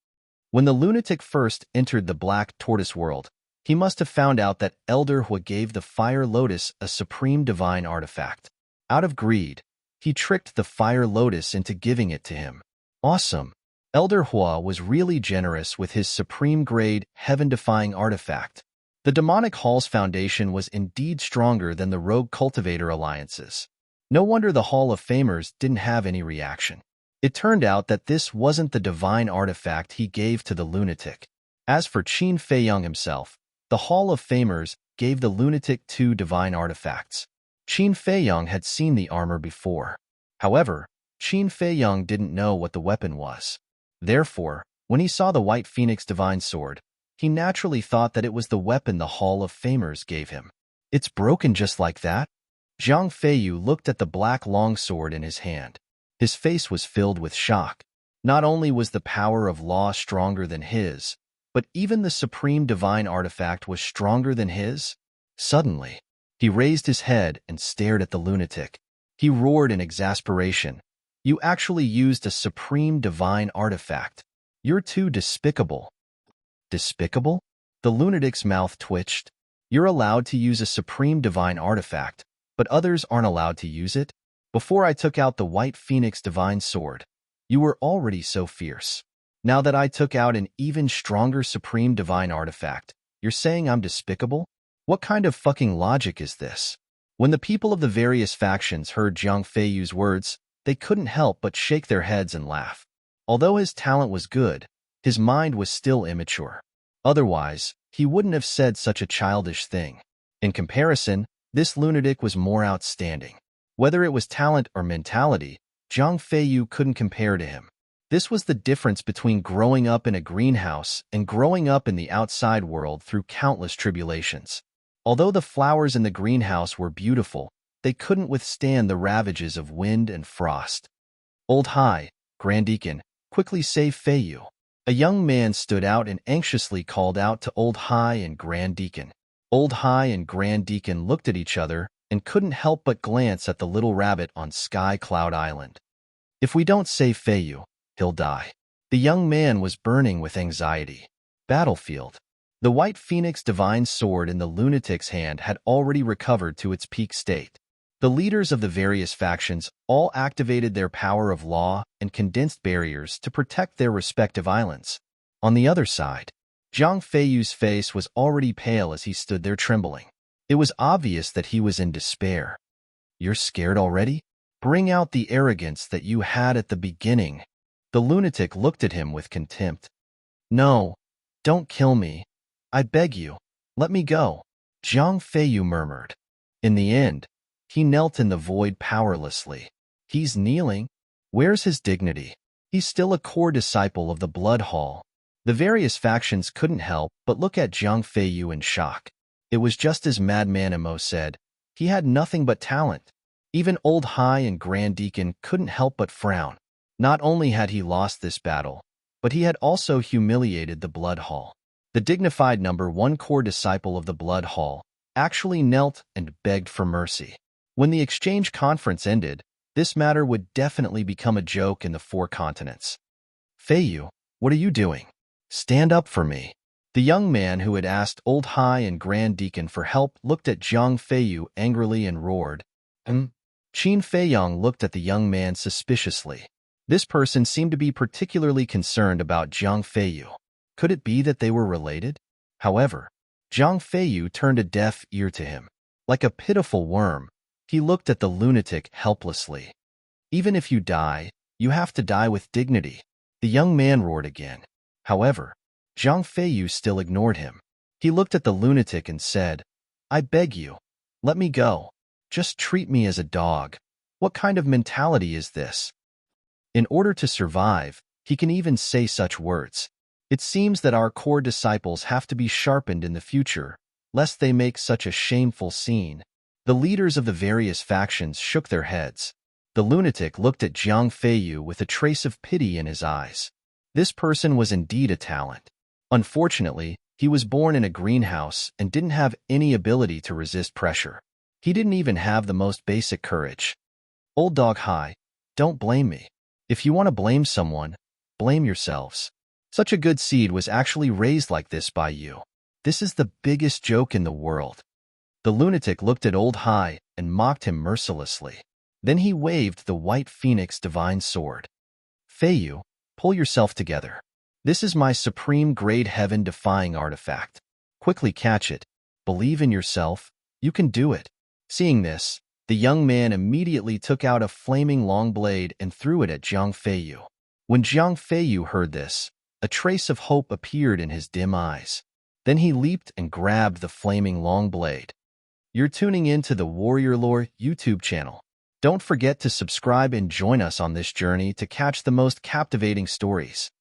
When the lunatic first entered the Black Tortoise world, he must have found out that Elder Hui gave the Fire Lotus a supreme divine artifact. Out of greed, he tricked the Fire Lotus into giving it to him. Awesome. Elder Hua was really generous with his supreme-grade, heaven-defying artifact. The Demonic Hall's foundation was indeed stronger than the Rogue Cultivator alliances. No wonder the Hall of Famers didn't have any reaction. It turned out that this wasn't the divine artifact he gave to the lunatic. As for Qin Feiyong himself, the Hall of Famers gave the lunatic 2 divine artifacts. Qin Feiyong had seen the armor before. However, Qin Feiyong didn't know what the weapon was. Therefore, when he saw the White Phoenix Divine Sword, he naturally thought that it was the weapon the Hall of Famers gave him. It's broken just like that? Zhang Feiyu looked at the black longsword in his hand. His face was filled with shock. Not only was the power of law stronger than his, but even the supreme divine artifact was stronger than his. Suddenly, he raised his head and stared at the lunatic. He roared in exasperation. You actually used a supreme divine artifact. You're too despicable. Despicable? The lunatic's mouth twitched. You're allowed to use a supreme divine artifact, but others aren't allowed to use it? Before I took out the White Phoenix Divine Sword, you were already so fierce. Now that I took out an even stronger supreme divine artifact, you're saying I'm despicable? What kind of fucking logic is this? When the people of the various factions heard Zhang Feiyu's words, they couldn't help but shake their heads and laugh. Although his talent was good, his mind was still immature. Otherwise, he wouldn't have said such a childish thing. In comparison, this lunatic was more outstanding. Whether it was talent or mentality, Zhang Feiyu couldn't compare to him. This was the difference between growing up in a greenhouse and growing up in the outside world through countless tribulations. Although the flowers in the greenhouse were beautiful, they couldn't withstand the ravages of wind and frost. Old Hai, Grand Deacon, quickly save Feiyu. A young man stood out and anxiously called out to Old Hai and Grand Deacon. Old Hai and Grand Deacon looked at each other and couldn't help but glance at the little rabbit on Sky Cloud Island. If we don't save Feiyu, he'll die. The young man was burning with anxiety. Battlefield. The White Phoenix Divine Sword in the lunatic's hand had already recovered to its peak state. The leaders of the various factions all activated their power of law and condensed barriers to protect their respective islands. On the other side, Zhang Feiyu's face was already pale as he stood there trembling. It was obvious that he was in despair. You're scared already? Bring out the arrogance that you had at the beginning. The lunatic looked at him with contempt. No, don't kill me. I beg you, let me go. Zhang Feiyu murmured. In the end, he knelt in the void powerlessly. He's kneeling? Where's his dignity? He's still a core disciple of the Blood Hall. The various factions couldn't help but look at Zhang Feiyu in shock. It was just as Madman Emo said. He had nothing but talent. Even Old Hai and Grand Deacon couldn't help but frown. Not only had he lost this battle, but he had also humiliated the Blood Hall. The dignified number 1 core disciple of the Blood Hall actually knelt and begged for mercy. When the exchange conference ended, this matter would definitely become a joke in the 4 continents. Feiyu, what are you doing? Stand up for me. The young man who had asked Old Hai and Grand Deacon for help looked at Zhang Feiyu angrily and roared. Qin Feiyong looked at the young man suspiciously. This person seemed to be particularly concerned about Zhang Feiyu. Could it be that they were related? However, Zhang Feiyu turned a deaf ear to him. Like a pitiful worm, he looked at the lunatic helplessly. Even if you die, you have to die with dignity. The young man roared again. However, Zhang Feiyu still ignored him. He looked at the lunatic and said, I beg you, let me go. Just treat me as a dog. What kind of mentality is this? In order to survive, he can even say such words. It seems that our core disciples have to be sharpened in the future, lest they make such a shameful scene. The leaders of the various factions shook their heads. The lunatic looked at Zhang Feiyu with a trace of pity in his eyes. This person was indeed a talent. Unfortunately, He was born in a greenhouse and didn't have any ability to resist pressure. He didn't even have the most basic courage. Old Dog Hi, don't blame me. If you want to blame someone, blame yourselves. Such a good seed was actually raised like this by you. This is the biggest joke in the world. The lunatic looked at Old Hi and mocked him mercilessly. Then he waved the white phoenix divine sword. Feiyu, pull yourself together. This is my supreme grade heaven-defying artifact. Quickly catch it. Believe in yourself. You can do it. Seeing this, the young man immediately took out a flaming long blade and threw it at Zhang Feiyu. When Zhang Feiyu heard this, a trace of hope appeared in his dim eyes. Then he leaped and grabbed the flaming long blade. You're tuning in to the Warrior Lore YouTube channel. Don't forget to subscribe and join us on this journey to catch the most captivating stories.